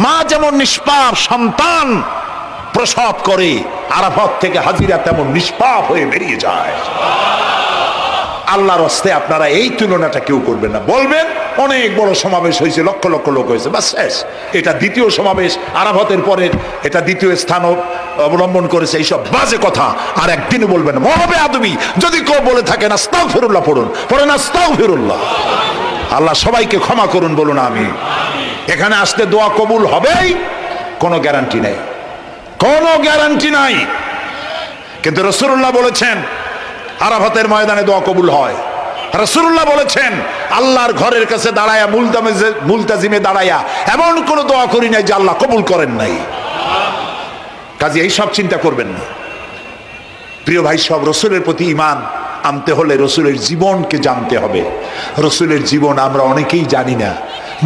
মা যেমন নিষ্পাপ সন্তান প্রসব করে, আরাফাত থেকে হাজিরা তেমন নিষ্পাপ হয়ে বেরিয়ে যায়। আল্লাহর হস্তে আপনারা এই তুলনাটা কেউ করবেন না। বলবেন অনেক বড় সমাবেশ হয়েছে, লক্ষ লক্ষ লোক হয়েছে, বাস শেষ। এটা দ্বিতীয় সমাবেশ, আরাফাতের পরের এটা দ্বিতীয় স্থান অবলম্বন করেছে, এইসব বাজে কথা আর একদিনও বলবেন না। মহাবে আদমি যদি কেউ বলে থাকেন আস্তাগফিরুল্লাহ পড়েন আস্তাগফিরুল্লাহ। আল্লাহ সবাইকে ক্ষমা করুন, বলুন আমি। এখানে আসতে দোয়া কবুল হবেই, কোনো গ্যারান্টি নেই, কোনো গ্যারান্টি নাই। কিন্তু রাসূলুল্লাহ বলেছেন আরাফাতের ময়দানে দোয়া কবুল হয়। রাসূলুল্লাহ বলেছেন আল্লাহর ঘরের কাছে দাঁড়ায়া মুলতাজিমে দাঁড়ায়া এমন কোন দোয়া করি নাই যে আল্লাহ কবুল করেন নাই। কাজে এই সব চিন্তা করবেন না প্রিয় ভাই। সব রসুলের প্রতি ঈমান আনতে হলে রসুলের জীবনকে জানতে হবে। রসুলের জীবন আমরা অনেকেই জানি না।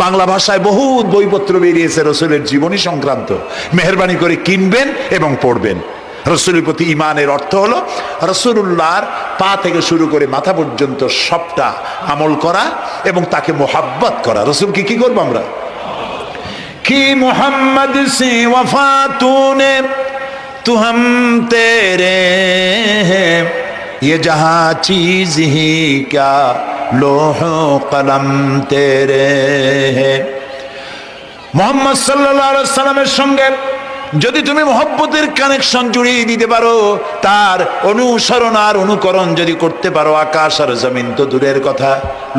বাংলা ভাষায় বহুত বইপত্র বেরিয়েছে রসুলের জীবনী সংক্রান্ত, মেহেরবানি করে কিনবেন এবং পড়বেন। রসুলের প্রতি ঈমানের অর্থ হলো রসুলুল্লাহর পা থেকে শুরু করে মাথা পর্যন্ত সবটা আমল করা এবং তাকে মোহাব্বত করা। রসুলকে কি করবো আমরা? কি মোহাম্মদ সে ওয়াফা তূনে তু হাম তেরে হ্যাঁ, ये जहां चीज ही क्या लोह कलम तेरे है। মোহাম্মদ সাল্লাল্লাহু আলাইহি সাল্লামের সঙ্গে যদি তুমি মহব্বতের কানেকশন জুড়িয়ে দিতে পারো, তার অনুসরণ আর অনুকরণ যদি করতে পারো, আকাশ আর জমিন তো দূরের কথা,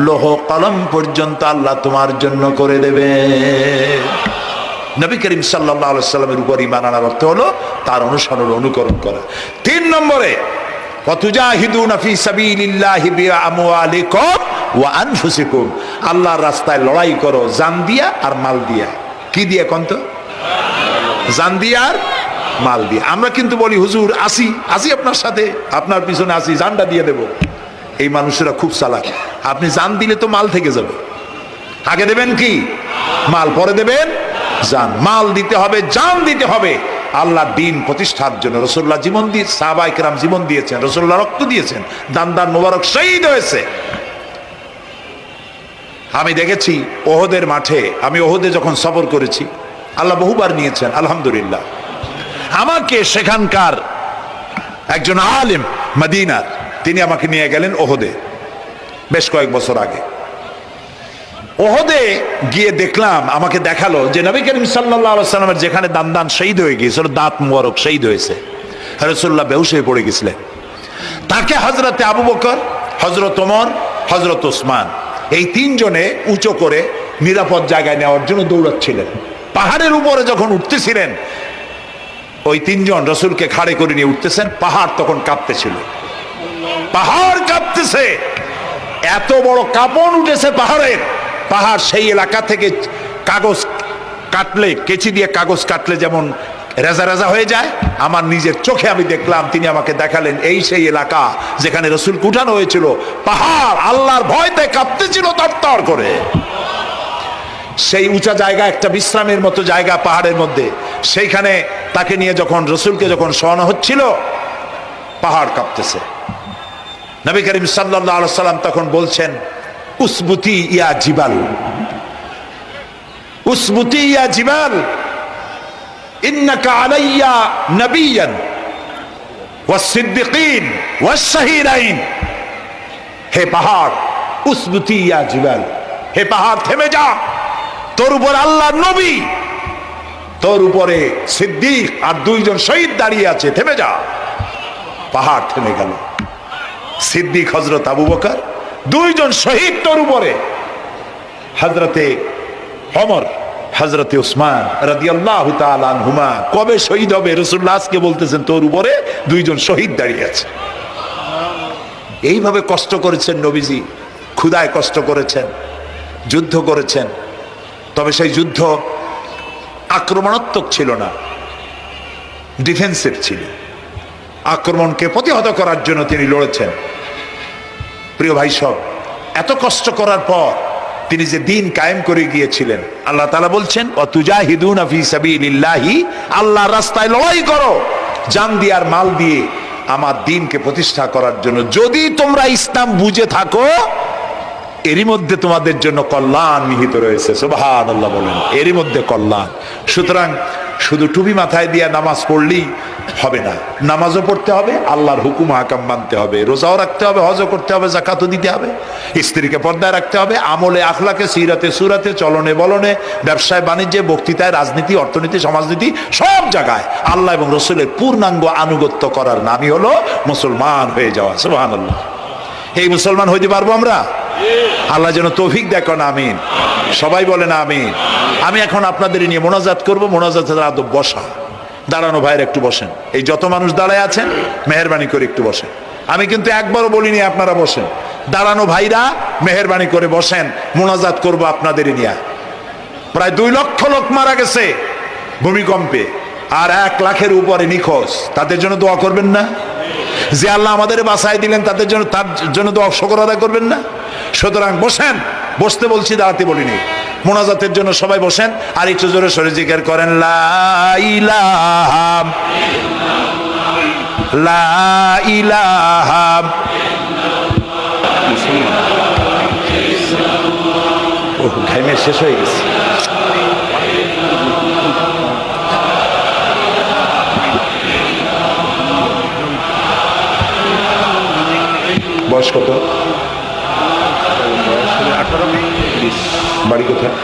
লোহ কলম পর্যন্ত আল্লাহ তোমার জন্য করে দেবে। নবী করিম সাল্লাল্লাহু আলাইহি সাল্লামের উপর ঈমান আনার অর্থ হলো তার অনুসরণ অনুকরণ করা। 3 নম্বরে ওয়াতুজাহিদুনা ফি সাবিলিল্লাহি বিআমওয়ালিকুম ওয়া আনফুসিকুম, আল্লাহর রাস্তায় লড়াই করো জান দিয়া আর মাল দিয়া। কি দিয়ে কোন তো? জান দিয়া আর মাল দিয়া। আমরা কিন্তু বলি হুজুর আসি আপনার সাথে, আপনার পিছনে আসি, জানটা দিয়ে দেব। এই মানুষেরা খুব চালাক। আপনি জান দিলে তো মাল থেকে যাবে। আগে দেবেন কি? মাল, পরে দেবেন জান। মাল দিতে হবে, জান দিতে হবে আল্লাহর দ্বীন প্রতিষ্ঠার জন্য। রাসূলুল্লাহ জীবন দিয়ে, সাহাবায়ে কেরাম জীবন দিয়েছেন, রাসূলুল্লাহ রক্ত দিয়েছেন, দান মোবারক শহীদ হয়েছে। আমি দেখেছি ওহদের মাঠে, আমি ওহদে যখন সফর করেছি, আল্লাহ বহুবার নিয়েছেন আলহামদুলিল্লাহ। আমাকে সেখানকার একজন আলেম মদিনার, তিনি আমাকে নিয়ে গেলেন ওহদে বেশ কয়েক বছর আগে। ওহদে গিয়ে দেখলাম, আমাকে দেখালো যে নবী করিম সাল্লাল্লাহু আলাইহি সাল্লামের যেখানে দান শহীদ হয়ে গিয়েছিল, দাঁত মোবারক শহীদ হয়েছে, রাসূলুল্লাহ বেহুশ হয়ে পড়ে গেছিলেন। তাকে হযরতে আবু বকর, হযরত ওমর, হযরত ওসমান এই 3 জনে উঁচু করে নিরাপদ জায়গায় নেওয়ার জন্য দৌড়াচ্ছিলেন। পাহাড়ের উপরে যখন উঠতেছিলেন, ওই 3 জন রাসূলকে খাড়ে করে নিয়ে উঠতেছেন। পাহাড় তখন কাঁপতেছিল, পাহাড় কাঁপতেছে, এত বড় কাঁপন উঠেছে পাহাড়ের। পাহাড় সেই এলাকা থেকে কাগজ কাটলে, কেচি দিয়ে কাগজ কাটলে যেমন রেজা রেজা হয়ে যায়, আমার নিজের চোখে আমি দেখলাম। তিনি আমাকে দেখালেন এই সেই এলাকা যেখানে রাসূলকে উঠানো হয়েছিল। পাহাড় আল্লাহর ভয়তে কাঁপতেছিল তরতর করে। সেই উঁচা জায়গা, একটা বিশ্রামের মতো জায়গা পাহাড়ের মধ্যে, সেইখানে তাকে নিয়ে যখন রাসূলকে যখন শোয়ানো হচ্ছিল, পাহাড় কাঁপতেছে। নবী করিম সাল্লাল্লাহু আলাইহি সাল্লাম তখন বলছেন, উসবুতি ইয়া জিবাল, উসবুতি ইয়া জিবাল, ইন্নাকা আলাইয়া নবিয়্যান ওয়াস সিদ্দিকিন ওয়াস শাহীদাইন। হে পাহাড়, উসবুতি ইয়া জিবাল, হে পাহাড় থেমে যা, তোর উপর আল্লাহর নবী, তোর উপরে সিদ্দিক আর 2 জন শহীদ দাঁড়িয়ে আছে, থেমে যা। পাহাড় থেমে গেল। সিদ্দিক হযরত আবু বকর, 2 জন শহীদ তোর উপরে, হযরতে ওমর, হযরতে ওসমান রাদিয়াল্লাহু তাআলা আনহুমা। কবে শহীদ হবে? রাসূলুল্লাহ আজকে বলতেছেন তোর উপরে 2 জন শহীদ দাঁড়িয়ে আছে। এইভাবে কষ্ট করেছেন নবীজি, ক্ষুধায় কষ্ট করেছেন, যুদ্ধ করেছেন। তবে সেই যুদ্ধ আক্রমণাত্মক ছিল না, ডিফেন্সিভ ছিল। আক্রমণকে প্রতিহত করার জন্য তিনি লড়েছেন। প্রিয় ভাই সব, এত কষ্ট করার পর তিনি যে দ্বীন কায়েম করে গিয়েছিলেন, আল্লাহ তাআলা বলছেন ওয়াতুজাহিদুনা ফি সাবিলিল্লাহি, আল্লাহর রাস্তায় লড়াই করো জান দিয়ে আর মাল দিয়ে আমার দ্বীনকে প্রতিষ্ঠা করার জন্য। যদি তোমরা ইসলাম বুঝে থাকো এরই মধ্যে তোমাদের জন্য কল্যাণ নিহিত রয়েছে। সুবহানাল্লাহ বলেন, এরই মধ্যে কল্যাণ। সুতরাং শুধু টুপি মাথায় দিয়ে নামাজ পড়লেই হবে না, নামাজও পড়তে হবে, আল্লাহর হুকুম হাকাম মানতে হবে, রোজাও রাখতে হবে, হজও করতে হবে, যাকাতও দিতে হবে, স্ত্রীকে পর্দায় রাখতে হবে, আমলে আখলাকে, সিরাতে সুরাতে, চলনে বলনে, ব্যবসায় বাণিজ্যে, বক্তৃতায়, রাজনীতি, অর্থনীতি, সমাজনীতি, সব জায়গায় আল্লাহ এবং রসুলের পূর্ণাঙ্গ আনুগত্য করার নামই হলো মুসলমান হয়ে যাওয়া। সুবহানাল্লাহ। এই মুসলমান হইতে পারবো আমরা? আল্লাহ যেন তৌফিক দেখো না, আমিন। সবাই বলেন আমিন। আমি এখন আপনাদের নিয়ে মোনাজাত করবো। মোনাজাতের আদব বসা, দাঁড়ানো ভাইয়ের একটু বসেন। এই যত মানুষ দাঁড়ায় আছেন মেহেরবানি করে একটু বসেন। আমি কিন্তু একবারও বলিনি আপনারা বসেন। দাঁড়ানো ভাইরা মেহেরবানি করে বসেন, মোনাজাত করবো আপনাদের নিয়ে। প্রায় 2 লক্ষ লোক মারা গেছে ভূমিকম্পে, আর 1 লাখের উপরে নিখোঁজ। তাদের জন্য দোয়া করবেন না? যে আল্লাহ আমাদের বাঁচাই দিলেন তাদের জন্য, তার জন্য দোয়া শুকর আদায় করবেন না? সুতরাং বসেন, বসতে বলছি, দাঁড়াতে বলিনি। মোনাজাতের জন্য সবাই বসেন, আর একটু জোরে সরে জিকির করেন, লা ইলাহা লা ইলাহা। ঘাইমে শেষ হয়ে গেছে। বয়স কত? 18, 20। বাড়ি কোথায়?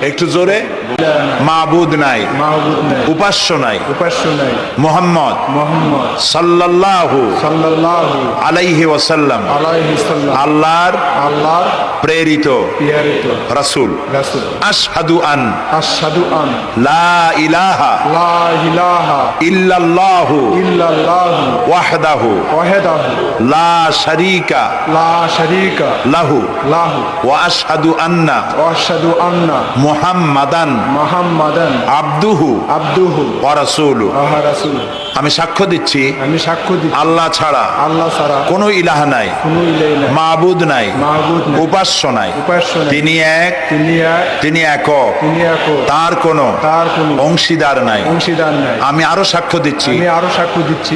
একটু জোরে। মাবুদ নাই, উপাস্য নাই, মুহাম্মদ সাল্লাল্লাহু আলাইহি ওয়াসাল্লাম আল্লাহর প্রেরিত রাসূল। আশহাদু আন লা ইলাহা ইল্লাল্লাহু ওয়াহদাহু লা শারীকা লাহু ওয়া আশহাদু আন্না মুহাম্মাদান আবদুহু ওয়া রাসূলুহু। আমি সাক্ষ্য দিচ্ছি আল্লাহ ছাড়া কোনো ইলাহ নাই, মাবুদ নাই, উপাস্য নাই। তিনি এক, তিনি একক, তার কোনো অংশীদার নাই। আমি আরো সাক্ষ্য দিচ্ছি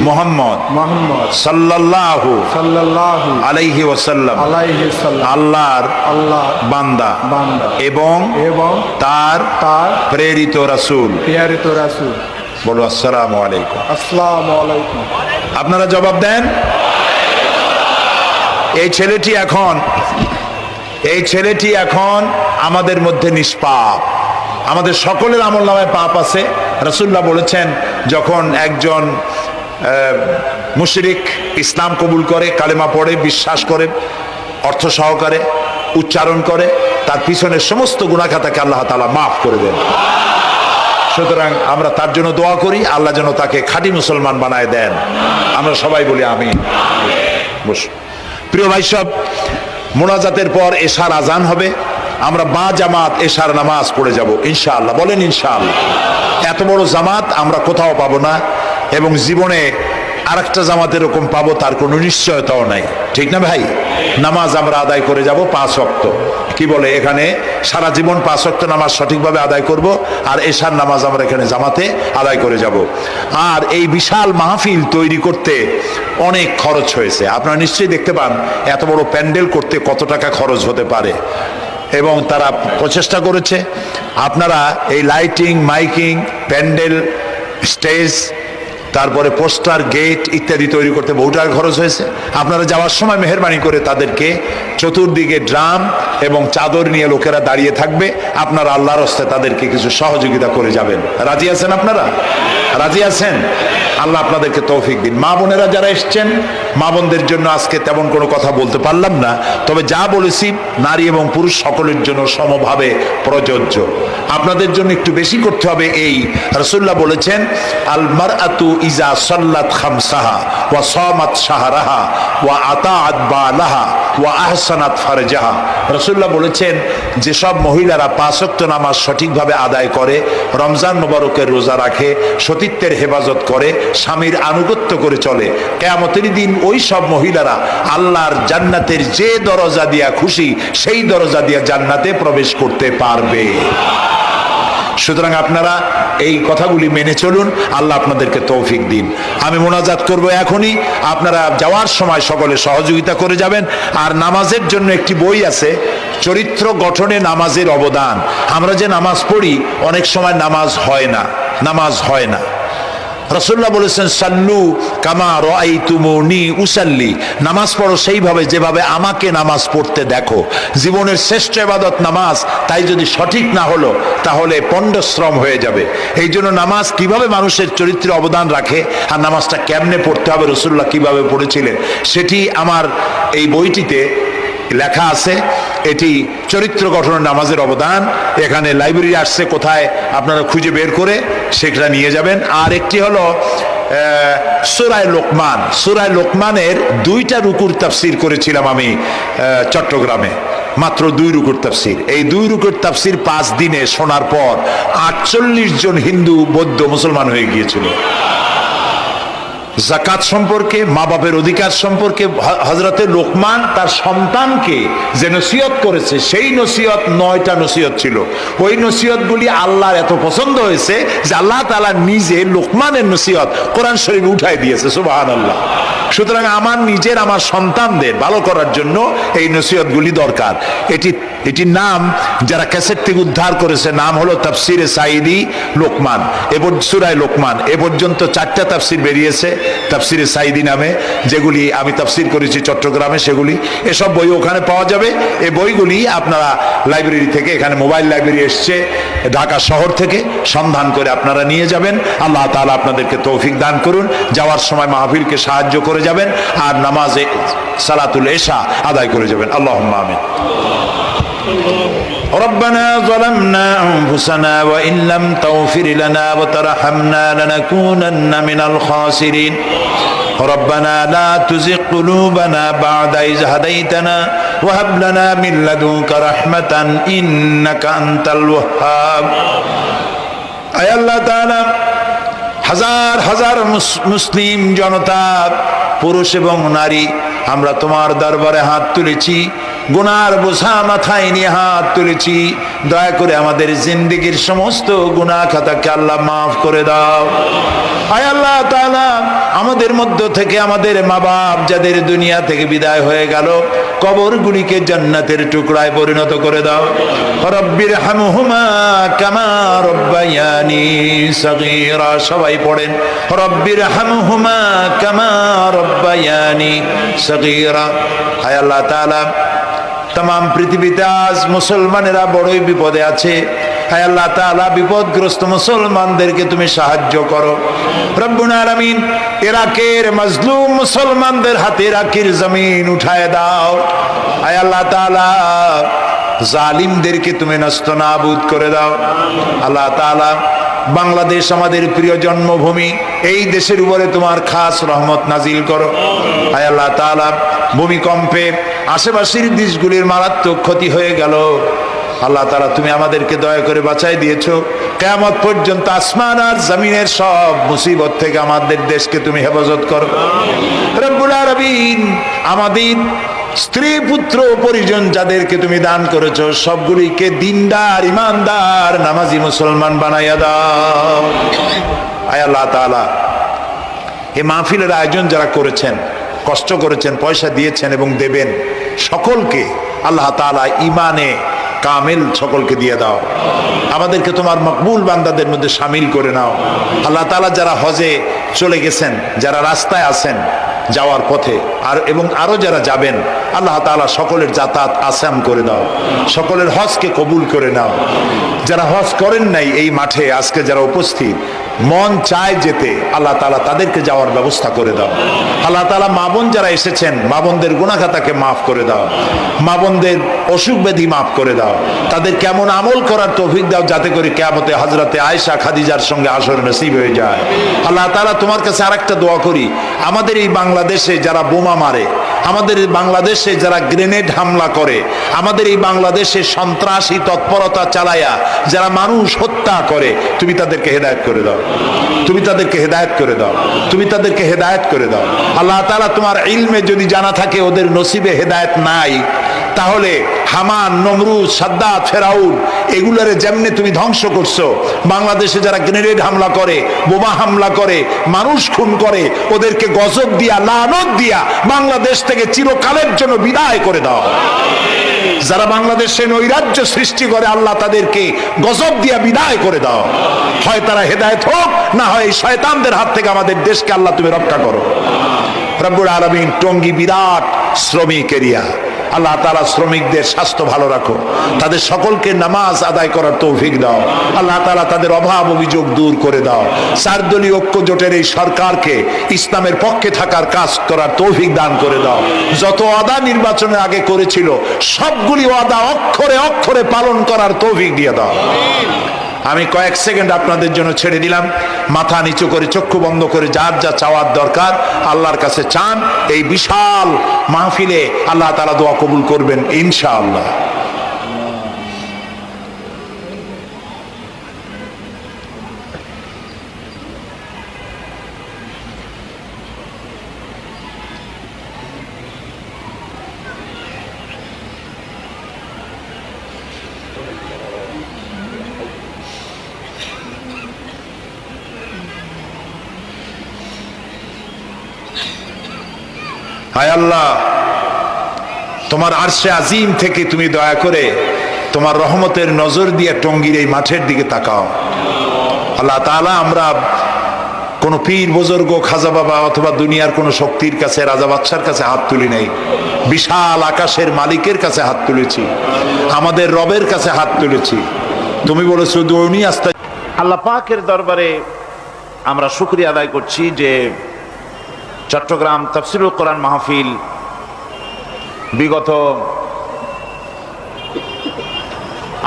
মুহাম্মদ সাল্লাল্লাহু আলাইহি ওয়াসাল্লাম আল্লাহর বান্দা এবং তার প্রেরিত রাসূল। বলো আসসালামু আলাইকুম। আপনারা জবাব দেন। এই ছেলেটি এখন আমাদের মধ্যে নিষ্পাপ। আমাদের সকলের আমলনামায় পাপ আছে। রাসূলুল্লাহ বলেছেন, যখন একজন মুশরিক ইসলাম কবুল করে, কালেমা পড়ে, বিশ্বাস করে, অর্থ সহকারে উচ্চারণ করে, তার পিছনের সমস্ত গুনাহ খাতাকে আল্লাহ তাআলা মাফ করে দেন। সুতরাং আমরা তার জন্য দোয়া করি, আল্লাহ যেন তাকে খাঁটি মুসলমান বানায় দেন। আমরা সবাই বলি আমিন। বসুন। প্রিয় ভাই সব, মোনাজাতের পর এশার আজান হবে। আমরা বা জামাত এশার নামাজ পড়ে যাব ইনশাআল্লাহ। বলেন ইনশাআল্লাহ। এত বড় জামাত আমরা কোথাও পাবো না, এবং জীবনে আরেকটা জামাত এরকম পাবো তার কোনো নিশ্চয়তাও নাই। ঠিক না ভাই? নামাজ আমরা আদায় করে যাব 5 ওয়াক্ত। কি বলে, এখানে সারা জীবন 5 ওয়াক্ত নামাজ সঠিকভাবে আদায় করব, আর এশার নামাজ আমরা এখানে জামাতে আদায় করে যাব। আর এই বিশাল মাহফিল তৈরি করতে অনেক খরচ হয়েছে। আপনারা নিশ্চয়ই দেখতে পান এত বড় প্যান্ডেল করতে কত টাকা খরচ হতে পারে, এবং তারা প্রচেষ্টা করেছে। আপনারা এই লাইটিং, মাইকিং, প্যান্ডেল, স্টেজ, তারপরে পোস্টার, গেট ইত্যাদি তৈরি করতে বহু টাকা খরচ হয়েছে। আপনারা যাওয়ার সময় মেহেরবানি করে তাদেরকে চতুর্দিকে ড্রাম এবং চাদর নিয়ে লোকেরা দাঁড়িয়ে থাকবে। আপনারা আল্লাহর হস্তে তাদেরকে কিছু সহযোগিতা করে যাবেন। রাজি আছেন? আপনারা রাজি আছেন? আল্লাহ আপনাদেরকে তৌফিক দিন। মা বোনেরা যারা এসছেন, মা বোনদের জন্য আজকে তেমন কোনো কথা বলতে পারলাম না, তবে যা বলেছি নারী এবং পুরুষ সকলের জন্য সমভাবে প্রযোজ্য। আপনাদের জন্য একটু বেশি করতে হবে। এই রাসূলুল্লাহ বলেছেন, আল মারআতু ইজা সাল্লাত খামসাহা ওয়া সামাত শাহরাহা ওয়া আতাআত বালাহা ওয়া আহসানাত ফারজাহা। রাসূলুল্লাহ বলেছেন, যেসব মহিলারা 5 ওয়াক্ত নামাজ সঠিকভাবে আদায় করে, রমজান মোবারকের রোজা রাখে, সতীত্বের হেফাজত করে, স্বামীর আনুগত্য করে চলে, কিয়ামতের দিন ওই সব মহিলারা আল্লাহর জান্নাতের যে দরজা দিয়া খুশি সেই দরজা দিয়া জান্নাতে প্রবেশ করতে পারবে। সুতরাং আপনারা এই কথাগুলি মেনে চলুন, আল্লাহ আপনাদেরকে তৌফিক দিন। আমি মোনাজাত করব এখনই, আপনারা যাওয়ার সময় সকলে সহযোগিতা করে যাবেন। আর নামাজের জন্য একটি বই আছে, চরিত্র গঠনে নামাজের অবদান। আমরা যে নামাজ পড়ি অনেক সময় নামাজ হয় না। রাসূলুল্লাহ বলেছেন, সাল্লু কামা রাআইতুমুনি উসাল্লি, নামাজ পড়ো সেইভাবে যেভাবে আমাকে নামাজ পড়তে দেখো। জীবনের শ্রেষ্ঠ ইবাদত নামাজ, তাই যদি সঠিক না হলো তাহলে পণ্ডশ্রম হয়ে যাবে। এই জন্য নামাজ কিভাবে মানুষের চরিত্রে অবদান রাখে আর নামাজটা কেমনে পড়তে হবে, রাসূলুল্লাহ কিভাবে পড়েছিলেন, সেটি আমার এই বইটিতে লেখা আছে। এটি চরিত্র গঠনের নামাজের অবদান। এখানে লাইব্রেরি আসছে, কোথায় আপনারা খুঁজে বের করে সেটা নিয়ে যাবেন। আর একটি হলো সূরা লোকমানের 2টা রুকুর তাফসির করেছিলাম আমি চট্টগ্রামে, মাত্র 2 রুকুর তাফসির। এই 2 রুকুর তাফসির 5 দিনে শোনার পর 48 জন হিন্দু বৌদ্ধ মুসলমান হয়ে গিয়েছিল। যাকাত সম্পর্কে, মা বাপের অধিকার সম্পর্কে হযরতে লোকমান তার সন্তানকে যে নসিহত করেছে, সেই নসিহত 9টা নসিহত ছিল। ওই নসিহতগুলি আল্লাহর এত পছন্দ হয়েছে যে আল্লাহ তাআলা নিজে লোকমানের নসিহত কোরআন শরীফে উঠাই দিয়েছে। সুবহানাল্লাহ। সুতরাং আমার সন্তানদের ভালো করার জন্য এই নসিহতগুলি দরকার। এটির নাম যারা ক্যাসেট থেকে উদ্ধার করেছে, নাম হলো তাফসিরে সাঈদী লোকমান, সূরা লোকমান। এ পর্যন্ত 4টা তাফসির বেরিয়েছে তাফসিরে সাঈদী নামে, যেগুলি আমি তাফসির করেছি চট্টগ্রামে। সেগুলি এসব বই ওখানে পাওয়া যাবে। এই বইগুলি আপনারা লাইব্রেরি থেকে, এখানে মোবাইল লাইব্রেরি এসছে ঢাকা শহর থেকে, সন্ধান করে আপনারা নিয়ে যাবেন। আল্লাহ তাআলা আপনাদেরকে তৌফিক দান করুন। যাওয়ার সময় মাহফিলকে সাহায্য করে যাবেন আর নামাজে সালাতুল ইশা আদায় করে যাবেন। আল্লাহুম্মা আমিন। ربنا ظلمنا أنفسنا وإن لم تغفر لنا وترحمنا لنكونن من الخاسرين ربنا لا تزغ قلوبنا بعد إذ هديتنا وهب لنا من لدنك رحمة إنك أنت الوهاب أي الله تعالى হাজার হাজার মুসলিম জনতা, পুরুষ এবং নারী, আমরা তোমার দরবারে হাত তুলেছি, গুনার বোঝা মাথায় নিয়ে হাত তুলেছি। দয়া করে আমাদের জিন্দেগীর সমস্ত গুনাহ খাতাকে আল্লাহ মাফ করে দাও। আয় আল্লাহ তাআলা, আমাদের মধ্য থেকে আমাদের মা বাপ যাদের দুনিয়া থেকে বিদায় হয়ে গেল, কবরগুলিকে জান্নাতের টুকরায় পরিণত করে দাও। রব্বির হামহুমা কামা রব্বায়ানি সগীরা। সবাই পড়েন, রব্বির হামহুমা কামা রব্বায়ানি সগীরা। আয় আল্লাহ তাআলা, तमाम পৃথিবীতে আজ মুসলমানেরা বড়ই বিপদে আছে। হায় আল্লাহ তাআলা, বিপদগ্রস্ত মুসলমানদেরকে তুমি সাহায্য করো রব্বুল আলামিন। ইরাকের মাজলুম মুসলমানদের হাতে ইরাকের জমিন উঠায় দাও। হায় আল্লাহ তাআলা, জালিমদেরকে তুমি নস্তনাবুদ করে দাও। আল্লাহ তাআলা, বাংলাদেশ আমাদের প্রিয় জন্মভূমি, এই দেশের উপরে তোমার খাস রহমত নাজিল করো। হায় আল্লাহ তাআলা, ভূমিকম্পে আশেপাশের দেশগুলির মারাত্মক ক্ষতি হয়ে গেল। আল্লাহ তাআলা, তুমি আমাদেরকে দয়া করে বাঁচাই দিয়েছো। কিয়ামত পর্যন্ত আসমান আর জমিনের সব মুসিবত থেকে আমাদের দেশকে তুমি হেফাজত করো রব্বুল আলামিন। আমাদের স্ত্রী পুত্র পরিজন যাদেরকে তুমি দান করেছো, সবগুলিকে দিনদার, ইমানদার, নামাজি মুসলমান বানাইয়া দাও। আয় আল্লাহ তাআলা, এই মাহফিলের আয়োজন যারা করেছেন, কষ্ট করেছেন, পয়সা দিয়েছেন এবং দেবেন, সকলকে আল্লাহ তাআলা ইমানে কামেল সকলকে দিয়ে দাও। আমাদেরকে তোমার মকবুল বান্দাদের মধ্যে শামিল করে নাও। আল্লাহ তাআলা, যারা হজে চলে গেছেন, যারা রাস্তায় আছেন যাওয়ার পথে, এবং আরো যারা যাবেন, আল্লাহ তাআলা সকলের যাতায়াত আসান করে দাও, সকলের হজকে কবুল করে নাও। যারা হজ করেন নাই, এই মাঠে আজকে যারা উপস্থিত, মন চায় যেতে, আল্লাহ তাআলা তাদেরকে যাওয়ার ব্যবস্থা করে দাও। আল্লাহ তাআলা, মা বোন যারা এসেছেন, মা বোনদের গুনাহ খাতাকে মাফ করে দাও, মা বোনদের অসুখ ব্যাধি মাফ করে দাও, তাদের কেমন আমল করার তৌফিক দাও, যাতে করে কিয়ামতে হযরতে আয়েশা খাদিজার সঙ্গে আসর নসিব হয়ে যায়। আল্লাহ তাআলা, তোমার কাছে আরেকটা দোয়া করি, আমাদের এই বাংলাদেশে যারা বোমা মারে, আমাদের এই বাংলাদেশে যারা গ্রেনেড হামলা করে, আমাদের এই বাংলাদেশে সন্ত্রাসী তৎপরতা চালায়া যারা মানুষ হত্যা করে, তুমি তাদেরকে হেদায়েত করে দাও, তুমি তাদেরকে হেদায়েত করে দাও, তুমি তাদেরকে হেদায়েত করে দাও। আল্লাহ তাআলা, তোমার ইলমে যদি জানা থাকে ওদের নসিবে হেদায়েত নাই, তাহলে হামান, নমরুদ, সাদ্দাত, ফেরাউন এগুলারে যেমনে তুমি ধ্বংস করছো, বাংলাদেশে যারা গ্রেনেড হামলা করে, বোমা হামলা করে, মানুষ খুন করে, ওদেরকে গজব দিয়া, লানত দিয়া বাংলাদেশ থেকে চিরকালের জন্য বিদায় করে দাও। যারা বাংলাদেশে নৈরাজ্য সৃষ্টি করে, আল্লাহ তাদেরকে গজব দিয়া বিদায় করে দাও। হয় তারা হেদায়েত হোক, না হয় এই শয়তানদের হাত থেকে আমাদের দেশকে আল্লাহ তুমি রক্ষা করো। রব্বুল আলামিন, টঙ্গী বিরাট শ্রমিক এরিয়া, আল্লাহ তাআলা শ্রমিকদের স্বাস্থ্য ভালো রাখো, তাদের সকলকে নামাজ আদায় করার তৌফিক দাও। আল্লাহ তাআলা তাদের অভাব অভিযোগ দূর করে দাও। 4 দলীয় ঐক্য জোটের এই সরকারকে ইসলামের পক্ষে থাকার কাজ করার তৌফিক দান করে দাও। যত ওয়াদা নির্বাচনের আগে করেছিল, সবগুলি ওয়াদা অক্ষরে অক্ষরে পালন করার তৌফিক দিয়ে দাও। আমি কয়েক সেকেন্ড আপনাদের জন্য ছেড়ে দিলাম। মাথা নিচু করে, চক্ষু বন্ধ করে, যার যা চাওয়ার দরকার আল্লাহর কাছে চান। এই বিশাল মাহফিলে আল্লাহ তাআলা দোয়া কবুল করবেন ইনশাআল্লাহ। হায় আল্লাহ, তোমার আরশে আজিম থেকে তুমি দয়া করে তোমার রহমতের নজর দিয়ে টঙ্গীর এই মাঠের দিকে তাকাও। আল্লাহ তাআলা, আমরা কোনো পীর বুজুর্গ, খাজা বাবা অথবা দুনিয়ার কোনো শক্তির কাছে, রাজা বাদশার কাছে হাত তুলি নাই, বিশাল আকাশের মালিকের কাছে হাত তুলেছি, আমাদের রবের কাছে হাত তুলেছি। তুমি বলেছো দুনি আস্তা। আল্লাহ পাকের দরবারে আমরা শুকরিয়া আদায় করছি যে চট্টগ্রাম তাফসীরুল কোরআন মাহফিল বিগত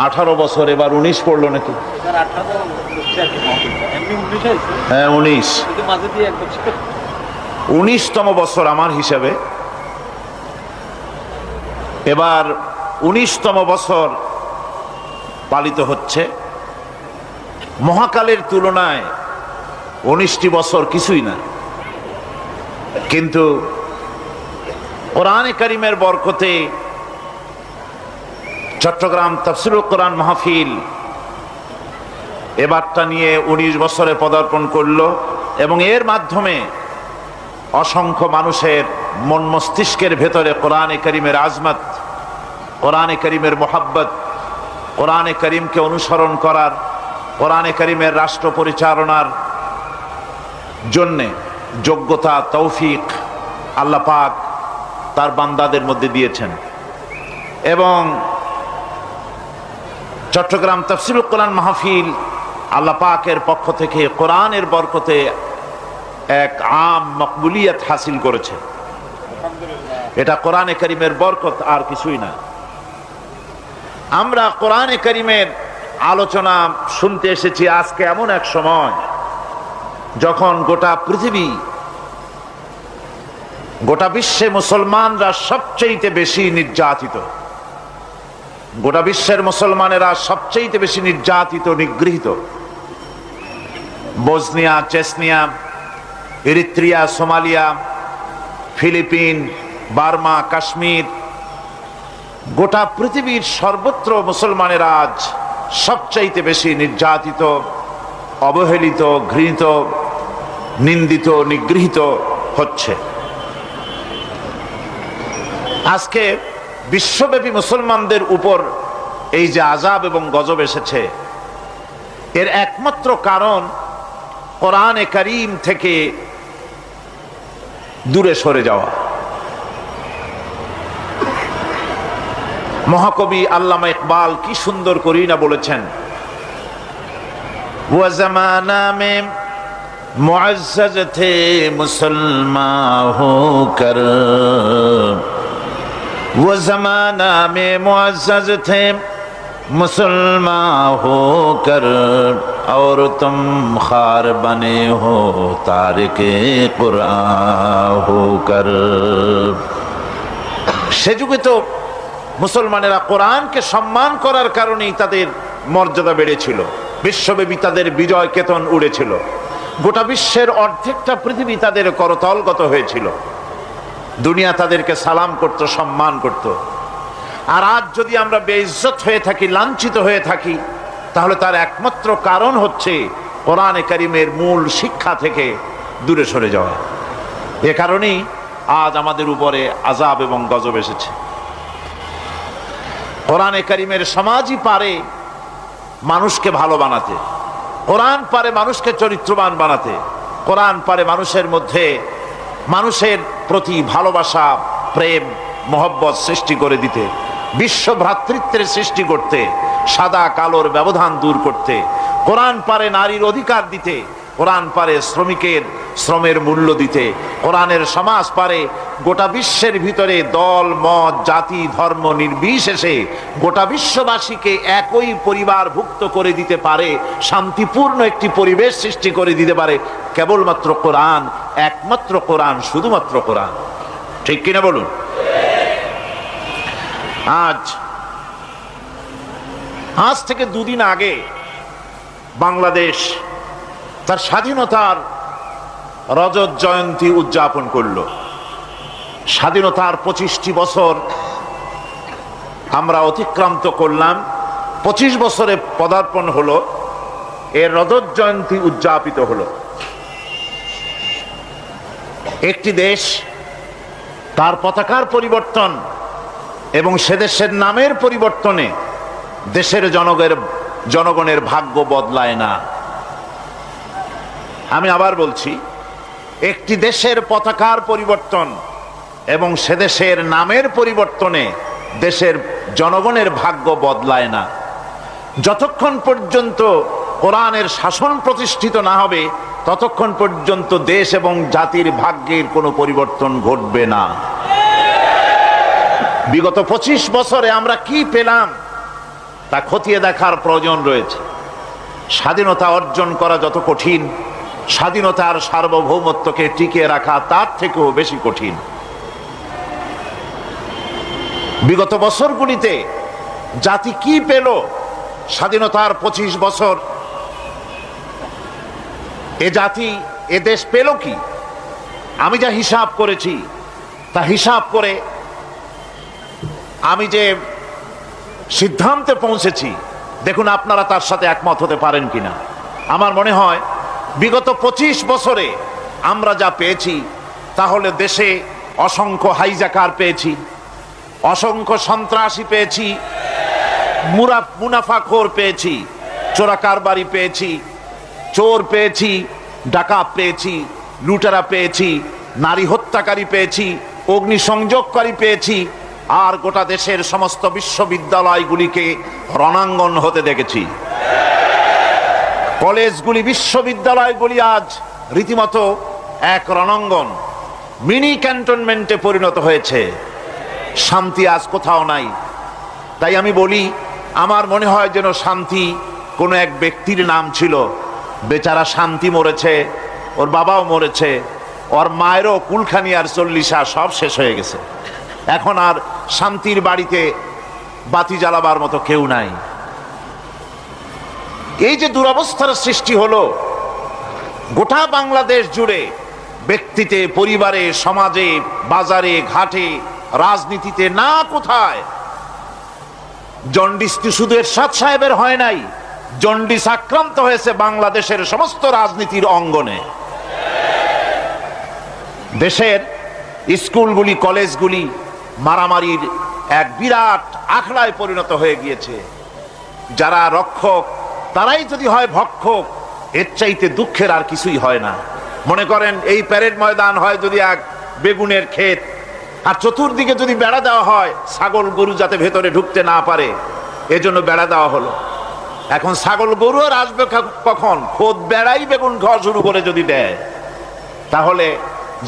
18 বছর, এবার 19 পড়লো নাকি? হ্যাঁ 19তম বছর আমার হিসাবে। এবার 19তম বছর পালিত হচ্ছে। মহাকালের তুলনায় 19টি বছর কিছুই না, কিন্তু কোরআনে কারিমের বরকতে চট্টগ্রাম তাফসীরুল কোরআন মাহফিল এবারটা নিয়ে 19 বছরে পদার্পণ করলো, এবং এর মাধ্যমে অসংখ্য মানুষের মন মস্তিষ্কের ভেতরে কোরআনে কারিমের আজমত, কোরআনে কারিমের মোহাব্বত, কোরআনে কারিমকে অনুসরণ করার, কোরআনে কারিমের রাষ্ট্র পরিচালনার জন্যে যোগ্যতা, তৌফিক আল্লাহ পাক তার বান্দাদের মধ্যে দিয়েছেন। এবং চট্টগ্রাম তাফসীরুল কোরআন মাহফিল আল্লাহ পাকের পক্ষ থেকে কোরআনের বরকতে এক আম মকবুলিয়ত হাসিল করেছে। এটা কোরআনে কারিমের বরকত, আর কিছুই না। আমরা কোরআনে কারিমের আলোচনা শুনতে এসেছি আজকে এমন এক সময় যখন গোটা পৃথিবী, গোটা বিশ্বে মুসলমানরা সবচেয়ে বেশি নির্যাতিত, গোটা বিশ্বের মুসলমানেরা সবচেয়ে বেশি নির্যাতিত, নিগৃহীত। Bosnia, Chechnya, Eritrea, Somalia, Philippine, Burma, Kashmir, গোটা পৃথিবীর সর্বত্র মুসলমানেরা আজ সবচাইতে বেশি নির্যাতিত, অবহেলিত, ঘৃণিত, নিন্দিত, নিগৃহীত হচ্ছে। আজকে বিশ্বব্যাপী মুসলমানদের উপর এই যে আযাব এবং গজব এসেছে, এর একমাত্র কারণ কোরআনে কারীম থেকে দূরে সরে যাওয়া। মহাকবি আল্লামা ইকবাল কি সুন্দর করেই না বলেছেন, वो ज़माना में मुअज़्ज़ज़ थे मुसलमान होकर, वो ज़माना में मुअज़्ज़ज़ थे मुसलमान होकर, और तुम खार बने हो तारिके कुरान होकर। সে যুগে তো মুসলমানেরা কোরআনকে সম্মান করার কারণেই তাদের মর্যাদা বেড়েছিল, বিশ্বব্যাপী তাদের বিজয় কেতন উড়েছিল, গোটা বিশ্বের অর্ধেকটা পৃথিবী তাদের করতলগত হয়েছিল, দুনিয়া তাদেরকে সালাম করত, সম্মান করত। আর আজ যদি আমরা বেইজ্জত হয়ে থাকি, লাঞ্ছিত হয়ে থাকি, তাহলে তার একমাত্র কারণ হচ্ছে কোরআনে কারীমের মূল শিক্ষা থেকে দূরে সরে যাওয়া। এ কারণেই আজ আমাদের উপরে আযাব এবং গজব এসেছে। কোরআনে কারীমের সমাজই পারে মানুষকে ভালো বানাতে, কোরআন পারে মানুষকে চরিত্রবান বানাতে, কোরআন পারে মানুষের মধ্যে মানুষের প্রতি ভালোবাসা, প্রেম, মহব্বত সৃষ্টি করে দিতে, বিশ্ব ভ্রাতৃত্বের সৃষ্টি করতে, সাদা কালোর ব্যবধান দূর করতে। কোরআন পারে নারীর অধিকার দিতে, কোরআন পারে শ্রমিকের শ্রমের মূল্য দিতে। কোরআনের সমাজ পারে গোটা বিশ্বের ভিতরে দল মত জাতি ধর্ম নির্বিশেষে গোটা বিশ্ববাসীকে একই পরিবারভুক্ত করে দিতে পারে, শান্তিপূর্ণ একটি পরিবেশ সৃষ্টি করে দিতে পারে কেবলমাত্র কোরআন, একমাত্র কোরআন, শুধুমাত্র কোরআন। ঠিক কিনা বলুন? আজ থেকে দুদিন আগে বাংলাদেশ তার স্বাধীনতার রজত জয়ন্তী উদযাপন করল। স্বাধীনতার 25টি বছর আমরা অতিক্রান্ত করলাম, 25 বছরে পদার্পণ হলো, এর রজত জয়ন্তী উদযাপিত হলো। একটি দেশ তার পতাকার পরিবর্তন এবং সে দেশের নামের পরিবর্তনে দেশের জনগণের ভাগ্য বদলায় না। আমি আবার বলছি, একটি দেশের পতাকার পরিবর্তন এবং সে দেশের নামের পরিবর্তনে দেশের জনগণের ভাগ্য বদলায় না। যতক্ষণ পর্যন্ত কোরআনের শাসন প্রতিষ্ঠিত না হবে ততক্ষণ পর্যন্ত দেশ এবং জাতির ভাগ্যের কোনো পরিবর্তন ঘটবে না। বিগত 25 বছরে আমরা কি পেলাম তা খতিয়ে দেখার প্রয়োজন রয়েছে। স্বাধীনতা অর্জন করা যত কঠিন, স্বাধীনতার সার্বভৌমত্বকে টিকিয়ে রাখা তার থেকেও বেশি কঠিন। বিগত বছরগুলিতে জাতি কি পেল? স্বাধীনতার 25 বছর এ জাতি, এ দেশ পেল কি? আমি যা হিসাব করেছি তা হিসাব করে আমি যে সিদ্ধান্তে পৌঁছেছি, দেখুন আপনারা তার সাথে একমত হতে পারেন কিনা। আমার মনে হয় বিগত 25 বছরে আমরা যা পেয়েছি তাহলে দেশে অসংখ্য হাইজাকার পেয়েছি, অসংখ্য সন্ত্রাসী পেয়েছি, মুনাফাখোর পেয়েছি, চোরাকারবারি পেয়েছি, চোর পেয়েছি, ডাকাত পেয়েছি, লুটেরা পেয়েছি, নারী হত্যাকারী পেয়েছি, অগ্নিসংযোগকারী পেয়েছি, আর গোটা দেশের সমস্ত বিশ্ববিদ্যালয়গুলিকে রণাঙ্গন হতে দেখেছি। কলেজগুলি, বিশ্ববিদ্যালয়গুলি আজ রীতিমতো এক রণাঙ্গন, মিনি ক্যান্টনমেন্টে পরিণত হয়েছে। শান্তি আজ কোথাও নাই। তাই আমি বলি, আমার মনে হয় যেন শান্তি কোনো এক ব্যক্তির নাম ছিল। বেচারা শান্তি মরেছে, ওর বাবাও মরেছে, ওর মায়েরও কুলখানি আর চল্লিশা সব শেষ হয়ে গেছে। এখন আর শান্তির বাড়িতে বাতি জ্বালাবার মতো কেউ নাই। এই যে দুরবস্থার সৃষ্টি হলো গোটা বাংলাদেশ জুড়ে, ব্যক্তিতে, পরিবারে, সমাজে, বাজারে, ঘাটে, রাজনীতিতে, না কোথায় জন্ডিসটি শুধু এরশাদ সাহেবের হয় নাই, জন্ডিস আক্রান্ত হয়েছে বাংলাদেশের সমস্ত রাজনীতির অঙ্গনে। দেশের স্কুলগুলি, কলেজগুলি মারামারির এক বিরাট আখড়ায় পরিণত হয়ে গিয়েছে। যারা রক্ষক তারাই যদি হয় ভক্ষক, এর চাইতে দুঃখের আর কিছুই হয় না। মনে করেন এই প্যারেড ময়দান হয় যদি এক বেগুনের ক্ষেত, আর চতুর্দিকে যদি বেড়া দেওয়া হয় ছাগল গরু যাতে ভেতরে ঢুকতে না পারে, এজন্য বেড়া দেওয়া হলো। এখন ছাগল গরু আর আসবে কখন? খোদ বেড়াই বেগুন খাওয়া শুরু করে যদি দেয়, তাহলে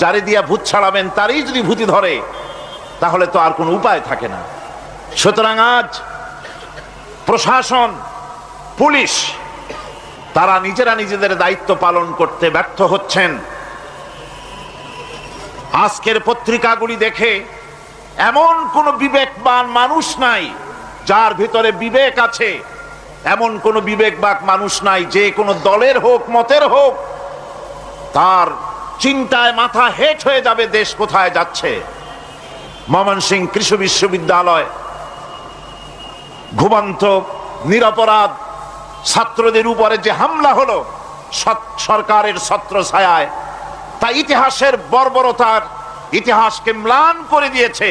যারে দিয়া ভূত ছাড়াবেন তারই যদি ভূতি ধরে, তাহলে তো আর কোনো উপায় থাকে না। সুতরাং আজ প্রশাসন, পুলিশ তারা নিজেরা নিজেদের দায়িত্ব পালন করতে ব্যর্থ হচ্ছেন। আজকের পত্রিকাগুলি দেখে এমন কোন বিবেকবান মানুষ নাই যার ভিতরে বিবেক আছে, এমন কোন বিবেকবান মানুষ নাই যে কোনো দলের হোক, মতের হোক, তার চিন্তায় মাথা হেট হয়ে যাবে দেশ কোথায় যাচ্ছে। ময়মনসিংহ কৃষি বিশ্ববিদ্যালয় ঘুমন্ত নিরপরাধ ছাত্রদের উপরে যে হামলা হলো সরকারের ছত্রছায়ায়, তা ইতিহাসের বর্বরতার ইতিহাসকে ম্লান করে দিয়েছে।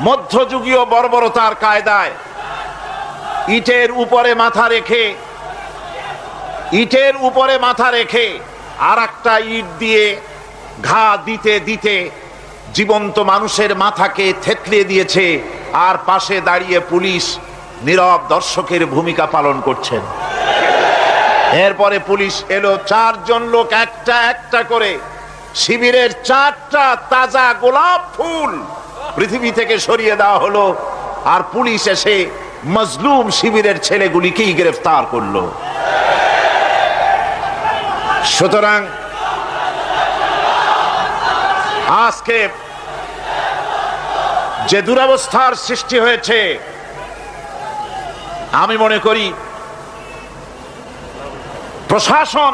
মধ্যযুগীয় বর্বরতার কায়দায় ইটের উপরে মাথা রেখে আর একটা ইট দিয়ে ঘা দিতে দিতে জীবন্ত মানুষের মাথাকে থেতলিয়ে দিয়েছে, আর পাশে দাঁড়িয়ে পুলিশ নীরব দর্শকের ভূমিকা পালন করছেন। এরপরে পুলিশ এলো, 4 জন লোক একটা একটা করে শিবিরের 4টা তাজা গোলাপ ফুল পৃথিবী থেকে সরিয়ে দেওয়া হলো, আর পুলিশ এসে মজলুম শিবিরের ছেলেগুলিকেই গ্রেফতার করলো। সুতরাং আজকে যে দুরবস্থার সৃষ্টি হয়েছে, আমি মনে করি প্রশাসন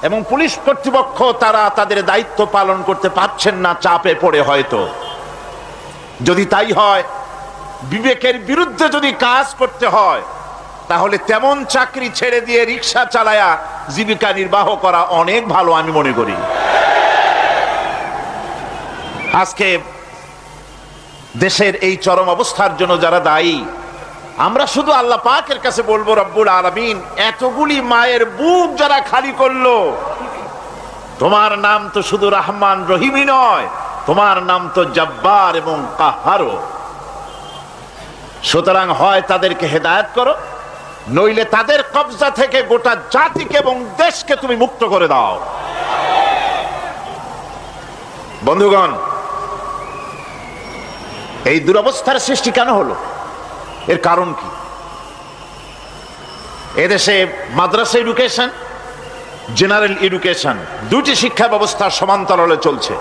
এবং পুলিশ কর্তৃপক্ষ তারা তাদের দায়িত্ব পালন করতে পারছেন না, চাপে পড়ে। হয়তো যদি তাই হয়, বিবেকের বিরুদ্ধে যদি কাজ করতে হয়, তাহলে তেমন চাকরি ছেড়ে দিয়ে রিক্সা চালায়া জীবিকা নির্বাহ করা অনেক ভালো, আমি মনে করি। আজকে দেশের এই চরম অবস্থার জন্য যারা দায়ী, আমরা শুধু আল্লাহ পাকের কাছে বলবো, রব্বুল আলামিন, এতগুলি মায়ের বুক যারা খালি করলো, তোমার নাম তো শুধু রহমান রহিমই নয়, তোমার নাম তো জব্বার এবং কাহারও। সুতরাং হয় তাদেরকে হেদায়েত করো, নইলে তাদের কবজা থেকে গোটা জাতিকে এবং দেশকে তুমি মুক্ত করে দাও। বন্ধুগণ, এই দুরবস্থার সৃষ্টি কেন হলো? এর কারণ কি? এদেশে মাদ্রাসা এডুকেশন, জেনারেল এডুকেশন, দুটি শিক্ষা ব্যবস্থা সমান্তরালে চলছে।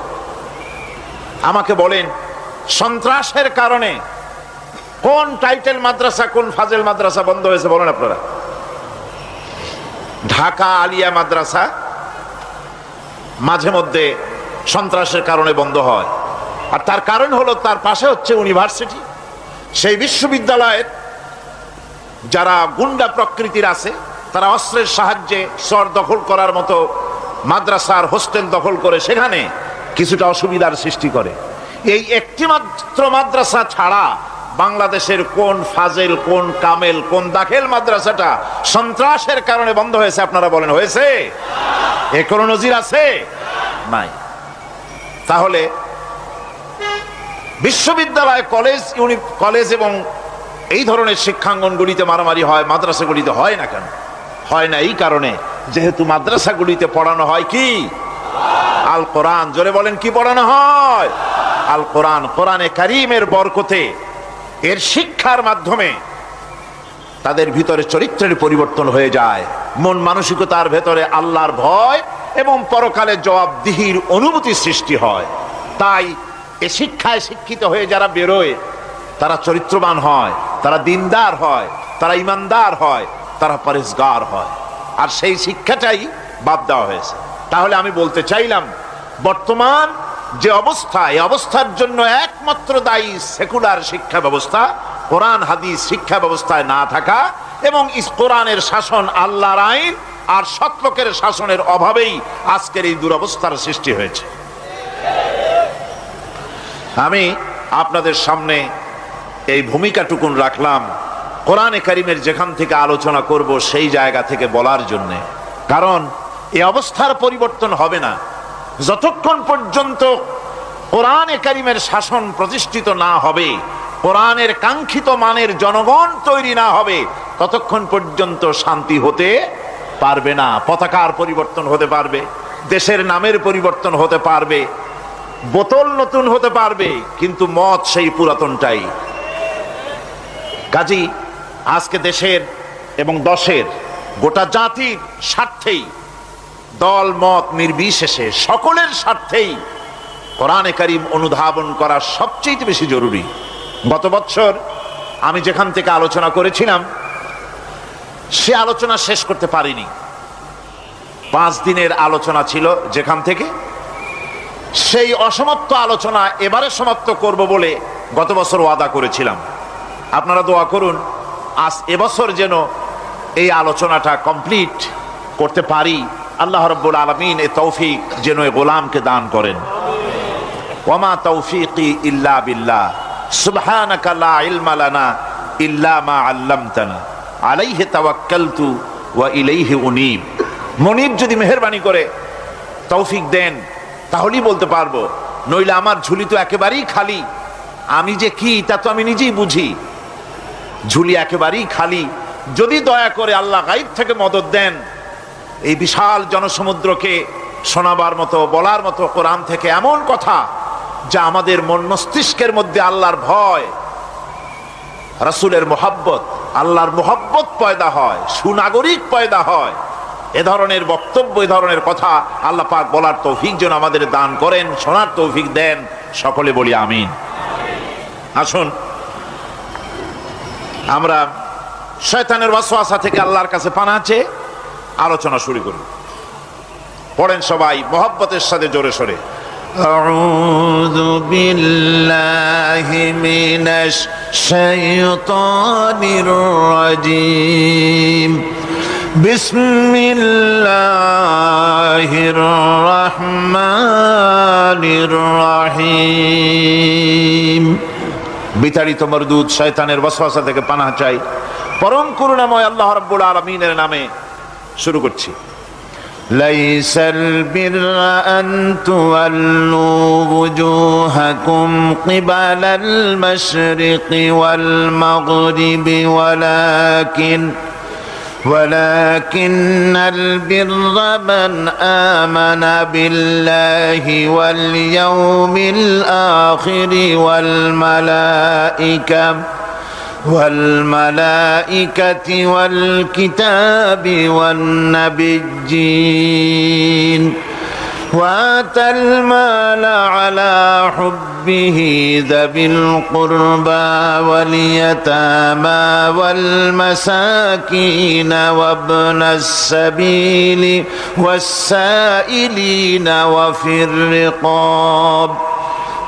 আমাকে বলেন, সন্ত্রাসের কারণে কোন টাইটেল মাদ্রাসা, কোন ফাজেল মাদ্রাসা বন্ধ হয়েছে বলেন আপনারা? ঢাকা আলিয়া মাদ্রাসা মাঝে মধ্যে সন্ত্রাসের কারণে বন্ধ হয়, আর তার কারণ হলো তার পাশে হচ্ছে ইউনিভার্সিটি। সেই বিশ্ববিদ্যালয়ের যারা গুন্ডা প্রকৃতির আছে, তারা অস্ত্রের সাহায্যে শহর দখল করার মতো মাদ্রাসার হোস্টেল দখল করে সেখানে কিছুটা অসুবিধার সৃষ্টি করে। এই একটি মাত্র মাদ্রাসা ছাড়া বাংলাদেশের কোন ফাজেল, কোন কামেল, কোন দাখিল মাদ্রাসাটা সন্ত্রাসের কারণে বন্ধ হয়েছে? আপনারা বলেন, হয়েছে? এ কোনো নজির আছে? নাই। তাহলে বিশ্ববিদ্যালয়, কলেজ এবং এই ধরনের শিক্ষাঙ্গনগুলিতে মারামারি হয়, মাদ্রাসাগুলিতে হয় না কেন? হয় না এই কারণে, যেহেতু মাদ্রাসাগুলিতে পড়ানো হয় কি? আল কোরআন। জোরে বলেন, কি পড়ানো হয়? আল কোরআন। কোরআনে কারীমের বরকতে, এর শিক্ষার মাধ্যমে তাদের ভিতরে চরিত্রের পরিবর্তন হয়ে যায়, মন মানসিকতার ভেতরে আল্লাহর ভয় এবং পরকালে জবাবদিহির অনুভূতি সৃষ্টি হয়। তাই এ শিক্ষায় শিক্ষিত হয়ে যারা বেরোয়, তারা চরিত্রবান হয়, তারা দিনদার হয়, তারা ইমানদার হয়, তারা পরেজগার হয়। আর সেই শিক্ষাটাই বাদ দেওয়া হয়েছে। তাহলে আমি বলতে চাইলাম, বর্তমান যে অবস্থা, এই অবস্থার জন্য একমাত্র দায়ী সেকুলার শিক্ষা ব্যবস্থা, কোরআন হাদিস শিক্ষা ব্যবস্থায় না থাকা এবং কোরআনের শাসন, আল্লাহর আইন আর সৎ লোকের শাসনের অভাবেই আজকের এই দুরবস্থার সৃষ্টি হয়েছে। আমি আপনাদের সামনে এই ভূমিকাটুকুন রাখলাম কোরআনে কারীমের যেখান থেকে আলোচনা করব সেই জায়গা থেকে বলার জন্যে। কারণ এই অবস্থার পরিবর্তন হবে না যতক্ষণ পর্যন্ত কোরআনে কারীমের শাসন প্রতিষ্ঠিত না হবে, কোরআনের কাঙ্ক্ষিত মানের জনগণ তৈরি না হবে, ততক্ষণ পর্যন্ত শান্তি হতে পারবে না। পতাকার পরিবর্তন হতে পারবে, দেশের নামের পরিবর্তন হতে পারবে, বোতল নতুন হতে পারবে, কিন্তু মত সেই পুরাতনটাই। কাজী আজকে দেশের এবং দশের, গোটা জাতির স্বার্থেই, দল মত নির্বিশেষে সকলের স্বার্থেই কোরআনে কারীম অনুধাবন করা সবচেয়ে বেশি জরুরি। গত বছর আমি যেখান থেকে আলোচনা করেছিলাম, সে আলোচনা শেষ করতে পারিনি। 5 দিনের আলোচনা ছিল যেখান থেকে, সেই অসমাপ্ত আলোচনা এবারে সমাপ্ত করব বলে গত বছর ওয়াদা করেছিলাম। আপনারা দোয়া করুন আজ এবছর যেন এই আলোচনাটা কমপ্লিট করতে পারি। আল্লাহ রাব্বুল আলামিন এই তৌফিক যেন এই গোলামকে দান করেন। ওয়ামা তৌফিকি ইল্লা বিল্লাহ সুবহানাকা লা ইলমা লানা ইল্লা মা আল্লামতানা আলাইহি তাওয়াক্কালতু ওয়া ইলাইহি উনীব। মনিব যদি মেহেরবানি করে তৌফিক দেন তাহলেই বলতে পারবো, নইলে আমার ঝুলি তো একেবারেই খালি। আমি যে কি তা তো আমি নিজেই বুঝি, ঝুলি একেবারেই খালি। যদি দয়া করে আল্লাহ গায়ব থেকে মদদ দেন, এই বিশাল জনসমুদ্রকে শোনাবার মতো বলার মতো কোরআন থেকে এমন কথা যা আমাদের মন মস্তিষ্কের মধ্যে আল্লাহর ভয়, রাসূলের মোহাব্বত, আল্লাহর মোহাব্বত পয়দা হয়, সুনাগরিক পয়দা হয়, এ ধরনের বক্তব্য, এ ধরনের কথা আল্লাহ পাক বলার তৌফিক যেন আমাদের দান করেন, শোনার তৌফিক দেন। সকলে বলি আমিন। আসুন আমরা শয়তানের ওয়াসওয়াসা থেকে আল্লাহর কাছে পানাহ চেয়ে আলোচনা শুরু করি। পড়েন সবাই মোহাব্বতের সাথে জোরে সরে। আউযু বিল্লাহি মিনাশ শাইতানির রাজীম। বিসমিল্লাহির রহমানির রহিম। বিতাড়িত মরদুদ শয়তানের ওয়াসওয়াসা থেকে পানাহ চাই পরম করুণাময় আল্লাহ রাব্বুল আলামিনের নামে। শুরু করছি। লাইসাল বিররা আন তুওয়াল্লু ওয়ুজুহাকুম কিবালাল মাশরিকি ওয়াল মাগরিবি ولكن البر من آمن بالله واليوم الآخر والملائكة والكتاب والنبيين وآتى المال على حبه ذوي القربى واليتامى والمساكين وابن السبيل والسائلين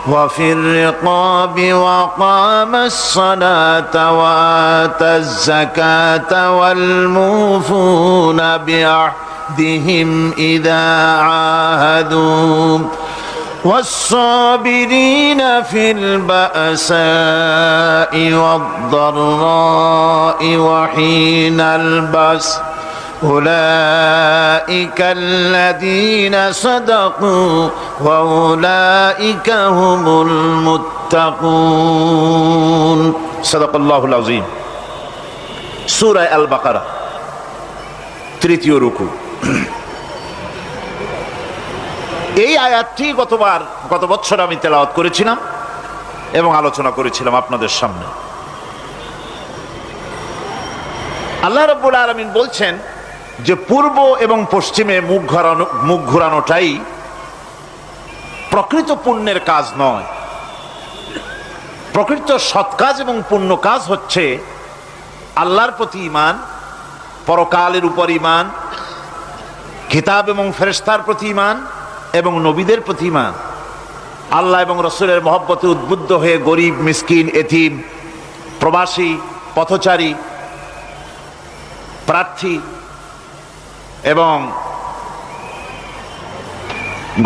وفي الرقاب وقام الصلاة وآتى الزكاة والموفون بعهدهم إذا عاهدوا والصابرين في البأساء والضراء وحين البأس أولئك الذين صدقوا وأولئك هم المتقون صدق الله العظيم। সূরা আল বাকারা তৃতীয় রুকু। এই আয়াতটি গত বছর আমি তেলাওয়াত করেছিলাম এবং আলোচনা করেছিলাম আপনাদের সামনে। আল্লাহ রাব্বুল আলামিন বলছেন যে পূর্ব এবং পশ্চিমে মুখ ঘোরানোটাই প্রকৃত পুণ্যের কাজ নয়। প্রকৃত সৎ কাজ এবং পুণ্য কাজ হচ্ছে আল্লাহর প্রতি ঈমান, পরকালের উপর ঈমান, কিতাব এবং ফেরেশতার প্রতি ঈমান এবং নবীদের প্রতি ঈমান। আল্লাহ এবং রাসূলের মহব্বতে উদ্বুদ্ধ হয়ে গরিব, মিসকিন, এতিম, প্রবাসী, পথচারী, প্রার্থী এবং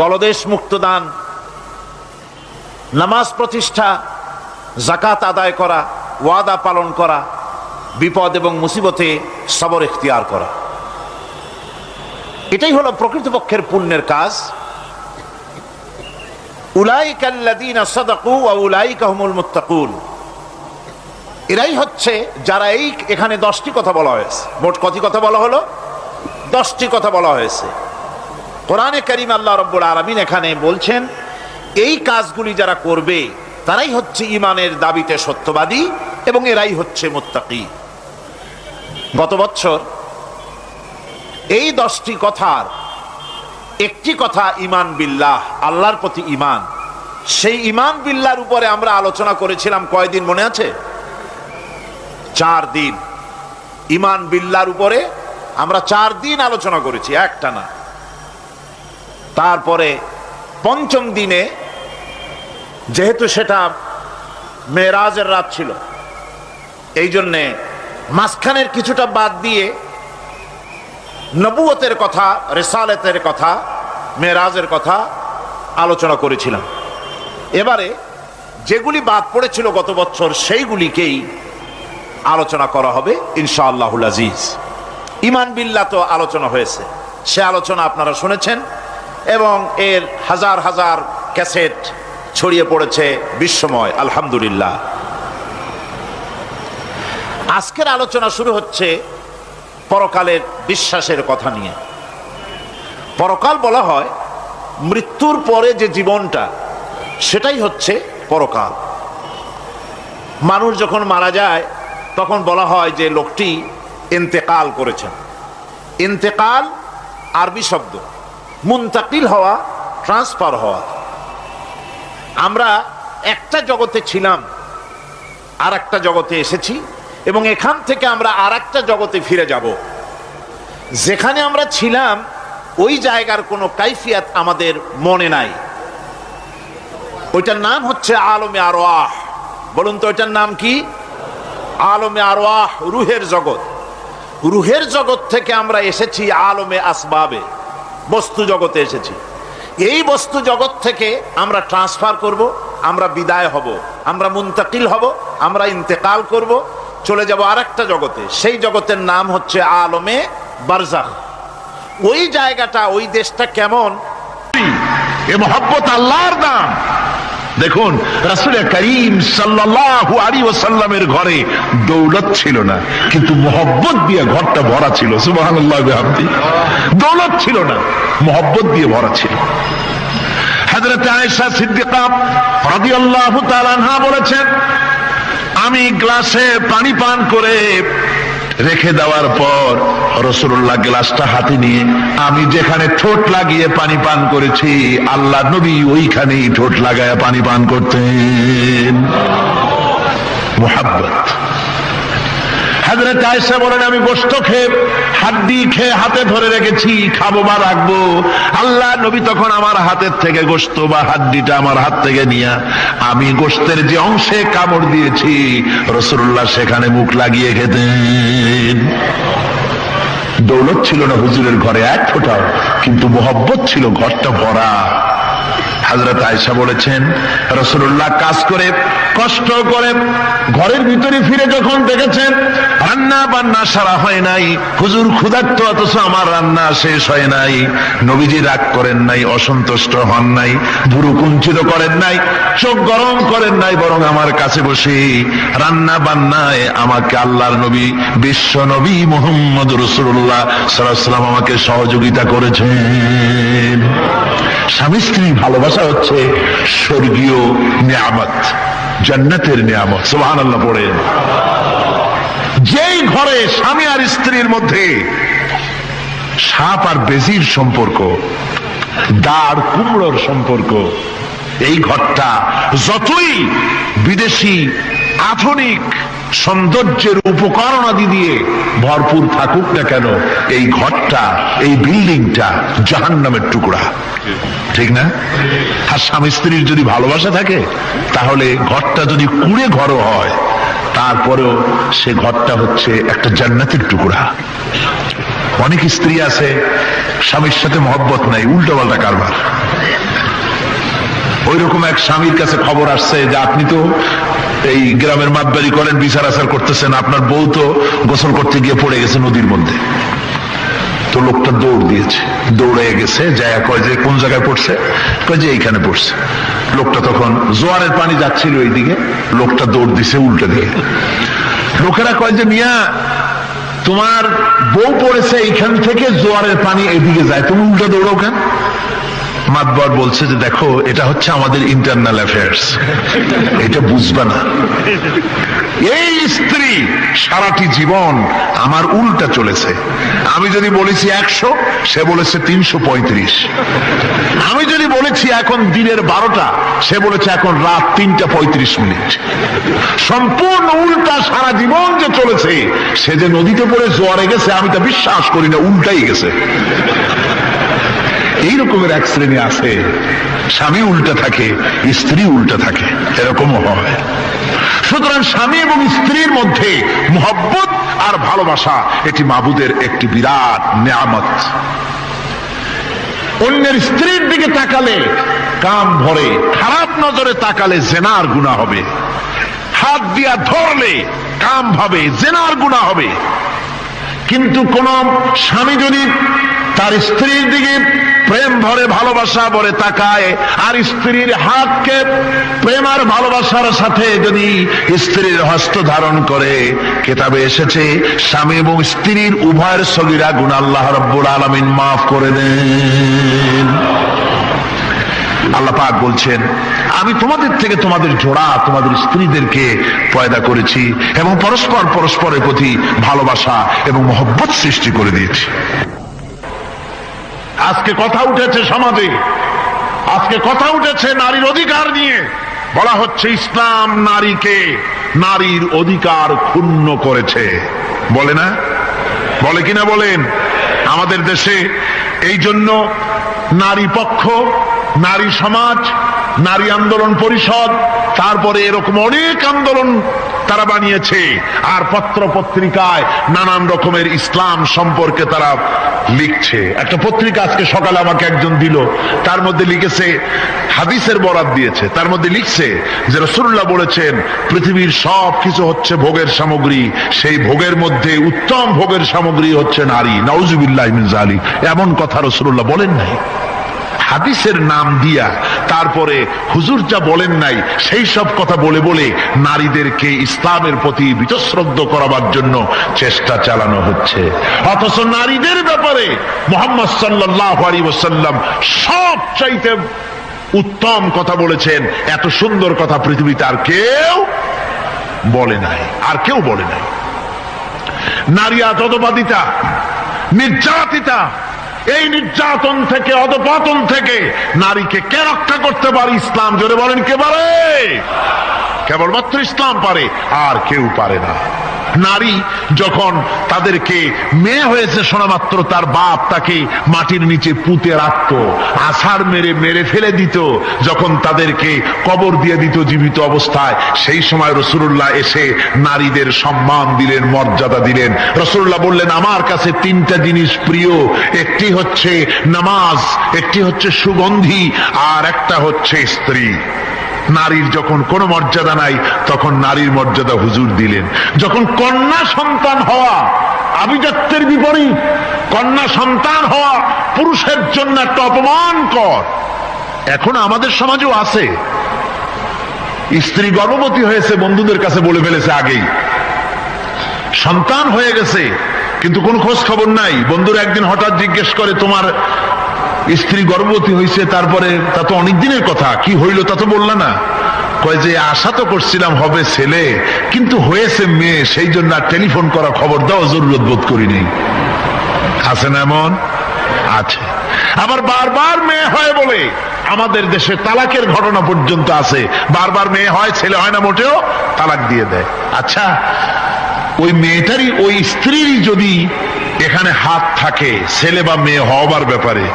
গলদেশ মুক্তদান, নামাজ প্রতিষ্ঠা, যাকাত আদায় করা, ওয়াদা পালন করা, বিপদ এবং মুসিবতে সবর ইখতিয়ার করা, এটাই হলো প্রকৃতপক্ষের পুণ্যের কাজ। উলাইকা আল্লাযীনা সাদাকু ওয়া উলাইকা হুমুল মুত্তাকুন। এরাই হচ্ছে যারা এখানে 10টি কথা বলা হয়েছে। মোট কত কথা বলা হলো? 10টি কথা বলা হয়েছে। কোরআনে কারীম আল্লাহ রাব্বুল আলামিন এখানে বলছেন এই কাজগুলি যারা করবে তারাই হচ্ছে ঈমানের দাবিতে সত্যবাদী এবং এরাই হচ্ছে মুত্তাকি। গত বছর এই 10টি কথার একটি কথা ঈমান বিল্লাহ, আল্লাহর প্রতি ঈমান। সেই ঈমান বিল্লাহর উপরে আমরা আলোচনা করেছিলাম কয়দিন মনে আছে? 4 দিন। ঈমান বিল্লাহর উপরে আমরা 4 দিন আলোচনা করেছি একটানা। তারপরে পঞ্চম দিনে, যেহেতু সেটা মেরাজের রাত ছিল, এই জন্যে মাঝখানের কিছুটা বাদ দিয়ে নবুয়তের কথা, রিসালাতের কথা, মেরাজের কথা আলোচনা করেছিলাম। এবারে যেগুলি বাদ পড়েছিল গত বছর সেইগুলিকেই আলোচনা করা হবে ইনশাআল্লাহুল আজিজ। ঈমান বিল্লাহ তো আলোচনা হয়েছে, সে আলোচনা আপনারা শুনেছেন এবং এর হাজার হাজার ক্যাসেট ছড়িয়ে পড়েছে বিশ্বময়, আলহামদুলিল্লাহ। আজকের আলোচনা শুরু হচ্ছে পরকালের বিশ্বাসের কথা নিয়ে। পরকাল বলা হয় মৃত্যুর পরে যে জীবনটা, সেটাই হচ্ছে পরকাল। মানুষ যখন মারা যায় তখন বলা হয় যে লোকটি ইন্তেকাল করেছেন। ইন্তেকাল আরবি শব্দ, মুনতাকিল হওয়া, ট্রান্সফার হওয়া। আমরা একটা জগতে ছিলাম, আর একটা জগতে এসেছি এবং এখান থেকে আমরা আর একটা জগতে ফিরে যাব। যেখানে আমরা ছিলাম ওই জায়গার কোনো কাইফিয়াত আমাদের মনে নাই। ওইটার নাম হচ্ছে আলমে আরওয়াহ। বলুন তো ওইটার নাম কি? আলমে আরওয়াহ, রুহের জগৎ। রুহের জগৎ থেকে আমরা এসেছি আলমে আসবাবে, বস্তু জগতে এসেছি। এই বস্তু জগৎ থেকে আমরা ট্রান্সফার করব, আমরা বিদায় হব, আমরা মুনতাকিল হব, আমরা ইন্তেকাল করব, চলে যাব আর একটা জগতে। সেই জগতের নাম হচ্ছে আলমে বারজাখ। ওই জায়গাটা, ওই দেশটা কেমন? এ মহব্বত আল্লাহর নাম। দেখুন, রাসূল করিম সাল্লাল্লাহু আলাইহি ওয়াসাল্লামের ঘরে দৌলত ছিল না, কিন্তু মহব্বত দিয়ে ঘরটা ভরা ছিল। সুবহানাল্লাহ ওয়া বিহামদিহি। দৌলত ছিল না, মহব্বত দিয়ে ভরা ছিল। হযরত আয়েশা সিদ্দিকা রাদিয়াল্লাহু তাআলা আনহা বলেছেন, আমি গ্লাসে পানি পান করে রেখে দেওয়ার পর রাসূলুল্লাহ গ্লাসটা হাতে নিয়ে আমি যেখানে ঠোঁট লাগিয়ে পানি পান করেছি, আল্লাহ নবী ওইখানেই ঠোঁট লাগায়া পানি পান করতেন। মুহাব্বত। হযরত আয়েশা বলেন, আমি গোশত খেয়ে, হাড্ডি খেয়ে হাতে ধরে রেখেছি, খাবো বা রাখবো। আল্লাহ নবী তখন আমার হাতের থেকে গোশত বা হাড্ডিটা আমার হাত থেকে নিয়ে আমি গোশতের যে অংশে কামড় দিয়েছি, রাসূলুল্লাহ সেখানে মুখ লাগিয়ে খেতেন। দৌলত ছিল না হুজুরের ঘরে এক ফোঁটাও, কিন্তু মোহব্বত ছিল ঘরটা ভরা। হযরত আয়েশা বলেছেন, রাসূলুল্লাহ কাজ করে, কষ্ট করে ঘরের ভিতরে ফিরে যখন দেখেছেন রান্না বান্না সারা হয় নাই, হুজুর ক্ষুধার্ত, অথচ আমার রান্না শেষ হয় নাই, নবীজি রাগ করেন নাই, অসন্তুষ্ট হন নাই, ভুরু কুঞ্চিত করেন নাই, চোখ গরম করেন নাই, বরং আমার কাছে বসে রান্না বান্নায় আমাকে আল্লাহর নবী, বিশ্ব নবী মুহাম্মদ রাসূলুল্লাহ সাল্লাল্লাহু আলাইহি ওয়াসাল্লাম আমাকে সহযোগিতা করেছেন। স্বামী স্ত্রী ভালোবাসা হচ্ছে স্বর্গীয় নিয়ামত, জান্নাতের নিয়ামত। সুবহানাল্লাহ পড়েন। যেই ঘরে স্বামী আর স্ত্রীর মধ্যে সাপ আর বেজির সম্পর্ক, দাঁড় কুমড়োর সম্পর্ক, এই ঘরটা যতই বিদেশি আধুনিক সৌন্দর্যের উপকরণাদি দিয়ে ভরপুর থাকুক না কেন, এই ঘরটা, এই বিল্ডিংটা জাহান্নামের টুকরা। ঠিক না? আর স্বামী স্ত্রীর যদি ভালোবাসা থাকে, তাহলে ঘরটা যদি কুঁড়ে ঘরও হয়, তারপরেও সে ঘরটা হচ্ছে একটা জান্নাতের টুকরা। অনেক স্ত্রী আছে স্বামীর সাথে মহব্বত নাই, উল্টো পাল্টা কারবার। ওই রকম এক স্বামীর কাছে খবর আসছে যে আপনি তো এই গ্রামের মাতবাড়ি করেন, বিচার আচার করতেছেন, আপনার বউ তো গোসল করতে গিয়ে পড়ে গেছে নদীর মধ্যে। তো লোকটা দৌড় দিয়েছে, দৌড়ে গেছে, যায় কয় যে কোন জায়গায় পড়ছে, কয় যে এইখানে পড়ছে। লোকটা তখন জোয়ারের পানি যাচ্ছিল এইদিকে, লোকটা দৌড় দিছে উল্টো দিকে। লোকেরা কয় যে মিয়া, তোমার বউ পড়েছে এইখান থেকে, জোয়ারের পানি এদিকে যায়, তুমি উল্টো দৌড়াও কেন? মাতবর বলছে যে দেখো, এটা হচ্ছে আমাদের ইন্টারনাল অ্যাফেয়ার্স, এটা বুঝবা না। এই স্ত্রী সারাটি জীবন আমার উল্টা চলেছে। আমি যদি বলেছি 100, সে বলেছে 335। আমি যদি বলেছি এখন দিনের 12টা, সে বলেছে এখন রাত 3:35। সম্পূর্ণ উল্টা সারা জীবন যে চলেছে। সে যে নদীতে পড়ে জোয়ারে গেছে, আমি তা বিশ্বাস করি না, উল্টাই গেছে। এই রকমের এক শ্রেণী আছে, স্বামী উল্টা থাকে, স্ত্রী উল্টা থাকে, এরকমও হয়। সুতরাং স্বামী এবং স্ত্রীর মধ্যে মুহাব্বত আর ভালোবাসা এটি মাবুদের একটি বিরাট নেয়ামত। অন্যের স্ত্রীর দিকে তাকালে কান ভরে, খারাপ নজরে তাকালে জেনার গুনাহ হবে, হাত দিয়া ধরলে কাম ভাবে জেনার গুনাহ হবে। কিন্তু কোন স্বামী যদি তার স্ত্রীর দিকে প্রেম ভরে ভালোবাসা ভরে তাকায় আর স্ত্রীর হাতকে প্রেম আর ভালোবাসার সাথে যদি স্ত্রীর হস্ত ধারণ করে, কিতাবে এসেছে স্বামী এবং স্ত্রীর উভয়ের সগীরা গুনাহ আল্লাহ রাব্বুল আলামিন মাফ করে দেন। আল্লাহ পাক বলছেন, আমি তোমাদের থেকে তোমাদের জোড়া তোমাদের স্ত্রীদেরকে পয়দা করেছি এবং পরস্পর পরস্পরের প্রতি ভালোবাসা এবং মহব্বত সৃষ্টি করে দিয়েছি। আজকে কথা উঠেছে সমাজে, আজকে কথা উঠেছে নারীর অধিকার নিয়ে। বলা হচ্ছে ইসলাম নারীকে, নারীর অধিকার ক্ষুণ্ণ করেছে, বলে না? বলে কিনা বলেন? আমাদের দেশে এই জন্য নারী পক্ষ, নারী সমাজ, নারী আন্দোলন পরিষদ, তারপরে এরকম অনেক আন্দোলন তারা বানিয়েছে। আর পত্র পত্রিকায় নানান রকমের ইসলাম সম্পর্কে তারা লিখছে। একটা পত্রিকা আজকে সকালে আমাকে একজন দিল, তার মধ্যে লিখেছে, হাদিসের বরাত দিয়েছে, তার মধ্যে লিখছে যে রাসূলুল্লাহ বলেছেন পৃথিবীর সব কিছু হচ্ছে ভোগের সামগ্রী, সেই ভোগের মধ্যে উত্তম ভোগের সামগ্রী হচ্ছে নারী। নাউযুবিল্লাহি মিন যালিক, এমন কথা রাসূলুল্লাহ বলেন নাই। হাদিসের নাম দিয়া তারপরে হুজুর যা বলেন নাই সেই সব কথা বলে বলে নারীদেরকে ইসলামের প্রতি বীতশ্রদ্ধ করাবার জন্য চেষ্টা চালানো হচ্ছে। অথচ নারীদের ব্যাপারে মুহাম্মদ সাল্লাল্লাহু আলাইহি ওয়াসাল্লাম সবচাইতে উত্তম কথা বলেছেন। এত সুন্দর কথা পৃথিবীতে আর কেউ বলে নাই, আর কেউ বলে নাই। নারী অধঃপাতিতা, নির্যাতিতা, এই নির্যাতন থেকে, অধঃপতন থেকে নারীকে কে রক্ষা করতে পারে? ইসলাম। জোরে বলেন, কে পারে? কেবলমাত্র ইসলাম পারে, আর কেউ পারে না। নারী যখন তাদেরকে মেয়ে হয়েছে শোনা মাত্র তার বাপ তাকে মাটির নিচে পুঁতে রাখত, আছাড় মেরে মেরে ফেলে দিত, যখন তাদেরকে কবর দিয়ে দিত জীবিত অবস্থায়, সেই সময় রাসূলুল্লাহ এসে নারীদের সম্মান দিলেন, মর্যাদা দিলেন। রাসূলুল্লাহ বললেন, আমার কাছে তিনটা জিনিস প্রিয়, একটি হচ্ছে নামাজ, একটি হচ্ছে সুগন্ধি, আর একটা হচ্ছে স্ত্রী। নারীর যখন কোনো মর্যাদা নাই তখন নারীর মর্যাদা হুজুর দিলেন। যখন কন্যা সন্তান হওয়া আভিজাত্যের বিপরীত, কন্যা সন্তান হওয়া পুরুষের জন্য একটা অপমানকর। এখন আমাদের সমাজেও আছে, স্ত্রী গর্ভবতী হয়েছে, বন্ধুদের কাছে বলে ফেলেছে আগেই, সন্তান হয়ে গেছে কিন্তু কোনো খোঁজ খবর নাই। বন্ধুরা একদিন হঠাৎ জিজ্ঞেস করে, তোমার স্ত্রী গর্ভবতী হয়েছে? তারপরে তা তো অনেক দিনের কথা, কি হইল তা তো বললা না। কয় যে আশা তো করছিলাম হবে ছেলে, কিন্তু হয়েছে মেয়ে, সেই জন্য আর টেলিফোন করা, খবর দেওয়া জরুরত বোধ করিনি। আছে না এমন? আছে। আবার বারবার মেয়ে হয় বলে আমাদের দেশে তালাকের ঘটনা পর্যন্ত আছে। বারবার মেয়ে হয়, ছেলে হয় না মোটেও, তালাক দিয়ে দেয়। আচ্ছা, ওই মেয়েটারই, ওই স্ত্রীরই যদি এখানে হাত থাকে ছেলে বা মেয়ে হওয়ার ব্যাপারে,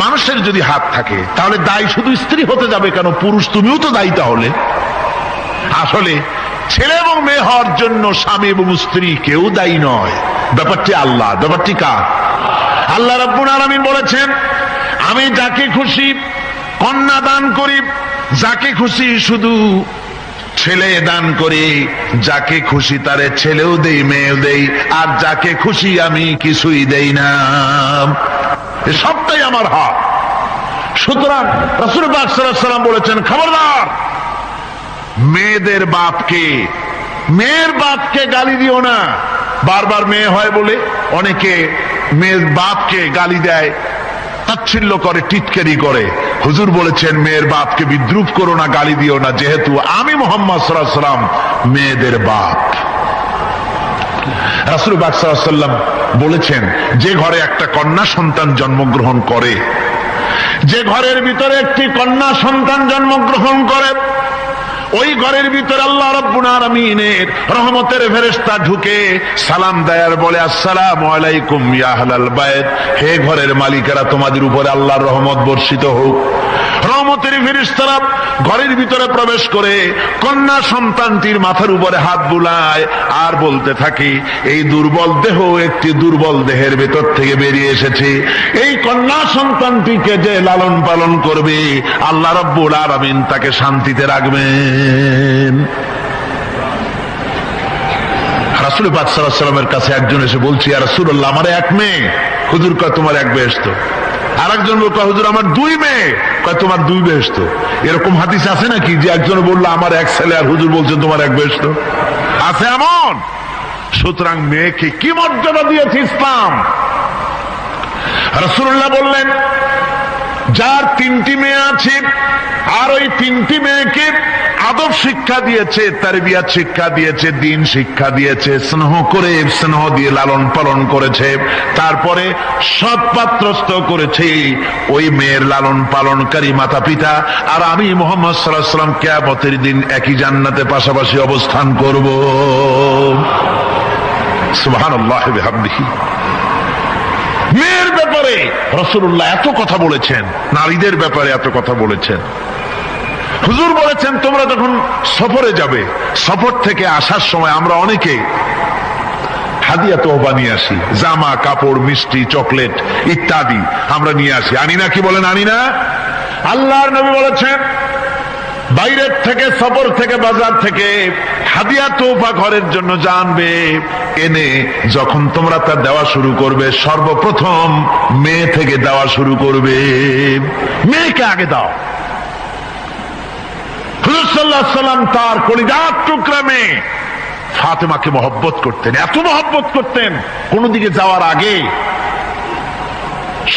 মানুষের যদি হাত থাকে, তাহলে দায়ী শুধু স্ত্রী হতে যাবে কেন? পুরুষ তুমিও তো দায়ী। তাহলে আসলে ছেলে এবং মেয়ে হওয়ার জন্য স্বামী এবং স্ত্রী কেউ দায়ী নয়, ব্যাপারটি আল্লাহ। ব্যাপারটি কার? আল্লাহ রাব্বুল আলামিন বলেছেন, আমি যাকে খুশি কন্যা দান করি, যাকে খুশি শুধু ছেলে দান করি, যাকে খুশি তারে ছেলেও দেই, মেয়েও দেই, আর যাকে খুশি আমি কিছুই দেই না। সবটাই আমার হাত। সুতরাং রাসূল পাক সাল্লাল্লাহু আলাইহি ওয়াসাল্লাম বলেছেন, খবরদার মেয়েদের বাপকে, মেয়ের বাপকে গালি দিও না। বারবার মেয়ে হয় বলে অনেকে মেয়ের বাপকে গালি দেয়, তাচ্ছিল্য করে, টিটকারি করে। হুজুর বলেছেন, মেয়ের বাপকে বিদ্রুপ করো না, গালি দিও না, যেহেতু আমি মুহাম্মদ সাল্লাল্লাহু আলাইহি ওয়াসাল্লাম মেয়েদের বাপ। রাসূল পাক সাল্লাল্লাহু আলাইহি ওয়াসাল্লাম বলেছেন, যে ঘরে একটা কন্যা সন্তান জন্মগ্রহণ করে, যে ঘরের ভিতরে একটি কন্যা সন্তান জন্মগ্রহণ করে, ওই ঘরের ভিতরে আল্লাহ রাব্বুল আলামিনের রহমতের ফেরেশতা ঢুকে সালাম দেয় আর বলে, আসসালামু আলাইকুম ইয়া আহলাল বাইত, হে ঘরের মালিকেরা, তোমাদের উপরে আল্লাহর রহমত বর্ষিত হোক। রহমতের ফেরেশতারা ঘরের ভিতরে প্রবেশ করে কন্যা সন্তানটির মাথার উপরে হাত বুলায় আর বলতে থাকে, এই দুর্বল দেহ একটি দুর্বল দেহের ভেতর থেকে বেরিয়ে এসেছে, এই কন্যা সন্তানটিকে যে লালন পালন করবে আল্লাহ রাব্বুল আলামিন তাকে শান্তিতে রাখবেন। রাসূল পাক সাল্লাল্লাহু আলাইহি ওয়াসাল্লামের কাছে একজন এসে বলছে, ইয়া রাসূলুল্লাহ, আমার এক মেয়ে। হুজুর কয়, তোমার এক বেহেশত। আরেকজন বলল, হুজুর আমার দুই মেয়ে। কয়, তোমার দুই বেহেশত। এরকম হাদিস আছে নাকি যে একজন বললো আমার এক ছেলে আর হুজুর বলছেন তোমার এক বেহেশত? আছে এমন? সুতরাং মেয়েকে কি মর্যাদা দিয়েছে ইসলাম। রাসূলুল্লাহ বললেন, যার তিনটি মেয়ে আছে আর ওই তিনটি মেয়েকে আদব শিক্ষা দিয়েছে, তারবিয়াত শিক্ষা দিয়েছে, দ্বীন শিক্ষা দিয়েছে, স্নেহ করে স্নেহ দিয়ে লালন পালন করেছে, তারপরে সৎপাত্রস্থ করেছে, ওই মেয়ের লালন পালনকারী মাতা পিতা আর আমি মুহাম্মদ সাল্লাল্লাহু আলাইহি ওয়াসাল্লাম কিয়ামতের দিন একই জান্নাতে পাশাপাশি অবস্থান করব। সুবহানাল্লাহ ওয়া বিহামদিহি। মেয়ের ব্যাপারে রাসূলুল্লাহ এত কথা বলেছেন, নারীদের ব্যাপারে এত কথা বলেছেন। হুজুর বলেছেন, তোমরা যখন সফরে যাবে, সফর থেকে আসার সময় আমরা অনেকে হাদিয়া তোহবা নিয়ে আসি, জামা কাপড় মিষ্টি চকলেট ইত্যাদি আমরা নিয়ে আসি, আনি না? কি বলেন, আনি না? আল্লাহর নবী বলেছেন, বাইরের থেকে সফর থেকে বাজার থেকে হাদিয়া তোহফা ঘরের জন্য জানবে, এনে যখন তোমরা তা দেওয়া শুরু করবে সর্বপ্রথম মেয়ে থেকে দেওয়া শুরু করবে, মেয়েকে আগে দাও। হুজুর সাল্লাল্লাহু আলাইহি ওয়াসাল্লাম তার কলিজার টুকরা মেয়ে ফাতেমাকে মহব্বত করতেন, এত মহব্বত করতেন, কোন দিকে যাওয়ার আগে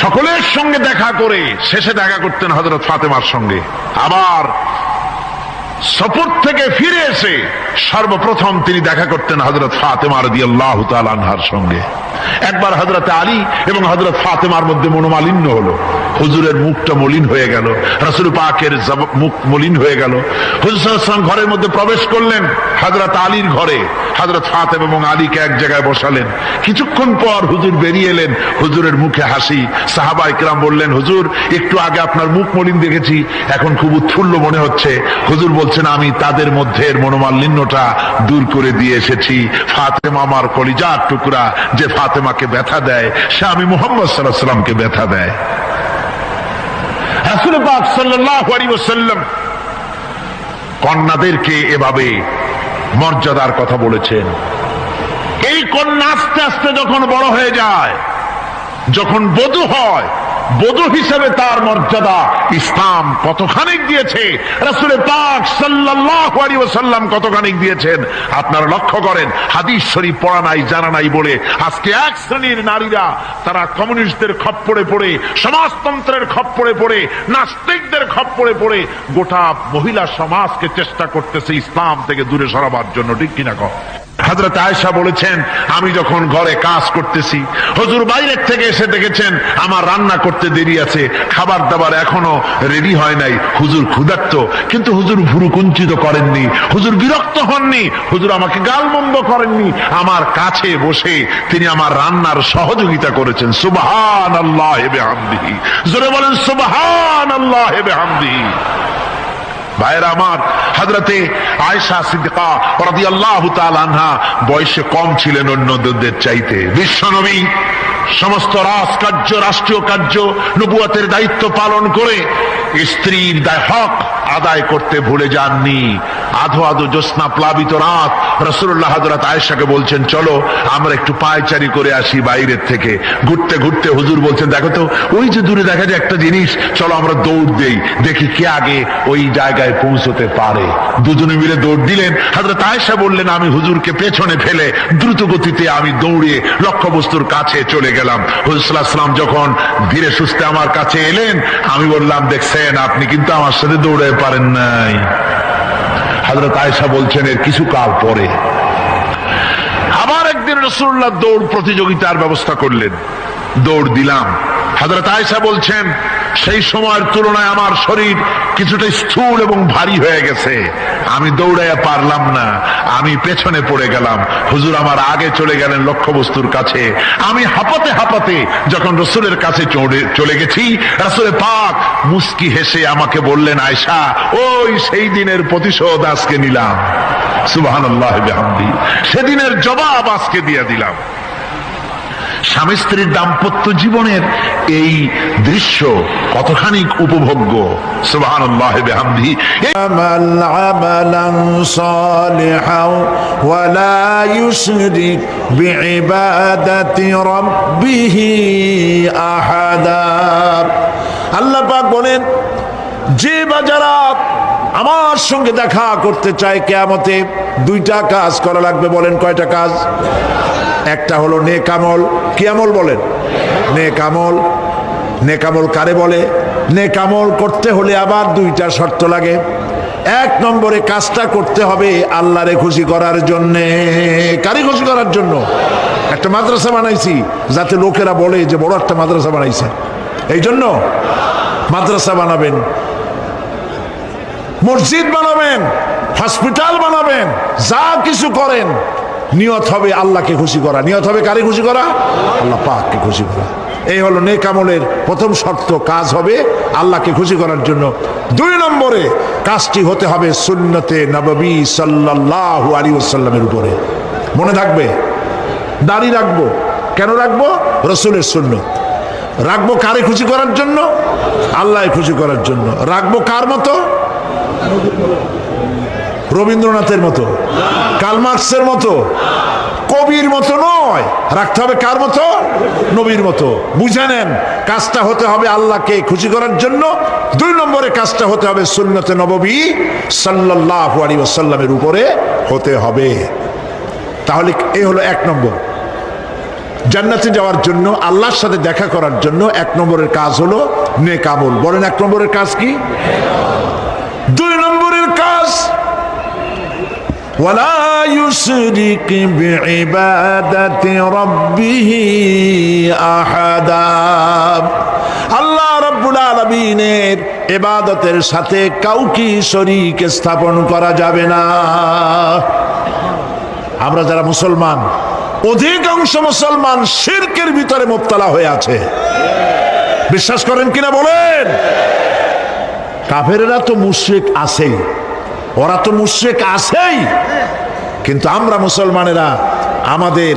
সকলের সঙ্গে দেখা করে শেষে দেখা করতেন হযরত ফাতেমার সঙ্গে, আবার সফর থেকে ফিরে এসে সর্বপ্রথম তিনি দেখা করতেন হযরত ফাতেমা রাদিয়াল্লাহু তাআলা আনহার সঙ্গে। একবার হযরত আলী এবং হযরত ফাতেমার মধ্যে মনোমালিন্য হলো, হুজুরের মুখটা মলিন হয়ে গেল, রাসূল পাকের মুখ মলিন হয়ে গেল। হুজুর সাল্লাল্লাহু আলাইহি ওয়াসাল্লাম ঘরের মধ্যে প্রবেশ করলেন, হযরত আলীর ঘরে হযরত ফাতেমা এবং আলীকে এক জায়গায় বসালেন। কিছুক্ষণ পর হুজুর বেরিয়ে এলেন, হুজুরের মুখে হাসি। সাহাবায়ে কেরাম বললেন, হুজুর একটু আগে আপনার মুখ মলিন দেখেছি, এখন খুব উৎফুল্ল মনে হচ্ছে। হুজুর বলছেন, আমি তাদের মধ্যে মনোমালিন্যটা দূর করে দিয়ে এসেছি। ফাতেমা আমার কলিজার টুকরা, যে ফাতেমাকে ব্যথা দেয় সে আমি মুহাম্মদ সাল্লাল্লাহু আলাইহি ওয়াসাল্লামকে ব্যথা দেয়। রাসূল পাক সাল্লাল্লাহু আলাইহি ওয়াসাল্লাম কন্যাদেরকে এভাবে মর্যাদার কথা বলেছেন। এই কন্যা আস্তে আস্তে যখন বড় হয়ে যায়, যখন বধূ হয়, বধূ হিসেবে তার মর্যাদা ইসলাম কতখানি দিয়েছে, রাসূল পাক সাল্লাল্লাহু আলাইহি ওয়াসাল্লাম কতখানি দিয়েছেন আপনারা লক্ষ্য করেন। হাদিস শরীফ পড়া নাই, জানা নাই বলে আজকে এক শ্রেণীর নারীরা তারা কমিউনিস্টদের খপ্পরে পড়ে, সমাজতন্ত্রের খপ্পরে পড়ে, নাস্তিকদের খপ্পরে পড়ে গোটা মহিলা সমাজকে চেষ্টা করতেছে ইসলাম থেকে দূরে সরাবার জন্য, ঠিক কিনা কও? হযরত আয়েশা বলেছেন, আমি যখন ঘরে কাজ করতেছি, হুজুর বাইরের থেকে এসে দেখেছেন আমার রান্না করতে দেরি আছে, খাবার দাবার এখনো রেডি হয় নাই, হুজুর ক্ষুধার্ত, কিন্তু হুজুর ভুরু কুঞ্চিত করেননি, হুজুর বিরক্ত হননি, হুজুর আমাকে গালমন্দ করেননি, আমার কাছে বসে তিনি আমার রান্নার সহযোগিতা করেছেন। সুবহানাল্লাহি ওয়া বিহামদিহি, জোরে বলেন সুবহানাল্লাহি ওয়া বিহামদিহি। ভাইরা আমার, হযরতে আয়েশা সিদ্দিকা রাদিয়াল্লাহু তাআলা আনহা বয়সে কম ছিলেন অন্যদের চাইতে। বিশ্বনবী সমস্ত রাজকার্য, রাষ্ট্রীয় কার্য, নবুয়তের দায়িত্ব পালন করে স্ত্রীর হক আদায় করতে ভুলে যাননি। আধো আধো জ্যোৎস্না প্লাবিত রাত রাসূলুল্লাহ হযরত আয়েশাকে বলছেন, চলো আমরা একটু পায়চারি করে আসি বাইরের থেকে। ঘুরতে ঘুরতে হুজুর বলছেন, দেখো তো ওই যে দূরে দেখা যায় একটা জিনিস, চলো আমরা দৌড় দেই, দেখি কে আগে ওই জায়গায় পৌঁছতে পারে। দুজনে মিলে দৌড় দিলেন। হযরত আয়েশা বললেন, আমি হুজুরকে পেছনে ফেলে দ্রুত গতিতে আমি দৌড়ে লক্ষ্যবস্তুর কাছে চলে গেলাম। হুজুর সাল্লাল্লাহু আলাইহি ওয়াসাল্লাম যখন ধীরে সুস্থে আমার কাছে এলেন, আমি বললাম, দেখছেন আপনি কিন্তু আমার সাথে দৌড়ে পারেন নাই। হযরত আয়েশা বলছেন, এর কিছু কাল পরে আবার একদিন রাসূলুল্লাহ দৌড় প্রতিযোগিতার ব্যবস্থা করলেন। দৌড় দিলাম, হযরত আয়েশা বলছেন, সেই সময়ের তুলনায় আমার শরীর কিছুটা স্থূল এবং ভারী হয়ে গেছে। আমি দৌড়াইয়া পারলাম না, আমি পেছনে পড়ে গেলাম। হুজুর আমার আগে চলে গেলেন লক্ষ্যবস্তুর কাছে। আমি হাঁপাতে হাঁপাতে যখন রসুলের কাছে চলে গেছি, রাসূল পাক মুস্কি হেসে আমাকে বললেন, আয়েশা, ওই সেই দিনের প্রতিশোধ আজকে নিলাম। সুবহানাল্লাহ বিহামদিহি, সেদিনের জবাব আজকে দিয়ে দিলাম। স্বামী স্ত্রীর দাম্পত্য জীবনের এই দৃশ্য কতখানি উপভোগ্য। সুবহানাল্লাহ বিহামদিহি। عمل عملا صالحا ولا يشرك بعبادة ربه أحدا। আল্লাহ পাক বলেন, যে বা যারা আমার সঙ্গে দেখা করতে চায় কিয়ামতে, দুইটা কাজ করা লাগবে। বলেন কয়টা কাজ? একটা হলো নেক আমল। কি আমল বলেন? নেক আমল। নেক আমল কারে বলে? নেক আমল করতে হলে আবার দুইটা শর্ত লাগে। এক নম্বরে কাজটা করতে হবে আল্লাহরে খুশি করার জন্যে। কারে খুশি করার জন্য? একটা মাদ্রাসা বানাইছি যাতে লোকেরা বলে যে বড় একটা মাদ্রাসা বানাইছে, এই জন্য মাদ্রাসা বানাবেন, মসজিদ বানাবেন, হসপিটাল বানাবেন, যা কিছু করেন নিয়ত হবে আল্লাহকে খুশি করা। নিয়ত হবে কারে খুশি করা? আল্লাহ পাককে খুশি করা। এই হলো নেক আমলের প্রথম শর্ত। কাজ হবে আল্লাহকে খুশি করার জন্য। দুই নম্বরে কাজটি হতে হবে সুন্নতে নববী সাল্লাল্লাহু আলাইহি ওয়াসাল্লামের উপরে। মনে থাকবে, দাড়ি রাখবো। কেন রাখবো? রসুলের সুন্নত। রাখবো কারে খুশি করার জন্য? আল্লাহ খুশি করার জন্য। রাখবো কার মতো? রবীন্দ্রনাথের মতো, কার্ল মার্কসের মতো, কবির মতো নয়। রাখতে হবে কার মতো? নবীর মতো। বুঝে নেন, কাজটা হতে হবে আল্লাহকে খুশি করার জন্য। দুই নম্বরে কাজটা হতে হবে সুন্নতে নববী সাল্লাল্লাহু আলাইহি ওয়াসাল্লামের উপরে হতে হবে। তাহলে এই হলো এক নম্বর। জান্নাতে যাওয়ার জন্য, আল্লাহর সাথে দেখা করার জন্য এক নম্বরের কাজ হলো নেক আমল। বলেন এক নম্বরের কাজ কি? দুই নম্বরের কাজ ওয়ালা ইউশরিক বিইবাদাতি রাব্বিহি আহাদা। আল্লাহ রাব্বুল আলামিনের ইবাদতের সাথে কাউকে শরীক স্থাপন করা যাবে না। আমরা যারা মুসলমান, অধিকাংশ মুসলমান শিরকের ভিতরে মুবতালা হয়ে আছে। বিশ্বাস করেন কিনা বলেন? কাফেরেরা তো মুশরিক আছেই, ওরা তো মুশরিক আছেই, কিন্তু আমরা মুসলমানেরা আমাদের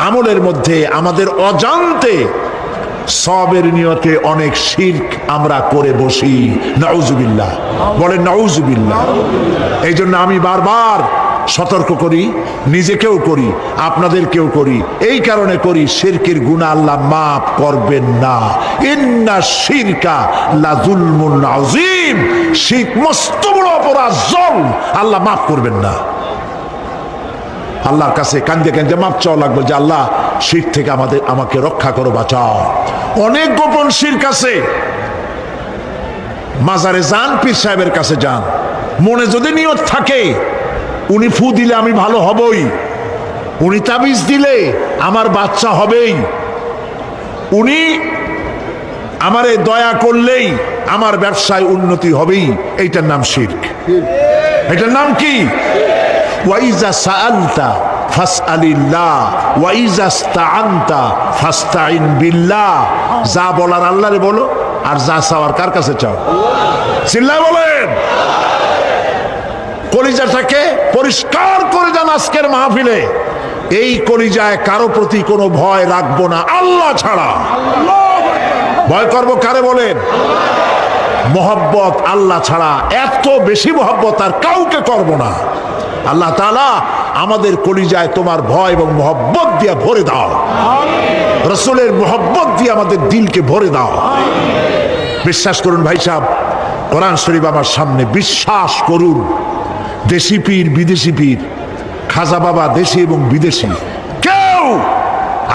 আমলের মধ্যে আমাদের অজান্তে সবের নিয়তে অনেক শিরক আমরা করে বসি। নাউজুবিল্লাহ। বলেন নাউজুবিল্লাহ। এই জন্য আমি বারবার সতর্ক করি, নিজেকেও করি, আপনাদেরকেও করি। এই কারণে করি, শিরকের গুনাহ আল্লাহ মাফ করবেন না। ইন্না শিরকা লাযুলমুন আযীম। শিরক মস্ত বড় অপরাধ, জুলম, আল্লাহ মাফ করবেন না। আল্লাহর কাছে কান্দে কান্দে মাপ চাওয়া লাগবে যে আল্লাহ শিরক থেকে আমাকে রক্ষা করো, বাঁচাও। অনেক গোপন শিরক আছে। মাজারে যান, পীর সাহেবের কাছে যান, মনে যদি নিয়ত থাকে উনি ফু দিলে আমি ভালো হবই, উনি তাবিজ দিলে আমার বাচ্চা হবেই, উনি আমারে দয়া করলেই আমার ব্যবসায় উন্নতি হবেই, এইটার নাম শিরক। এটার নাম কি? ওয়াইজা সাআলতা ফাসআলিল্লাহ ওয়াইজা ইসতাআনতা ফাসতাইন বিল্লাহ। যা বলার আল্লাহরে বলো, আর যা চাওয়ার কার কাছে চাও? চিল্লায় বলেন। কলিজাটাকে পরিষ্কার করে যান আজকের মাহফিলে। এই কলিজায় কারো প্রতি কোনো ভয় রাখবো না আল্লাহ ছাড়া। ভয় করবো কারে বলেন? মোহব্বত আল্লাহ ছাড়া, এত বেশি মোহব্বত আর কাউকে করবো না। আল্লাহ তাআলা আমাদের কলিজায় তোমার ভয় এবং মোহব্বত দিয়ে ভরে দাও। রসুলের মোহব্বত দিয়ে আমাদের দিলকে ভরে দাও। বিশ্বাস করুন ভাই সাহেব, কোরআন শরীফ আমার সামনে, বিশ্বাস করুন, দেশি পীর বিদেশি পীর, খাজা বাবা দেশি এবং বিদেশি, কেউ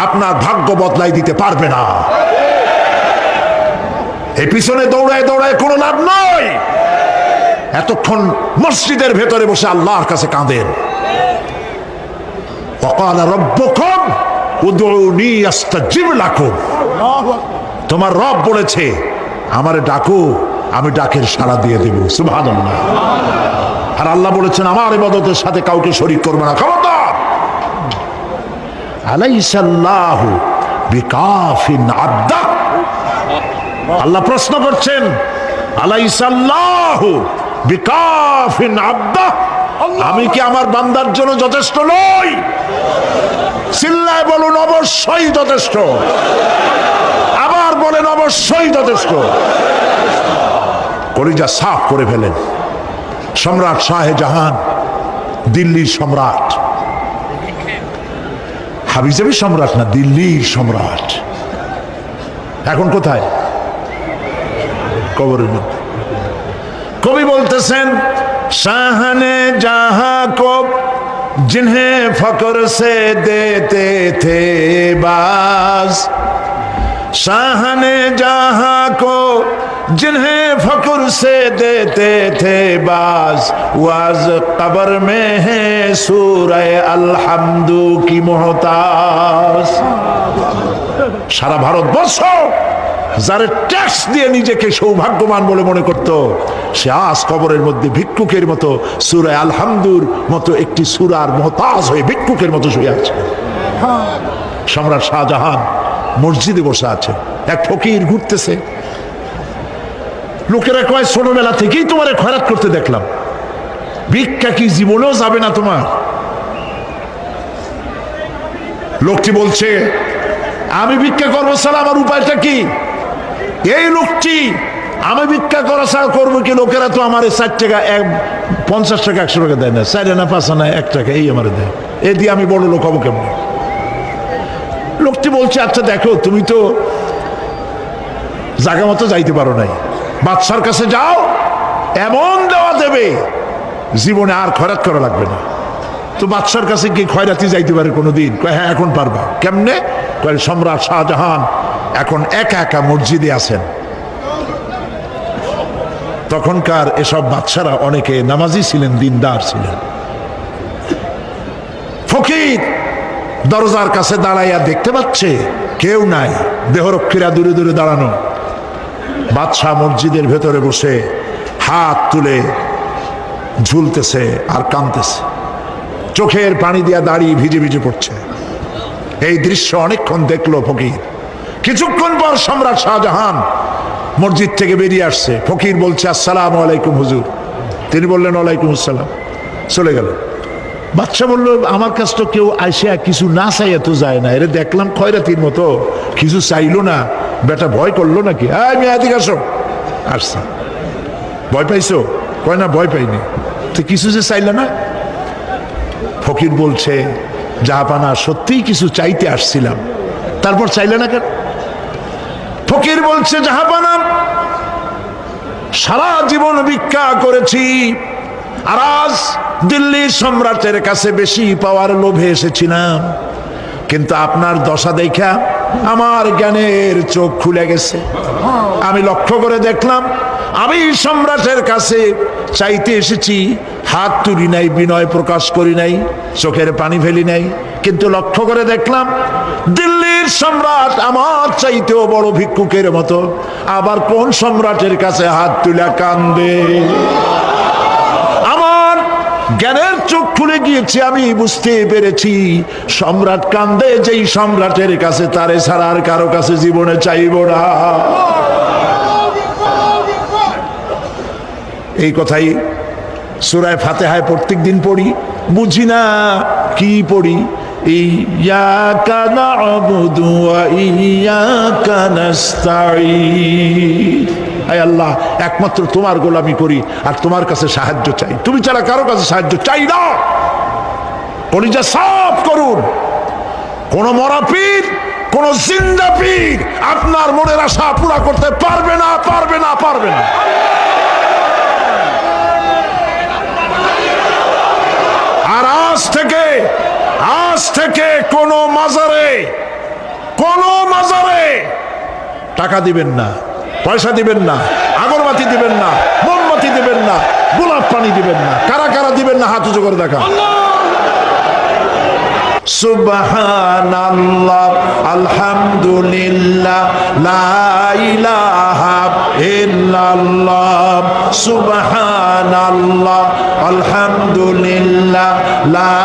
আপনার ভাগ্য বদলাই দিতে পারবে না। এই পিছনে দৌড়ায় দৌড়ায় কোনো লাভ নয়। এতক্ষণ মসজিদের ভেতরে বসে আল্লাহর কাছে কাঁদেন। ওয়াকালা রাব্বুকুম উদউনি আস্তাজিব লাকুম। তোমার রব বলেছে আমারে ডাকো, আমি ডাকের সাড়া দিয়ে দেব। সুবহানাল্লাহ। আর আল্লাহ বলেছেন আমার ইবাদতের সাথে কাউকে শরীক করবে না। খবরদার। আলাইসাল্লাহু বিকাফিন আবদা। আল্লাহ প্রশ্ন করছেন আলাইসাল্লাহু বিকাফিন আবদা, আমি কি আমার বান্দার জন্য যথেষ্ট নই? চিল্লায় বলুন অবশ্যই যথেষ্ট। আবার বলেন অবশ্যই যথেষ্ট। কলিজা সাফ করে ফেলেন। সম্রাট শাহজাহান, দিল্লির সম্রাট, হাবিজাবি সম্রাট না, দিল্লির সম্রাট। এখন কোথায়? কবরের মধ্যে। কবি বলতেছেন শাহনে জাহাं को जिन्हें फक्र से देते थे बाज, शाहने जहां को जिन्हें फक्र से देते थे बाज, वाज कब्र में है सूरह अलहम्दु की मोहताज। সারা ভারতবর্ষ যারা ট্যাক্স দিয়ে নিজেকে সৌভাগ্যবান বলে মনে করত, সে আজ কবরের মধ্যে ভিক্ষুকের মতো সূরা আলহামদুর মতো একটি সূরার মুহতাজ হয়ে ভিক্ষুকের মতো শুয়ে আছে। সম্রাট শাহজাহান মসজিদে বসে আছে, এক ফকির ঘুরতেছে। লোকেরা কয় ছোটবেলা থেকেই তোমারে খয়রাত করতে দেখলাম, ভিক্ষা কি জীবনেও যাবে না তোমার? লোকটি বলছে আমি ভিক্ষা করবো ছাড়া আমার উপায়টা কি? এই লোকটি আমি ভিক্ষা করা ছাড়া করবো কি? লোকেরা তো আমার 60 টাকা 50 টাকা 100 টাকা দেয় না, 4 আনা 5 আনা 1 টাকা এই আমার দেয়, এ দিয়ে আমি বড় লোক হবো কেমন? লোকটি বলছে আচ্ছা দেখো তুমি তো জায়গা মতো যাইতে পারো নাই, বাদশার কাছে যাও, এমন দেওয়া দেবে জীবনে আর খয়রাত করা লাগবে না। তো বাদশার কাছে কি খয়রাতি যাইতে পারে কোনোদিন? কয় হ্যাঁ এখন পারবা। কেমনে? কয় সম্রাট শাহজাহান এখন একা একা মসজিদে আছেন। তখনকার এসব বাদশারা অনেকে নামাজি ছিলেন, দিনদার ছিলেন। ফকির দরজার কাছে দাঁড়াইয়া দেখতে পাচ্ছে কেউ নাই, দেহরক্ষীরা দূরে দূরে দাঁড়ানো। বাদশাহ মসজিদের ভেতরে বসে হাত তুলে ঝুলতেছে আর কাঁদতেছে, চোখের পানি দিয়া দাঁড়িয়ে ভিজে ভিজে পড়ছে। এই দৃশ্য অনেকক্ষণ দেখলো ফকির। কিছুক্ষণ পর সম্রাট শাহজাহান মসজিদ থেকে বেরিয়ে আসছে। ফকির বলছে আসসালামু আলাইকুম হুজুর। তিনি বললেন ওয়ালাইকুম আসসালাম, চলে গেল। বাদশা বলল আমার কাছে তো কেউ আইসা কিছু না চাইয়া তো যায় না, এরে দেখলাম খয়রাতির মতো কিছু চাইলো না, বেটা ভয় করলো নাকি? আমি এদিকে আসো। আসছে। ভয় পাইছো? কয় না ভয় পাইনি। তো কিছু যে চাইলে না? ফকির বলছে জাহাপানা সত্যিই কিছু চাইতে আসছিলাম, তারপর চাইলে না কেন? ফকির বলছে জাহাপানা সারা জীবন ভিক্ষা করেছি, আর আজ দিল্লির সম্রাটের কাছে বেশি পাওয়ার লোভে এসেছিলাম, কিন্তু আপনার দশা দেখা আমার জ্ঞানের চোখ খুলে গেছে। আমি লক্ষ্য করে দেখলাম আমি সম্রাটের কাছে চাইতে এসেছি, হাত তুলি নাই, বিনয় প্রকাশ করি নাই, চোখের পানি ফেলি নাই, কিন্তু লক্ষ্য করে দেখলাম দিল্লির সম্রাট আমার চাইতেও বড় ভিক্ষুকের মতো। আবার কোন সম্রাটের কাছে হাত তুলে কান্দে? আমার জ্ঞানের চোখ খুলে গিয়েছে, আমি বুঝতে পেরেছি সম্রাট কান্দে যেই সম্রাটের কাছে, তারে ছাড়া আর কারো কাছে জীবনে চাইব না। এই কথাই সূরা ফাতিহায় প্রত্যেক দিন পড়ি, বুঝি না কি পড়ি। ইয়াকা না'বুদু ওয়া ইয়াকা নাস্তাঈন। আয় আল্লাহ, একমাত্র তোমার গোলামি করি আর তোমার কাছে সাহায্য চাই, তুমি ছাড়া কারো কাছে সাহায্য চাই না। কলিজা সাফ করুন। কোন মরা পীর, কোন জিন্দা পীর আপনার মনের আশা পুরা করতে পারবে না, পারবে না, পারবে না। আর আজ থেকে কোন মাজারে টাকা দিবেন না, পয়সা দিবেন না, আগরবাতি দিবেন না, মোমবাতি দিবেন না, গোলাপ পানি দিবেন না। কারা কারা দিবেন না হাত উঁচু করে দেখা। সুবহানাল্লাহ, আলহামদুলিল্লাহ, লা ইলাহা ইল্লাল্লাহ, সুবহানাল্লাহ, আলহামদুলিল্লাহ, লা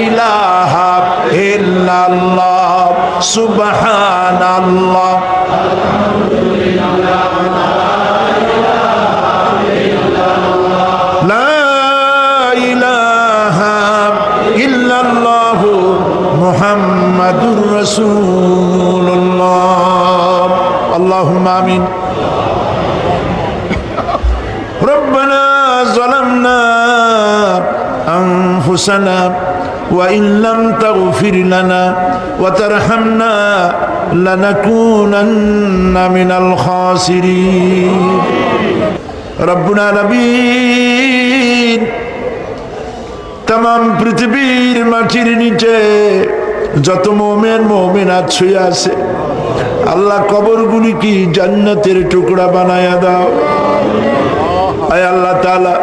ইলাহা ইল্লাল্লাহ, সুবহানাল্লাহ। মুহাম্মাদুর রাসূলুল্লাহ। আল্লাহুম্মা আমিন। রব্বানা যালামনা আনফুসানা ওয়া ইন লাম তাগফির লানা ওয়া তারহামনা লানাকুনান্না মিনাল খাসিরিন। রব্বুল আলামিন, তাম পৃথিবীর মাটির নিচে যত মুমিন মুমিনাত শুয়ে আছে, আল্লাহ কবরগুলি কি জান্নাতের টুকরা বানায়া দাও। আয় আল্লাহ তাআলা,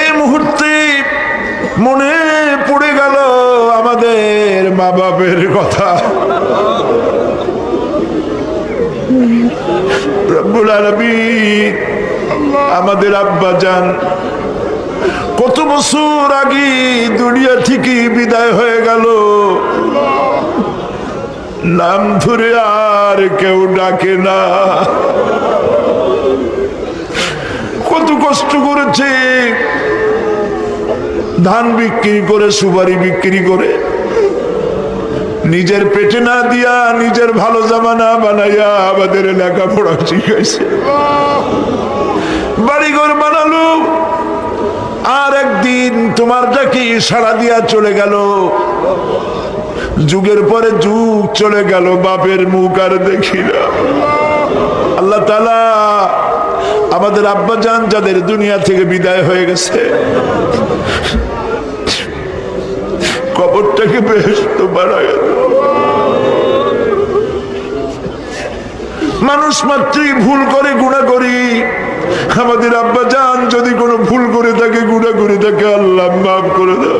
এই মুহূর্তে মনে পড়ে গেল আমাদের মা বাপের কথা। রব্বুল আলামিন, আমাদের আব্বা জান কত বছর আগে দুনিয়া থেকে বিদায় হয়ে গেল, নাম ধরে আর কেউ ডাকে না। কত কষ্ট করেছে, ধান বিক্রি করে, সুপারি বিক্রি করে, নিজের পেটে না দিয়া নিজের ভালো জামা না বানাইয়া আমাদের লেখাপড়া শিখাইছে, বাড়িঘর বানালো। আর একদিন তোমার ডাকে সাড়া দিয়া চলে গেল। যুগের পরে যুগ চলে গেল, বাপের মুখ আর দেখি না। আল্লাহ তাআলা, আমাদের আব্বা জান যাদের দুনিয়া থেকে বিদায় হয়ে গেছে, কবরটাকে বেহেশত বানায়। মানুষ মাত্রই ভুল করে, গুনাহ করি। আমাদের আব্বা জান যদি কোনো ভুল করে থাকে, গুনাহ করে থাকে, আল্লাহ মাফ করে দাও।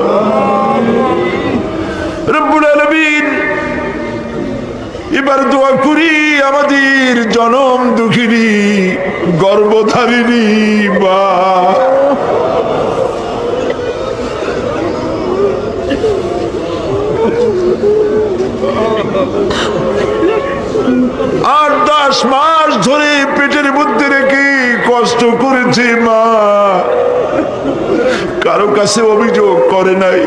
রব্বুল আলামিন, এবার দোয়া করি আমাদের জনম দুঃখিনী গর্ভধারিণী মা, আর 10 মাস ধরে পেটের মধ্যে রেখে কষ্ট করেছে মা, কারো কাছে অভিযোগ করে নাই।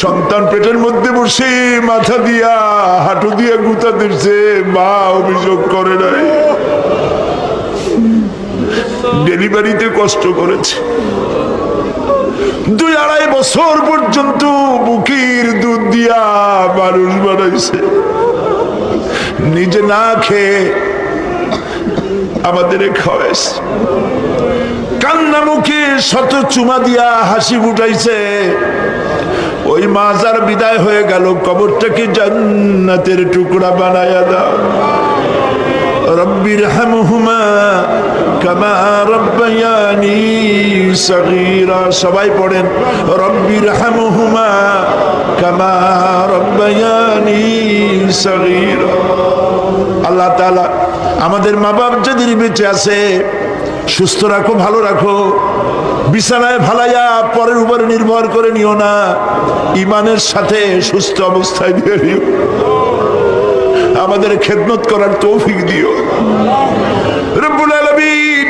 সন্তান পেটের মধ্যে বসে মাথা দিয়া হাঁটু দিয়া গুতা দিচ্ছে, মা অভিযোগ করে নাই। ডেলিভারিতে কষ্ট করেছে, 2-2.5 বছর পর্যন্ত বুকের দুধ দিয়া মানুষ বানাইছে, নিজে না খেয়ে আমাদের খাওয়াইছে। কান্না মুখে শত চুমা দিয়া হাসি ফুটাইছে। ওই মা যার বিদায় হয়ে গেল, কবরটাকে জান্নাতের টুকরা বানায়া দাও। রব্বির হামহুমা কামা রব্বায়ানি সগীরা। সবাই পড়েন, রব্বির হামহুমা কামা রব্বায়ানি সগীরা। আল্লাহ তাআলা, আমাদের মা বাপ যাদের বেঁচে আছে, সুস্থ রাখো, ভালো রাখো। বিছানায় ফালাইয়া পরের উপরে নির্ভর করে নিও না, ঈমানের সাথে সুস্থ অবস্থায় দিয়ে নিও। আমাদের খেদমত করার তৌফিক দিও রব্বুল আলামিন।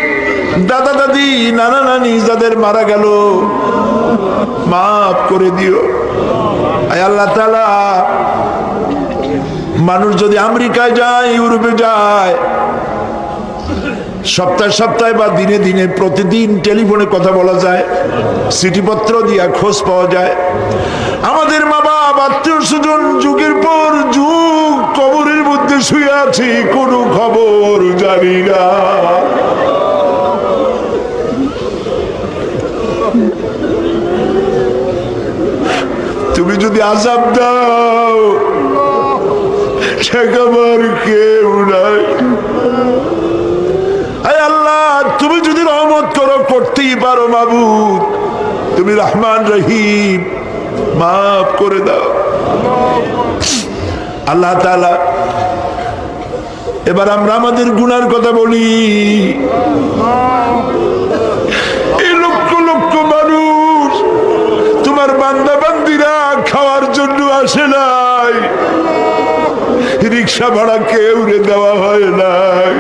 দাদা দাদি, নানা নানি যাদের মারা গেল, মাফ করে দিও। আয় আল্লাহ তাআলা, মানুষ যদি আমেরিকায় যায়, ইউরোপে যায়, সপ্তাহে সপ্তাহে বা দিনে দিনে প্রতিদিন টেলিফোনে কথা বলা যায়, চিঠিপত্র দিয়া খোঁজ পাওয়া যায়। আমাদের মা বাপ, আত্মীয় স্বজন যুগের পর যুগ কবরের মধ্যে শুয়ে আছি, কোনো খবর জানি না। তুমি যদি আযাব দাও, ঠেকাবার কেউ নাই। আয় আল্লাহ, তুমি যদি রহমত করো, করতেই পারো মাবুদ। তুমি রহমান রহিম, মাফ করে দাও। আল্লাহ তাআলা, এবার আমরা আমাদের গুনার কথা বলি। এই লক্ষ লক্ষ মানুষ তোমার বান্দা বান্দিরা খাওয়ার জন্য আসে নাই, রিক্সা ভাড়া কেউ দেওয়া হয় নাই,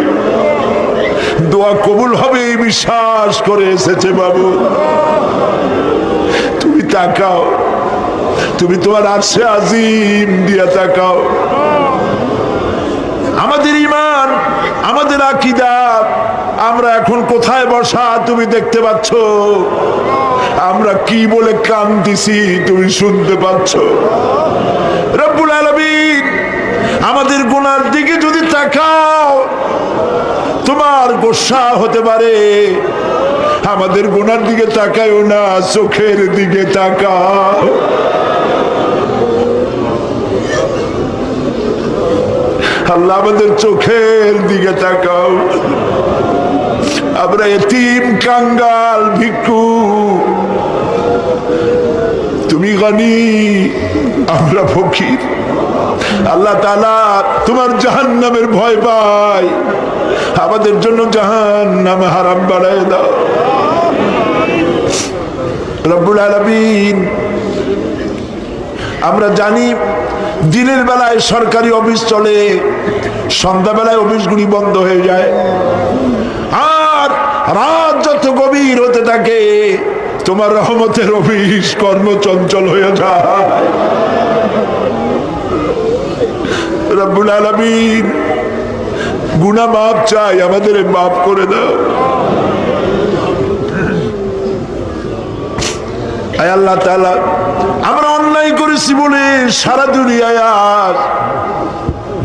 দোয়া কবুল হবে এই বিশ্বাস করে এসেছে। বাবু তুমি তাকাও, তুমি তোমার আরশে আজিম দিয়া তাকাও। আমাদের ঈমান, আমাদের আকীদা, আমরা এখন কোথায় বসা তুমি দেখতে পাচ্ছ, আমরা কি বলে কাঁদতেছি তুমি শুনতে পাচ্ছ। রব্বুল আলামিন আমাদের গুনার দিকে যদি তাকাও তোমার গোসা হতে পারে। আমাদের গুনার দিকে তাকায়ও না, চোখের দিকে তাকাও। আল্লাহ আমাদের চোখের দিকে তাকাও। আমরা এতিম, কাঙ্গাল, ভিক্ষু, তুমি গনি, আমরা ফকির। আল্লাহ তাআলা তোমার জাহান্নামের ভয় পাই, আমাদের জন্য জাহান্নাম হারাম বানায় দাও। রব্বুল আলামিন, আমরা জানি দিনের বেলায় সরকারি অফিস চলে, সন্ধ্যাবেলায় অফিসগুলি বন্ধ হয়ে যায়, আর রাত যত গভীর হতে থাকে তোমার রহমতের অফিস কর্মচঞ্চল হয়ে যায়। রব্বুল আলামিন, গুনাহ মাফ চাই, আমাদের মাফ করে দাও। আয় আল্লাহ তাআলা, আমরা অন্যায় করেছি বলে সারা দুনিয়ায় আজ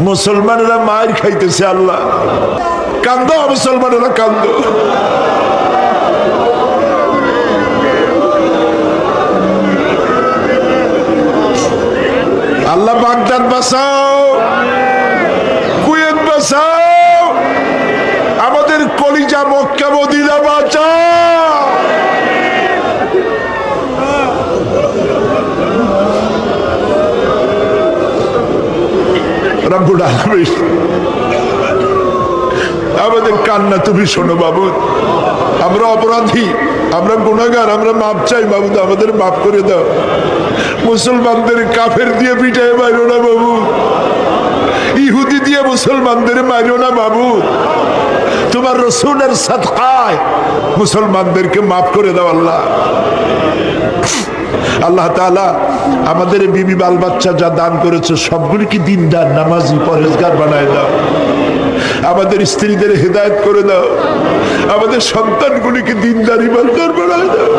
মুসলমানেরা মার খাইতেছে। আল্লাহ কান্দো, মুসলমানেরা কান্দো। আল্লাহ বাগদাদ বাঁচাও, কুয়েত বাঁচাও, আমাদের কলিজা মক্কা মদিনা বাঁচাও। রব্বুল আলামিন, আমাদের কান্না তুমি শোনো বাবু। আমরা অপরাধী, আমরা গুনাহগার, আমরা মাপ চাই বাবু, আমাদের মাফ করে দাও। মুসলমানদের কাফের দিয়ে পিটায় মারো না বাবু, ইহুদি দিয়ে মুসলমানদের মারো না বাবু। তোমার রাসূলের সাদকায় মুসলমানদেরকে মাফ করে দাও আল্লাহ। আল্লাহ তাআলা আমাদের বিবি বাল বাচ্চা যা দান করেছে সবগুলিকে দিনদার, নামাজি, পরহেজগার বানায় দাও। আমাদের স্ত্রীদের হেদায়েত করে দাও, আমাদের সন্তানগুলিকে দিনদার, ইমানদার বানায় দাও।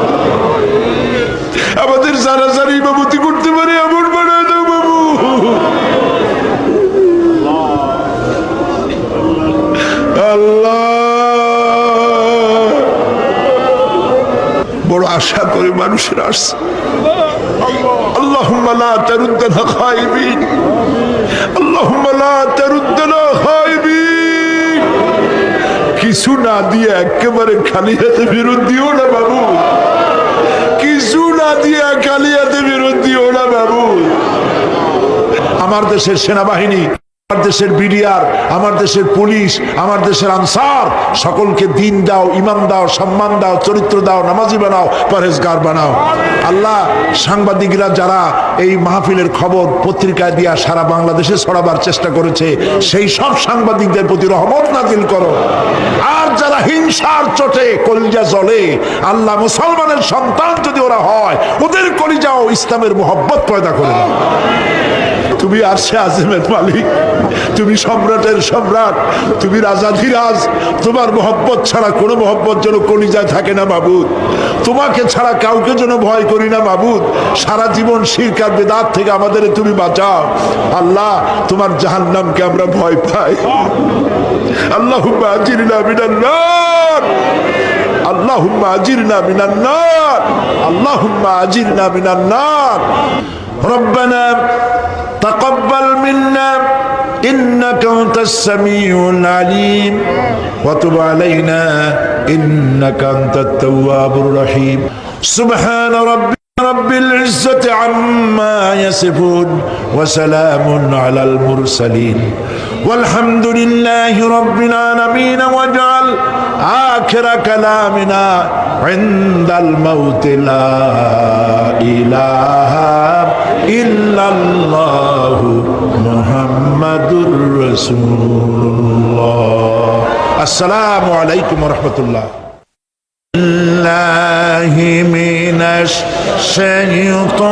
আমাদের যারা যারা ইমামতি করতে পারে এমন বানায় দাও বাবু। আল্লাহ, বড় আশা করে মানুষের আসছে। আল্লাহুম্মা লা তারুদ্দানা খায়িবিন, আল্লাহুম্মা লা তারুদ্দানা খায়িবিন। কিছু না দিয়ে একেবারে খালি হাতে ফেরত দিও না বাবু, কিছু না দিয়ে খালি হাতে ফেরত দিও না বাবু। আমার দেশের সেনাবাহিনী, আমার দেশের বিডিআর, আমার দেশের পুলিশ, আমার দেশের আনসার, সকলকে দিন দাও, ইমান দাও, সম্মান দাও, চরিত্র দাও, নামাজি বানাও, পরহেজগার বানাও। আল্লাহ, সাংবাদিকরা যারা এই মাহফিলের খবর পত্রিকায় দিয়া সারা বাংলাদেশে ছড়াবার চেষ্টা করেছে, সেই সব সাংবাদিকদের প্রতি রহমত নাজিল করো। আর যারা হিংসার চোটে কলিজা জ্বলে, আল্লাহ, মুসলমানের সন্তান যদি ওরা হয়, ওদের কলিজাও ইসলামের মোহব্বত পয়দা করে দাও। তুমি আরশে আজিমের মালিক, তুমি সম্রাটের সম্রাট, তুমি রাজাধিরাজ। তোমার মোহব্বত ছাড়া কোনো মোহব্বত যেন কলিজায় থাকে না মাবুদ। তোমাকে ছাড়া কাউকে যেন ভয় করি না মাবুদ। সারা জীবন শিরক আর বিদআত থেকে আমাদের তুমি বাঁচাও আল্লাহ। তোমার জাহান্নামকে আমরা ভয় পাই। আল্লাহুম্মা আজিরনা মিনান নার, আল্লাহুম্মা আজিরনা মিনান নার, আল্লাহুম্মা আজিরনা মিনান নার। রব্বানা تقبل منا إنك أنت السميع العليم وتب علينا إنك أنت التواب الرحيم. سبحان ربي رب العزة عما يصفون وسلام على المرسلين والحمد لله رب العالمين واجعل آخر كلامنا عند الموت لا إله إلا الله محمد رسول الله. السلام عليكم ورحمة الله. الله من الشيطان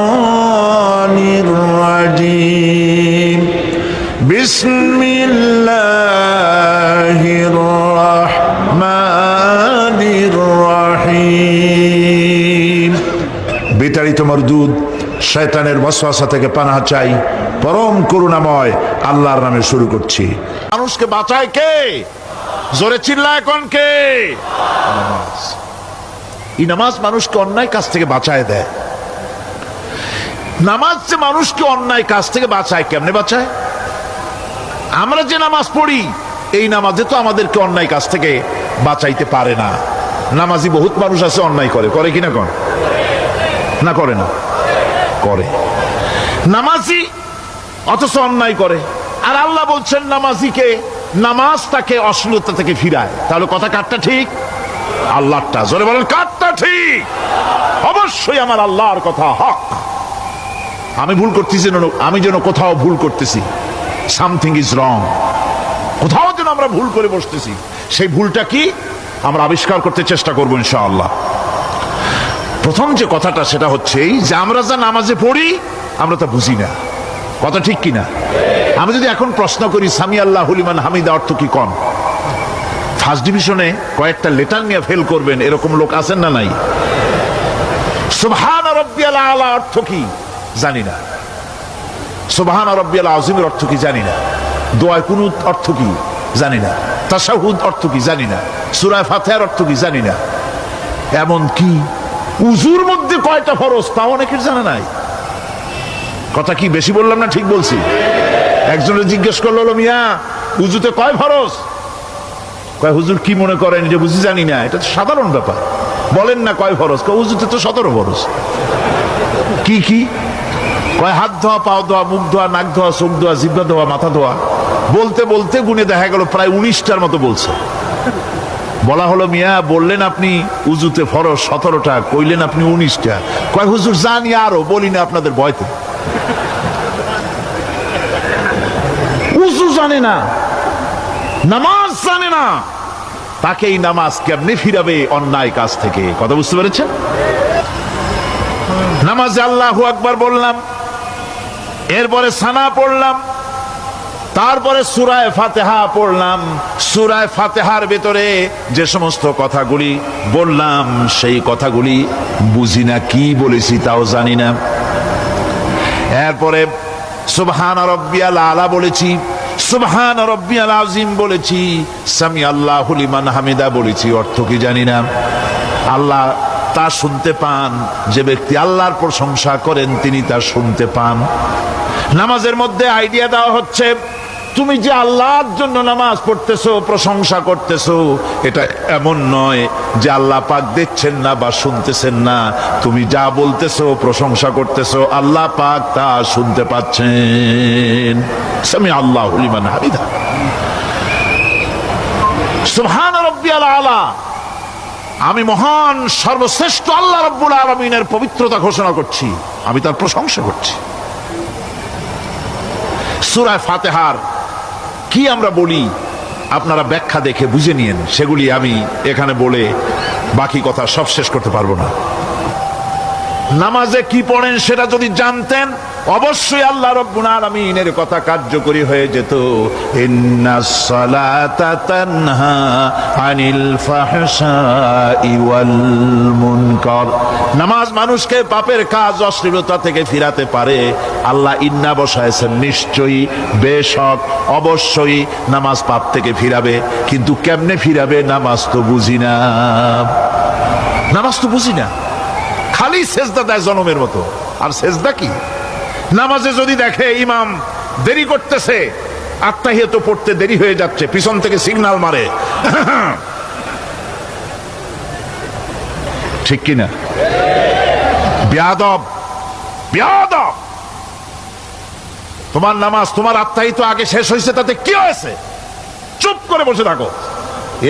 الرجيم بسم الله الرحمن الرحيم. বিতাড়িত মরদুদ শয়তানের ওয়াসওয়াসা থেকে পানাহ চাই, পরম করুণাময় আল্লাহর নামে শুরু করছি। মানুষকে বাঁচায় কে? জোরে চিল্লায় কোন কে? নামাজ। এই নামাজ মানুষকে অন্যায় কাজ থেকে বাঁচায় দেয়। নামাজ যে মানুষকে অন্যায় কাজ থেকে বাঁচায়, কেমনে বাঁচায়? আমরা যে নামাজ পড়ি, এই নামাজে তো আমাদেরকে অন্যায় কাজ থেকে বাঁচাইতে পারে না। নামাজি বহুত মানুষ আছে অন্যায় করে, করে কিনা কোন? না করে না? করে। নামাজি অথচ অন্যায় করে। আর আল্লাহ বলছেন নামাজিকে, নামাজ তাকে অশ্লীলতা থেকে ফিরায়। তাহলে কথা কারটা ঠিক? আল্লাহরটা। জোরে বলেন কারটা ঠিক? অবশ্যই আমার আল্লাহর কথা হক। আমি ভুল করতেছি, আমি যেন কোথাও ভুল করতেছি, সামথিং ইজ রং, কোথাও যেন আমরা ভুল করে বসতেছি, সেই ভুলটা কি আমরা আবিষ্কার করতে চেষ্টা করবো ইনশাআল্লাহ। প্রথম যে কথাটা সেটা হচ্ছে যে আমরা যা নামাজে পড়ি আমরা তা বুঝি না। কথা ঠিক কিনা? আমি যদি এখন প্রশ্ন করি সামি আল্লাহু লিমান হামিদা অর্থ কি কোন, ফার্স্ট ডিভিশনে কয়েকটা লেটার নিয়ে ফেল করবেন এরকম লোক আছেন না নাই? সুবহান রাব্বিয়াল আলা অর্থ কি জানি না, সুবহান রাব্বিয়াল আযীমের অর্থ কি জানি না, দোয়া কুনুত অর্থ কি জানি না, তাশাহুদ অর্থ কি জানি না, সূরা ফাতিহার অর্থ কি জানি না। এমন কি উযুর মধ্যে কয়টা ফরজ তাও অনেকের জানা নাই। কথা কি বেশি বললাম না ঠিক বলছি? একজনে জিজ্ঞেস করলো, মিয়া উযুতে কয় ফরজ? কয় হুজুর কি মনে করেন যে বুঝি জানি না? এটা তো সাধারণ ব্যাপার, বলেন না কয় ফরজ? কয় উযুতে তো 17 ফরজ। কি কি? কয় হাত ধোয়া, পাও ধোয়া, মুখ ধোয়া, নাক ধোয়া, চোখ ধোয়া, জিহ্বা ধোয়া, মাথা ধোয়া। বলতে বলতে গুনে দেখা গেল প্রায় 19টার মতো বলছে। বলা হলো, মিয়া বললেন আপনি উযুতে ফরজ 17টা, কইলেন আপনি 19টা। কয় হুজুর জানি আরো, বলি না আপনাদের ভয়তে। উযু জানে না, নামাজ জানে না, তাকে এই নামাজ কেমনে ফিরাবে অন্যায় কাজ থেকে? কথা বুঝতে পেরেছেন? নামাজে আল্লাহু আকবার বললাম, এরপরে সানা পড়লাম, তারপরে সূরা ফাতিহা পড়লাম। সূরা ফাতিহার ভেতরে যে সমস্ত কথাগুলি বললাম সেই কথাগুলি বুঝি না, কি বলেছি তাও জানি না। এরপরে সুবহান রাব্বিয়াল আলা বলেছি, সুবহান রাব্বিয়াল আযীম বলেছি, সামি আল্লাহু লিমান হামিদা বলেছি, অর্থ কি জানি না। আল্লাহ তা শুনতে পান, যে ব্যক্তি আল্লাহর প্রশংসা করেন তিনি তা শুনতে পান। নামাজের মধ্যে আইডিয়া দেওয়া হচ্ছে, তুমি যে আল্লাহর জন্য নামাজ পড়তেছো, প্রশংসা করতেছো, এটা এমন নয় যে আল্লাহ পাক দেখছেন না বা শুনতেছেন না। তুমি যা বলতেছো, প্রশংসা করতেছো, আল্লাহ পাক তা শুনতে পাচ্ছেন। সামি আল্লাহু লিমান হামিদা। সুবহান রাব্বিয়াল আলা, আমি মহান সর্বশ্রেষ্ঠ আল্লাহ রাব্বুল আলামিনের পবিত্রতা ঘোষণা করছি, আমি তার প্রশংসা করছি। সূরা ফাতিহার কি আমরা বলি আপনারা ব্যাখ্যা দেখে বুঝে নিয়েন, সেগুলি আমি এখানে বলে বাকি কথা সব শেষ করতে পারবো না। নামাজে কি পড়েন সেটা যদি জানতেন, অবশ্যই আল্লাহ রাব্বুল আলামিনের কথা কার্যকরী হয়ে যেত। ইন্নাস সালাতা তানহা আনিল ফাহশাই ওয়াল মুনকার। নামাজ মানুষকে পাপের কাজ, অশ্লীলতা থেকে ফিরাতে পারে। আল্লাহ ইন্না বসায়ছেন, নিশ্চয়ই, বেশক, অবশ্যই নামাজ পাপ থেকে ফিরাবে। কিন্তু কেমনে ফিরাবে নামাজ তো বুঝি না, নামাজ তো বুঝি না। খালি সেজদা দেয় জনমের মতো। আর সেজদা কি? নামাজে যদি দেখে ইমাম দেরি করতেছে, আত্তাহিয়াত পড়তে দেরি হয়ে যাচ্ছে, পিছন থেকে সিগন্যাল মারে, ঠিক কিনা? বেয়াদব, বেয়াদব। তোমার নামাজ, তোমার আত্মাই তো আগে শেষ হয়েছে, তাতে কি হয়েছে? চুপ করে বসে থাকো।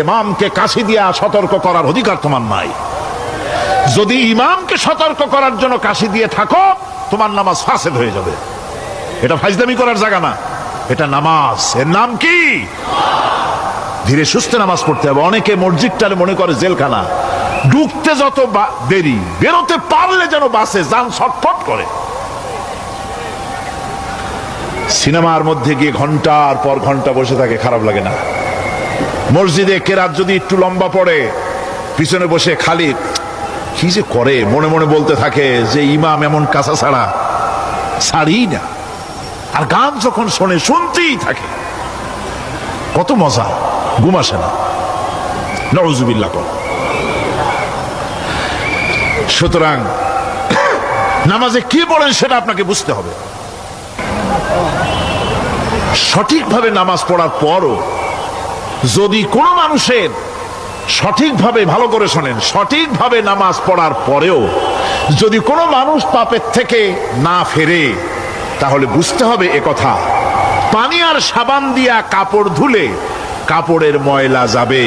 ইমামকে কাশি দিয়া সতর্ক করার অধিকার তোমার নাই। যদি ইমামকে সতর্ক করার জন্য কাশি দিয়ে থাকো, তোমার নামাজ ফাসেদ হয়ে যাবে। এটা ফাজলামি করার জায়গা না, এটা নামাজ। এর নাম কি? ধীরে সুস্থে নামাজ পড়তে হবে। অনেকে মসজিদটারে মনে করে জেলখানা। ঢুকতে যত দেরি, বেরোতে পারলে যেন বাসে যান ছটফট করে। সিনেমার মধ্যে গিয়ে ঘন্টার পর ঘন্টা বসে থাকে, খারাপ লাগে না? মসজিদে কেরাত যদি একটু লম্বা পড়ে, পিছনে বসে খালি কি যে করে মনে মনে বলতে থাকে যে ইমাম এমন কাঁচা ছাড়া ছাড়ি না। আর গান যখন শোনে শুনতেই থাকে, কত মজা, ঘুম আসে না। নউজুবিল্লাহ কর। সুতরাং নামাজে কি পড়েন সেটা আপনাকে বুঝতে হবে। সঠিকভাবে নামাজ পড়ার পরও যদি কোনো মানুষের সঠিকভাবে, ভালো করে শোনেন, সঠিকভাবে নামাজ পড়ার পরেও যদি কোনো মানুষ পাপের থেকে না ফেরে, তাহলে বুঝতে হবে একথা, পানি আর সাবান দিয়া কাপড় ধুলে কাপড়ের ময়লা যাবে,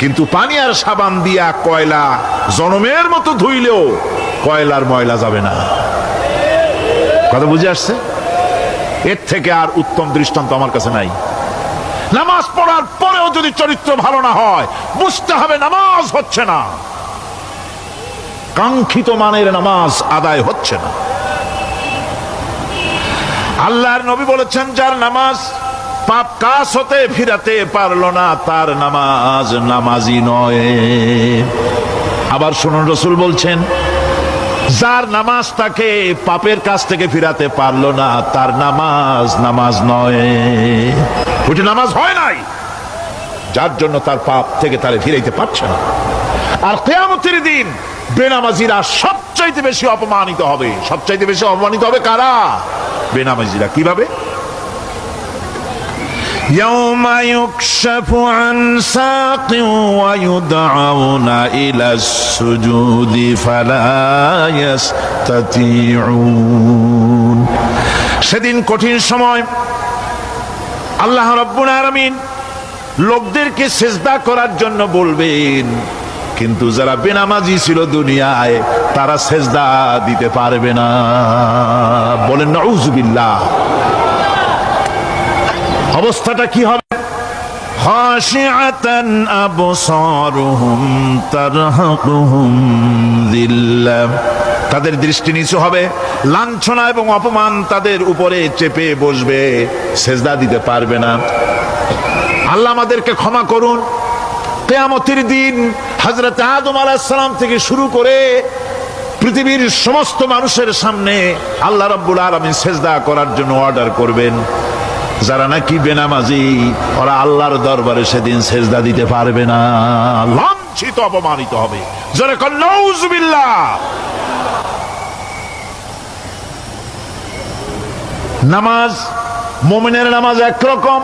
কিন্তু পানি আর সাবান দিয়া কয়লা জনমের মতো ধুইলেও কয়লার ময়লা যাবে না। কথা বুঝে আসছে? এর থেকে আর উত্তম দৃষ্টান্ত আমার কাছে নাই। নামাজ পড়ার পরেও যদি চরিত্র ভালো না হয়, বুঝতে হবে নামাজ হচ্ছে না, কাঙ্ক্ষিত মানের নামাজ আদায় হচ্ছে না। আল্লাহর নবী বলেছেন, যার নামাজ পাপ কাজ হতে ফিরাতে পারলো না, তার নামাজ নামাজি নয়। আবার শুনুন, রাসূল বলছেন, যার নামাজ তাকে পাপের কাছ থেকে ফিরাতে পারলো না, তার নামাজ নামাজ নয়। ওইটা নামাজ হয় নাই, যার জন্য তার পাপ থেকে তারে ফিরাইতে পারছে না। আর কিয়ামতের দিন বেনামাজিরা সবচাইতে বেশি অপমানিত হবে। সবচাইতে বেশি অপমানিত হবে কারা? বেনামাজিরা। কিভাবে? يوم يكشف عن ساق ويدعون إلى السجود فلا يستطيعون। সেদিন কঠিন সময়, আল্লাহ রাব্বুল আলামিন লোকদেরকে সিজদা করার জন্য বলবেন, কিন্তু যারা বেনামাজি ছিল দুনিয়ায়, তারা সিজদা দিতে পারবে না। বলেন নাউজুবিল্লাহ। অবস্থাটা কি হবে? খাশিআতান আবসারুহুম তারহাকুহুম যিল্লাহ। তাদের দৃষ্টি নিচু হবে, লাঞ্ছনা এবং অপমান তাদের উপরে চেপে বসবে, সিজদা দিতে পারবে না। আল্লাহ আমাদেরকে ক্ষমা করুন। কিয়ামতের দিন হযরত আদম আলাইহিস সালাম থেকে শুরু করে পৃথিবীর সমস্ত মানুষের সামনে আল্লাহ রাব্বুল আলামিন সিজদা করার জন্য অর্ডার করবেন। যারা নাকি বেনামাজি, ওরা আল্লাহর দরবারে সেদিন সিজদা দিতে পারবে না, লাঞ্ছিত, অপমানিত হবে। জোরে কর নাউজুবিল্লাহ। নামাজ, মুমিনের নামাজ একরকম,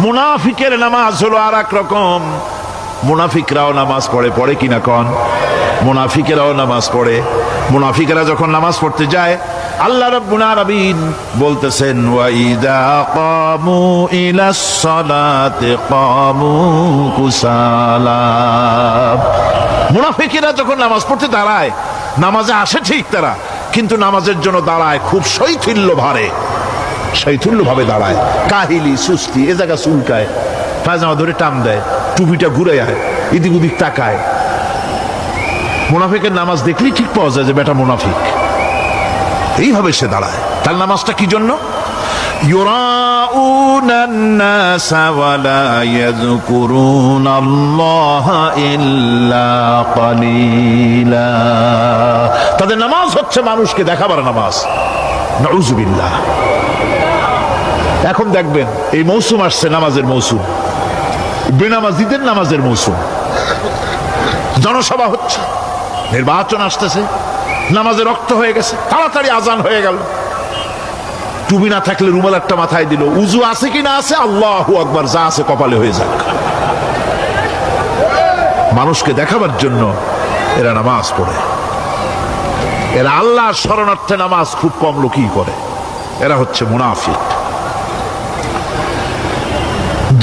মুনাফিকের নামাজ হলো আর এক রকম। মুনাফিকরাও নামাজ পড়ে, পড়ে কিনা কন? মুনাফিকেরাও নামাজ পড়ে। মুনাফিকেরা যখন নামাজ পড়তে যায়, আল্লাহ রাব্বুল আলামিন বলতেছেন, ওয়া ইযা কামু ইলাস সালাতি কামু কুসালা। মুনাফিকেরা যখন নামাজ পড়তে দাঁড়ায়, নামাজে আসে ঠিক তারা, কিন্তু নামাজের জন্য দাঁড়ায় খুব শৈথিল্য ভারে, শৈথিল্য ভাবে দাঁড়ায়, কাহিলি, সুস্তি, এ জায়গা চুলকায়, পায়জামা ধরে টান দেয়, টুপিটা ঘুরে যায়, এদিক ওদিক তাকায়। মুনাফিকের নামাজ দেখলেই ঠিক পাওয়া যায় যে বেটা মুনাফিক। এইভাবে সে দাঁড়ায়। তার নামাজটা কি জন্য? ইউরাউনান নাসা ওয়া লা ইয়াযকুরুনাল্লাহা ইল্লা কালিলা। তাদের নামাজ হচ্ছে মানুষকে দেখাবার নামাজ। নাউজুবিল্লাহ। এখন দেখবেন এই মৌসুম আসছে, নামাজের মৌসুম, বেনামাজিদের নামাজের মৌসুম। জনসভা হচ্ছে, নির্বাচন আসতেছে, নামাজে রক্ত হয়ে গেছে, তাড়াতাড়ি আজান হয়ে গেল, টুপি না থাকলে রুমাল একটা মাথায় দিল, উজু আছে কি না আছে, আল্লাহু আকবার, যা আছে কপালে হয়ে যাক। মানুষকে দেখাবার জন্য এরা নামাজ পড়ে। এরা আল্লাহর শরণার্থে নামাজ খুব কম লোকই করে, এরা হচ্ছে মুনাফিক।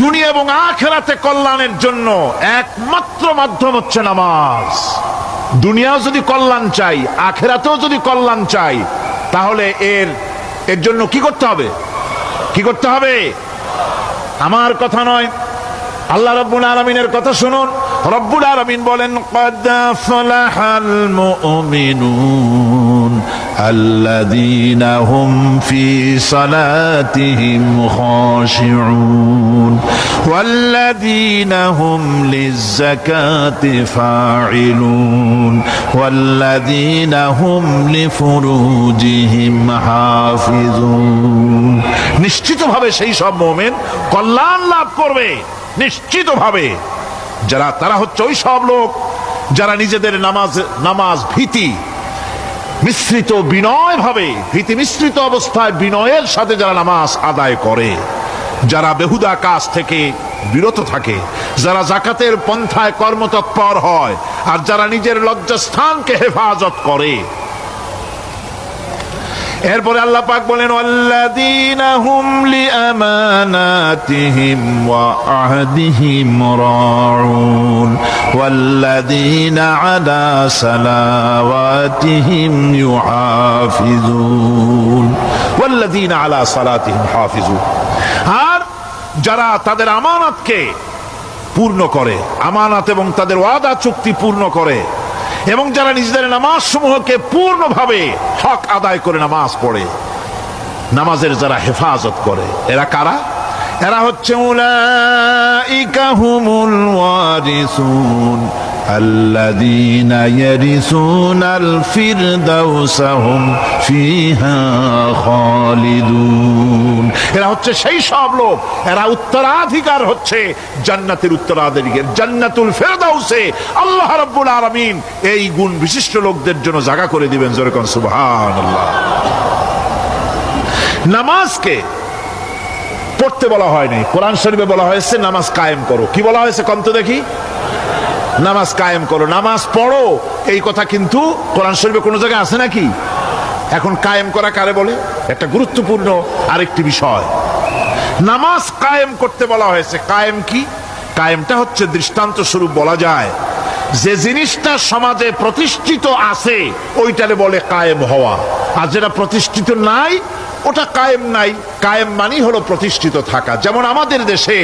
দুনিয়া এবং আখিরাতে কল্যাণের জন্য একমাত্র মাধ্যম হচ্ছে নামাজ। দুনিয়াও যদি কল্যাণ চাই, আখিরাতেও যদি কল্যাণ চাই, তাহলে এর জন্য কি করতে হবে? কি করতে হবে? আমার কথা নয়, আল্লাহ রাব্বুল আলামিনের কথা শুনুন। রব্বুল আলামিন বলেন, ক্বাদ ফালাহাল মুমিনুন আল্লাযীনা হুম ফি সালাতিহিম খাশিউন ওয়াল্লাযীনা হুম লিয-যাকাতি ফাঈলুন ওয়াল্লাযীনা হুম লিফুরুজিহিম হাফিজুন। নিশ্চিতভাবে সেই সব মুমিন কল্যাণ লাভ করবে, নিশ্চিতভাবে। তারা হচ্ছে ওই সব লোক যারা নিজেদের নামাজ ভীতি মিশ্রিত বিনয় ভাবে, ভীতি মিশ্রিত অবস্থায় বিনয়ের সাথে যারা নামাজ আদায় করে, যারা বেহুদা কাজ থেকে বিরত থাকে, যারা যাকাতের পন্থায় কর্মতৎপর হয়, আর যারা নিজের লজ্জাস্থানকে হেফাজত করে। এরপরে আল্লাহ পাক বলেন, ওয়াল্লাযীনা হুম লিআমানাতিহিম ওয়া আহদিহিম রাউন ওয়াল্লাযীনা আলা সালাওয়াতিহিম ইউহাফিজুন ওয়াল্লাযীনা আলা সালাতিহিম হাফিজুন। আর যারা তাদের আমানতকে পূর্ণ করে, আমানত এবং তাদের ওয়াদা চুক্তি পূর্ণ করে, এবং যারা নিজেদের নামাজ সমূহকে পূর্ণভাবে হক আদায় করে নামাজ পড়ে, নামাজের যারা হেফাজত করে, এরা কারা? এরা হচ্ছে উলাইকা হুমুল ওয়ারিসুন আল্লাযীনা ইয়ারিসুনাল ফিরদাউসা হুম ফিহা খালিদুন। এরা হচ্ছে সেই সব লোক, এরা উত্তরাধিকার হচ্ছে জান্নাতের উত্তরাধিকার, জান্নাতুল ফিরদাউসে আল্লাহ রাব্বুল আলামিন এই গুণ বিশিষ্ট লোকদের জন্য জায়গা করে দিবেন। জোরে কোন সুবহানাল্লাহ। নামাজকে পড়তে বলা হয়নি, কোরআন শরীফে বলা হয়েছে নামাজ কায়েম করো। কি বলা হয়েছে কন্ত দেখি? নামাজ কায়েম করো, নামাজ পড়ো। এই কথা কিন্তু কোরআন শরীফে কোনো জায়গায় আছে নাকি? এখন কায়েম করা কারে বলে? একটা গুরুত্বপূর্ণ আরেকটি বিষয়, নামাজ কায়েম করতে বলা হয়েছে। কায়েম কি? কায়েমটা হচ্ছে দৃষ্টান্ত স্বরূপ বলা যায় যে জিনিসটা সমাজে প্রতিষ্ঠিত আছে ওইটারে বলে কায়েম হওয়া, আর যেটা প্রতিষ্ঠিত নাই ওটা কায়েম নাই। কায়েম মানে হলো প্রতিষ্ঠিত থাকা। যেমন আমাদের দেশে,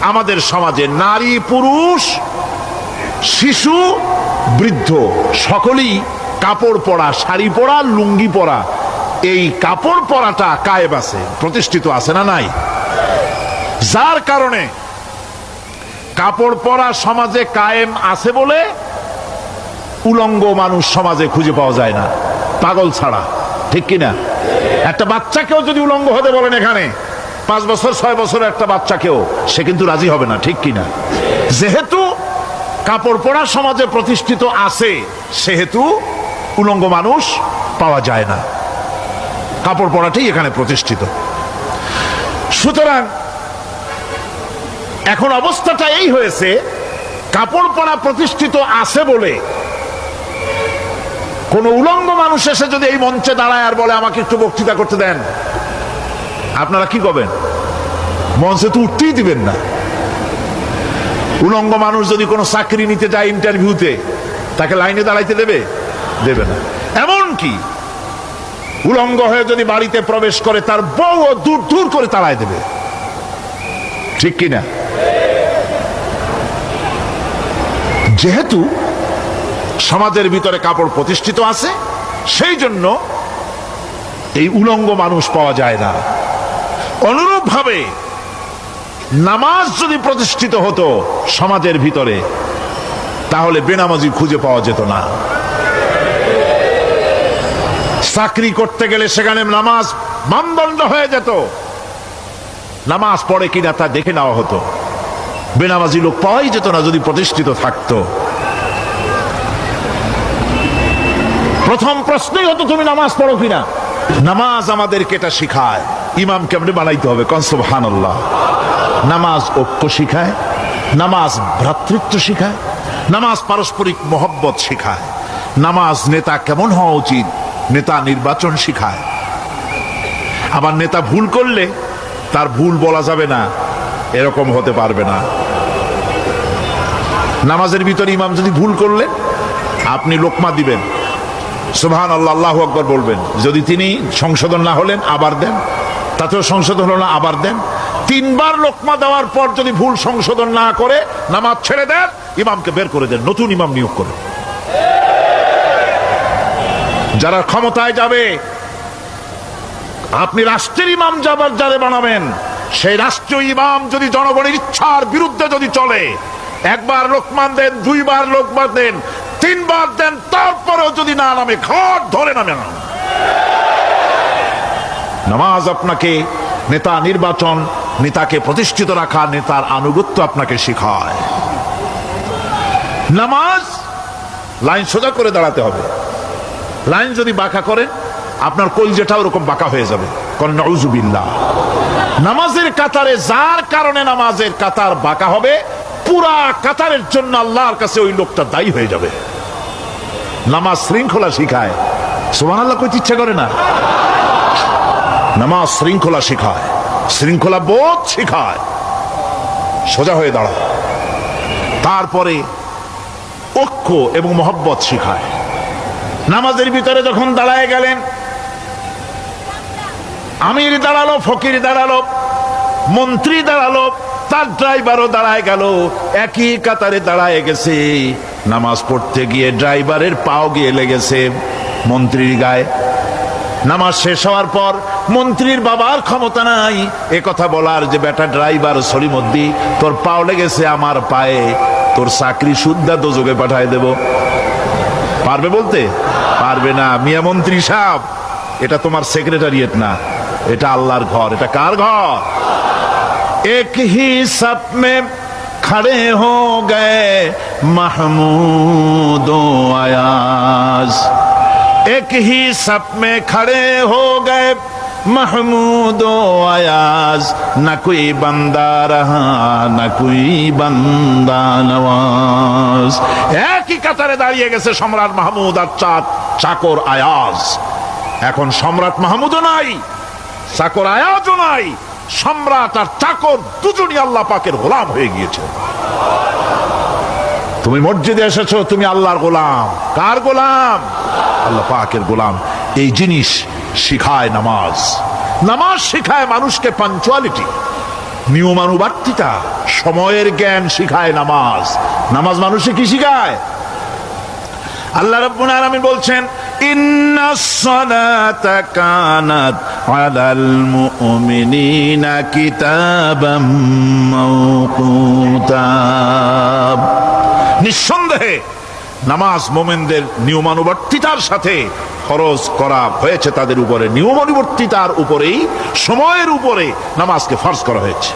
আমাদের সমাজে নারী পুরুষ শিশু বৃদ্ধ সকলেই কাপড় পরা, শাড়ি পরা, লুঙ্গি পরা, এই কাপড় পরাটা কায়েম আছে, প্রতিষ্ঠিত আছে না নাই? যার কারণে কাপড় পরা সমাজে কায়েম আছে বলে উলঙ্গ মানুষ সমাজে খুঁজে পাওয়া যায় না, পাগল ছাড়া। ঠিক কিনা? একটা বাচ্চাকেও যদি উলঙ্গ হতে বলেন এখানে, 5 বছর 6 বছর একটা বাচ্চাকেও, সে কিন্তু রাজি হবে না। ঠিক কিনা? যেহেতু কাপড় পরা সমাজে প্রতিষ্ঠিত আছে, সেহেতু উলঙ্গ মানুষ পাওয়া যায় না, কাপড় পরাটাই এখানে প্রতিষ্ঠিত। সুতরাং এখন অবস্থাটা এই হয়েছে, কাপড় পরা প্রতিষ্ঠিত আছে বলে কোন উলঙ্গ মানুষ এসে যদি এই মঞ্চে দাঁড়ায় আর বলে আমাকে একটু বক্তৃতা করতে দেন, আপনারা কি করবেন? মঞ্চে তো উঠতেই দিবেন না। উলঙ্গ মানুষ যদি কোনো চাকরি নিতে যায় ইন্টারভিউতে, তাকে লাইনে দাঁড়াইতে দেবে? দেবে না। এমনকি উলঙ্গ হয়ে যদি বাড়িতে প্রবেশ করে, তার বউ দূর দূর করে তাড়ায় দেবে। ঠিক কিনা? যেহেতু সমাজের ভিতরে কাপড় প্রতিষ্ঠিত আছে, সেই জন্য এই উলঙ্গ মানুষ পাওয়া যায় না। অনুরূপ ভাবে নামাজ যদি প্রতিষ্ঠিত হতো সমাজের ভিতরে, তাহলে বেনামাজি খুঁজে পাওয়া যেত না। চাকরি করতে গেলে সেখানে নামাজ মানদণ্ড হয়ে যেত, নামাজ পড়ে কিনা তা দেখে নেওয়া হতো। বেনামাজি লোক পাওয়াই যেত না যদি প্রতিষ্ঠিত থাকতো। প্রথম প্রশ্নই হতো তুমি নামাজ পড়ো কিনা। নামাজ আমাদেরকে এটা শিখায়, ইমাম কেমনে বানাইতে হবে। কোন সুবহানাল্লাহ। নামাজ ঐক্য শিখায়, নামাজ ভ্রাতৃত্ব শিখায়, নামাজ পারস্পরিক মহব্বত শিখায়, নামাজ নেতা কেমন হওয়া উচিত, নেতা নির্বাচন শিখায়। আবার নেতা ভুল করলে তার ভুল বলা যাবে না, এরকম হতে পারবে না। নামাজের ভিতরে ইমাম যদি ভুল করলেন, আপনি লোকমা দিবেন, সুবহানাল্লাহ, আল্লাহু আকবার বলবেন। যদি তিনি সংশোধন না হলেন আবার দেন, তাতেও সংশোধন হলো না আবার দেন। 3 বার লোকমা দেওয়ার পর যদি ভুল সংশোধন না করে নামাজ ছেড়ে দেন, ইমামকে বের করে দেন, নতুন ইমাম নিয়োগ করেন। যারা ক্ষমতায় যাবে, আপনি রাষ্ট্রের ইমাম যারে বানাবেন, সেই রাষ্ট্রীয় ইমাম যদি জনগণের ইচ্ছার বিরুদ্ধে যদি চলে, 1 বার লোকমান দেন, 2 বার লোকমান দেন, 3 বার দেন, তারপরেও যদি না নামে, ঘাট ধরে নামে না। নামাজ আপনাকে নেতা নির্বাচন, নেতাকে প্রতিষ্ঠিত রাখা, নেতার আনুগত্য আপনাকে শেখায়। নামাজ লাইন সোজা করে দাঁড়াতে হবে। লাইন যদি বাঁকা করেন, আপনার কলজেটা ওরকম বাঁকা হয়ে যাবে। কারণ নাউজুবিল্লাহ, নামাজের কাতারে যার কারণে নামাজের কাতার বাঁকা হবে, পুরা কাতারের জন্য আল্লাহর কাছে ওই লোকটা দায়ী হয়ে যাবে। নামাজ শৃঙ্খলা শিখায়। সুবহানাল্লাহ কইতে ইচ্ছা করে না? নামাজ শৃঙ্খলা শিখায়, শৃঙ্খলা বোধ শিখায়, সোজা হয়ে দাঁড়ায়। তারপরে ঐক্য এবং মহব্বত শিখায়। নামাজের ভিতরে যখন দাঁড়ায় গেলেন, আমির দাঁড়ালো, ফকির দাঁড়ালো, মন্ত্রী দাঁড়ালো, তার ড্রাইভারও দাঁড়ায় গেল, একই কাতারে দাঁড়ায় গেছে। নামাজ পড়তে গিয়ে ড্রাইভারের পাও গিয়ে লেগেছে মন্ত্রীর গায়ে। নামাজ শেষ হওয়ার পর মন্ত্রীর বাবার ক্ষমতা নাই এ কথা বলার যে, বেটা ড্রাইভার সলিমুদ্দি, তোর পাও লেগেছে আমার পায়ে, তোর চাকরি শুদ্ধা দোজকে পাঠায় দেব। পারবে বলতে? পারবে না। মিয়া মন্ত্রী সাহেব, এটা তোমার সেক্রেটারিয়েট না, এটা আল্লাহর ঘর। এটা কার ঘর? এক হি সব মে খড়ে হো গে মাহমুদ ও আয়াজ, এক হি সব মে খড়ে হো গে महमूद आयाज, न कोई बंदा रहा न कोई बंदा नवाज। একই কাতারে দাঁড়িয়ে গেছে সম্রাট মাহমুদ আর চাকর আয়াজ। এখন সম্রাট মাহমুদও নাই, চাকর আয়াজও নাই, সম্রাট আর চাকর দুজনই আল্লাহ পাকের গোলাম হয়ে গিয়েছে। তুমি মসজিদে এসেছো, তুমি আল্লাহর গোলাম। কার গোলাম? আল্লাহ পাকের গোলাম। এই জিনিস শিখায় নামাজ। নামাজ শিখায় মানুষকে পাঞ্চুয়ালিটি, নিয়মানুবর্তিতা, সময়ের জ্ঞান শিখায় নামাজ। নামাজ মানুষকে কি শিখায়? আল্লাহ রাব্বুল আলামিন বলছেন, ইন্নাস সালাতা কানাত আলাল মুমিনিনা কিতাবাম মাওকুতা। নিঃসন্দেহে নামাজ মোমেনদের নিয়মানুবর্তিতার সাথে ফরজ করা হয়েছে, তাদের উপরে নিয়মানুবর্তিতার উপরেই, সময়ের উপরে নামাজকে ফরজ করা হয়েছে।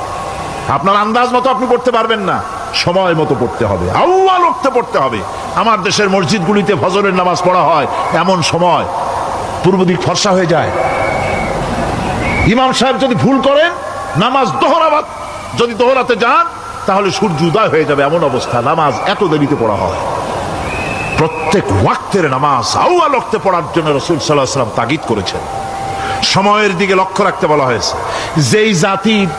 আপনার আন্দাজ মতো আপনি পড়তে পারবেন না, সময় মতো পড়তে হবে, আউয়াল ওয়াক্তে পড়তে হবে। আমার দেশের মসজিদগুলিতে ফজরের নামাজ পড়া হয় এমন সময় পূর্ব দিক ফর্সা হয়ে যায়। ইমাম সাহেব যদি ভুল করেন, নামাজ যদি দোহরাতে যান, তাহলে সূর্য উদয় হয়ে যাবে, এমন অবস্থা। নামাজ এত দেরিতে পড়া হয়। প্রত্যেক ওয়াক্তের নামাজ আউয়াল ওয়াক্তে পড়ার জন্য রাসূল সাল্লাল্লাহু আলাইহি ওয়াসাল্লাম তাগিদ করেছেন। সময়ের দিকে লক্ষ্য রাখতে বলা হয়েছে। যেই জাতির,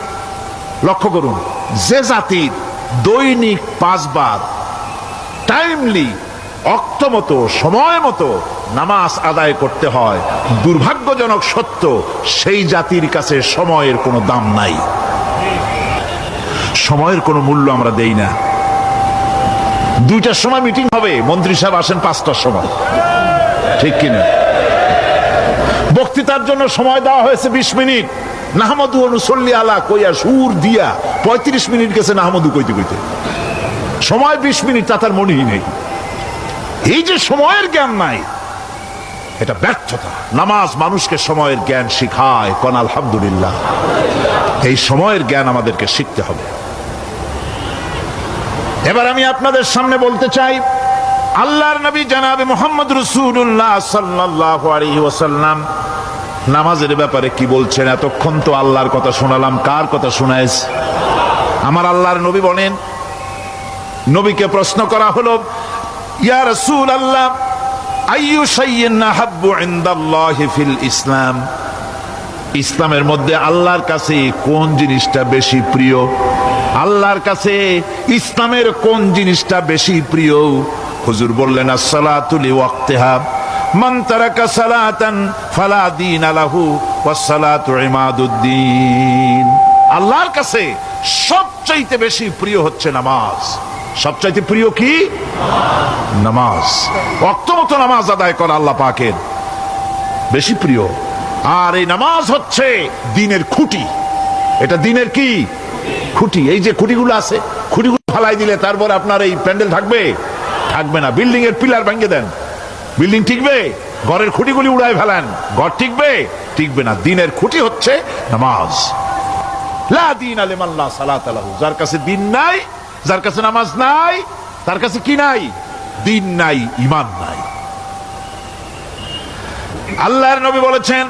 লক্ষ্য করুন, যে জাতির দৈনিক 5 বার টাইমলি, অক্ত মতো, সময় মতো নামাজ আদায় করতে হয়, দুর্ভাগ্যজনক সত্য, সেই জাতির কাছে সময়ের কোনো দাম নাই। সময়ের কোনো মূল্য আমরা দেই না। 2টার সময় মিটিং হবে, মন্ত্রী সাহেব আসেন 5টার সময়, ঠিক কিনা? বক্তৃতার জন্য সময় দেওয়া হয়েছে 20 মিনিট, নাহমাদু ওয়া নুসাল্লি আলা কইয়া সুর দিয়া 35 মিনিট গেছে নাহমাদু কইতে কইতে। সময় 20 মিনিট, তা তার মনেই নেই। এই যে সময়ের জ্ঞান নাই, এটা ব্যর্থতা। নামাজ মানুষকে সময়ের জ্ঞান শিখায়। কোন আলহামদুলিল্লাহ। এই সময়ের জ্ঞান আমাদেরকে শিখতে হবে। এবার আমি আপনাদের সামনে বলতে চাই, আল্লাহর নবী জনাবে মুহাম্মদ রাসূলুল্লাহ সাল্লাল্লাহু আলাইহি ওয়াসাল্লাম নামাজের ব্যাপারে কি বলছেন। এতক্ষণ তো আল্লাহর কথা শোনালাম, কার কথা শোনাইছে? আমার আল্লাহর নবী বলেন, নবীকে প্রশ্ন করা হলো, ইয়া রাসূলুল্লাহ আইয়ু শাইইন আহাব্বু ইনদাল্লাহি ফিল ইসলাম, ইসলামের মধ্যে আল্লাহর কাছে কোন জিনিসটা বেশি প্রিয়? আল্লাহর কাছে ইসলামের কোন জিনিসটা বেশি প্রিয়? হুজুর বললেন আসসালাতু লিওয়াক্তিহা, মান তারাকা সালাতান ফালা দীনা লাহু ওয়াস সালাতু ইমাদুদ্দিন। আল্লাহর কাছে সবচাইতে বেশি প্রিয় হচ্ছে নামাজ। সবচাইতে প্রিয় কি? নামাজ। ওয়াক্ত মতো নামাজ আদায় করা আল্লাহ পাকের বেশি প্রিয়। আর এই নামাজ হচ্ছে দ্বীনের খুঁটি। এটা দ্বীনের কি খুঁটি? এই যে খুঁটিগুলো আছে, খুঁটিগুলো ফালাই দিলে তারপর আপনার এই প্যান্ডেল থাকবে? থাকবে না। বিল্ডিং এর পিলার ভেঙে দেন, বিল্ডিং টিকবে? ঘরের খুঁটিগুলি উড়ায় ফেলেন, ঘর টিকবে? টিকবে না। দ্বীনের খুঁটি হচ্ছে নামাজ। লা দীনা লিমান লা সালাতা লাহু, যার কাছে দ্বীন নাই, যার কাছে নামাজ নাই, তার কাছে কি নাই? দ্বীন নাই, ঈমান নাই। আল্লাহর নবী বলেছেন,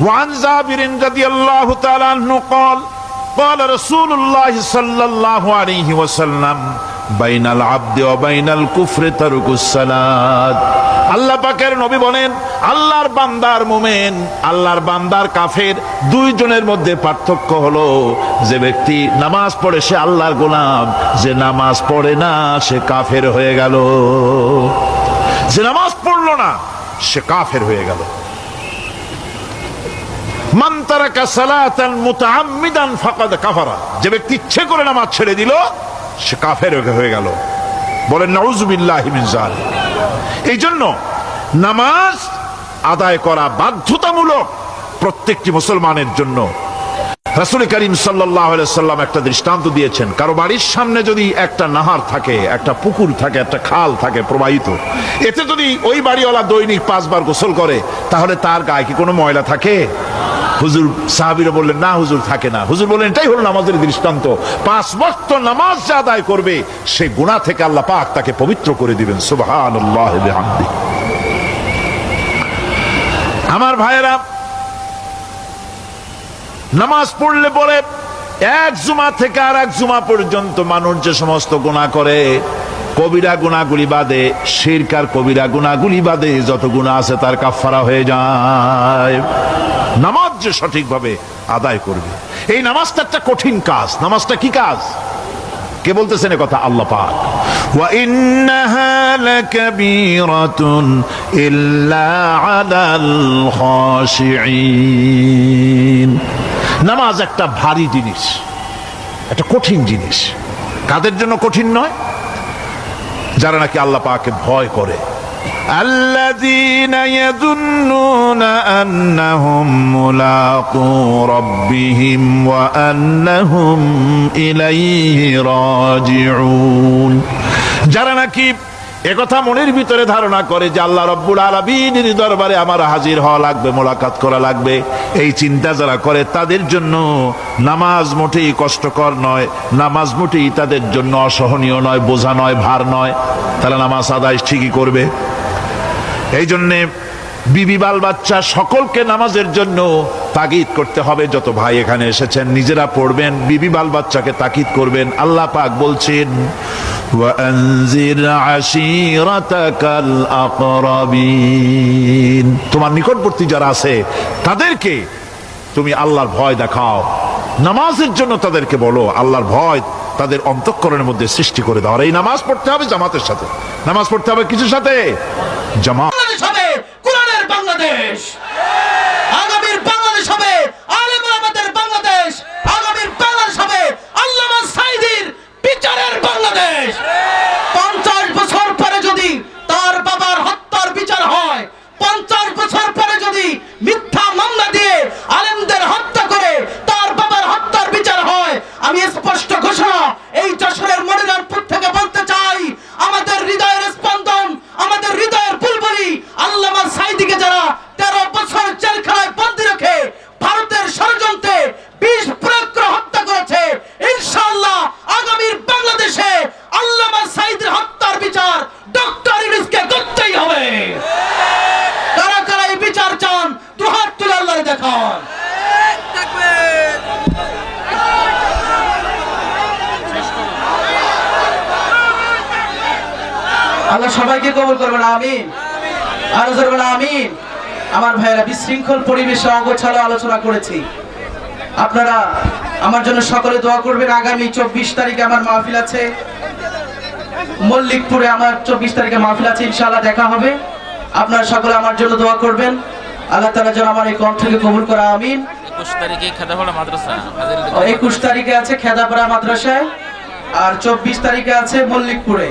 ওয়ান জাবির রাদিয়াল্লাহু তাআলা আনহু قال قال رسول الله صلى الله عليه وسلم بين العبد وبين الكفر ترك الصلاة। আল্লাহ পাকের নবী বলেন, আল্লাহর বান্দার মুমিন, আল্লাহর বান্দার কাফের, দুইজনের মধ্যে পার্থক্য হলো যে ব্যক্তি নামাজ পড়ে সে আল্লাহর গোলাম, যে নামাজ পড়ে না সে কাফের হয়ে গেল। যে নামাজ পড়লো না সে কাফের হয়ে গেল। মান তারাকা সালাতান মুতাআম্মিদান ফাকাদ কাফারা, যে ব্যক্তি ইচ্ছে করে নামাজ ছেড়ে দিল সে কাফের হয়ে গেল। বলেন নাউযুবিল্লাহি মিন যালিক। এই জন্য নামাজ আদায় করা বাধ্যতামূলক প্রত্যেকটি মুসলমানের জন্য। রাসূল করিম সাল্লাল্লাহু আলাইহি সাল্লাম একটা দৃষ্টান্ত দিয়েছেন, কারো বাড়ির সামনে যদি একটা নাহার থাকে, একটা পুকুর থাকে, একটা খাল থাকে প্রবাহিত, এতে যদি ওই বাড়িওয়ালা দৈনিক 5 বার গোসল করে তাহলে তার গায়ে কি কোনো ময়লা থাকে? হুজুর, সাহাবীরা বললেন না হুজুর, থাকে না। হুজুর বললেন এটাই হলো নামাজের দৃষ্টান্ত। 5 ওয়াক্ত নামাজ যে আদায় করবে সেই গুনাহ থেকে আল্লাহ পাক তাকে পবিত্র করে দিবেন। সুবহানাল্লাহি ওয়া বিহামদিহি। আমার ভাইয়েরা, নামাজ পড়লে পরে এক জুমা থেকে আর এক জুমা পর্যন্ত মানুষ যে সমস্ত গুনাহ করে, কবিরা গুনাহগুলি বাদে, শিরক আর কবিরা গুনাহগুলি বাদে যত গুনাহ আছে তার কাফারা হয়ে যায়। নামাজ যে সঠিকভাবে আদায় করবে, এই নামাজটা একটা কঠিন কাজ। নামাজটা কি কাজ? কে বলতেছেন কথা? আল্লাহ পাক। ওয়া ইন্নাহা লাকাবীরাতুন ইল্লা আলাল খাশিঈন। নামাজ একটা ভারী জিনিস, একটা কঠিন জিনিস। কাদের জন্য কঠিন নয়? যারা নাকি আল্লাহ পাককে ভয় করে। আল্লাযীনা ইয়াযুন্নুনা আন্নাহুম মুলাকু রাব্বিহিম ওয়া আন্নাহুম ইলাইহি রাজিউন। যারা নাকি একথা মনের ভিতরে ধারণা করে যে আল্লাহ রাব্বুল আলামিনের দরবারে আমার হাজির হওয়া লাগবে, মোলাকাত করা লাগবে, এই চিন্তা যারা করে তাদের জন্য নামাজ মোটেই কষ্টকর নয়, নামাজ মোটেই তাদের জন্য অসহনীয় নয়, বোঝা নয়, ভার নয়। তারা নামাজ আদায় ঠিকই করবে। এই জন্যে বিবি বাল বাচ্চা সকলকে নামাজের জন্য তাগিদ করতে হবে। যত ভাই এখানে এসেছেন নিজেরা পড়বেন, বিবি বাল বাচ্চাকে তাকিদ করবেন। আল্লাহ পাক বলছেন, ওয়ানজির আশীরাতাকাল আকরাবিন, তোমার নিকটবর্তী যারা আছে তাদেরকে তুমি আল্লাহর ভয় দেখাও। নামাজের জন্য তাদেরকে বলো, আল্লাহর ভয় তাদের অন্তঃকরণের মধ্যে সৃষ্টি করে দাও। আর এই নামাজ পড়তে হবে জামাতের সাথে। নামাজ পড়তে হবে কিছুর সাথে? জামাত। কোরআনের বাংলাদেশ, আগামীর বাংলাদেশ হবে আলেম ওলামাদের বাংলাদেশ, আগামীর বাংলাদেশ হবে আল্লামা সাঈদীর বিচারের বাংলাদেশ। 50 বছর পরে যদি তার বাবার হত্যার বিচার হয়, 50 বছর পরে যদি মিথ্যা মামলা দিয়ে আলেমদের হত্যা করে তার বাবার হত্যার বিচার হয়, আমি স্পষ্ট ঘোষণা এই যশোরের মনিরামপুর থেকে বলতে চাই, আমাদের হৃদয়ের স্পন্দন, আমাদের হৃদয়ের বুলবুলি আল্লাহ সবাইকে কবুল করবেন, আমিন। আরো জোরে বলেন আমিন। আমার ভাইয়েরা, বিশৃঙ্খল পরিবেশে অগোছালো আলোচনা করেছি, আপনারা আমার জন্য সকলে দোয়া করবেন। আগামী 24 তারিখে আমার মাহফিল আছে মল্লিকপুরে, আমার 24 তারিখে মাহফিল আছে, ইনশাআল্লাহ দেখা হবে। আপনারা সকলে আমার জন্য দোয়া করবেন, আল্লাহ তাআলা যেন আমার এই কণ্ঠকে কবুল করে, আমিন। 21 তারিখে খেদাপাড়া মাদ্রাসা 21 তারিখে আছে খেদাপাড়া মাদ্রাসায়, আর 24 তারিখে আছে মল্লিকপুরে।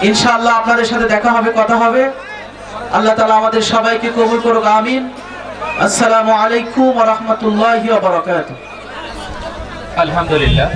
ইনশাআল্লাহ আপনাদের সাথে দেখা হবে, কথা হবে। আল্লাহ তাআলা আমাদের সবাইকে কবুল করুক, আমিন। আসসালামু আলাইকুম ওয়া রাহমাতুল্লাহি ওয়া বারাকাতুহু। আলহামদুলিল্লাহ।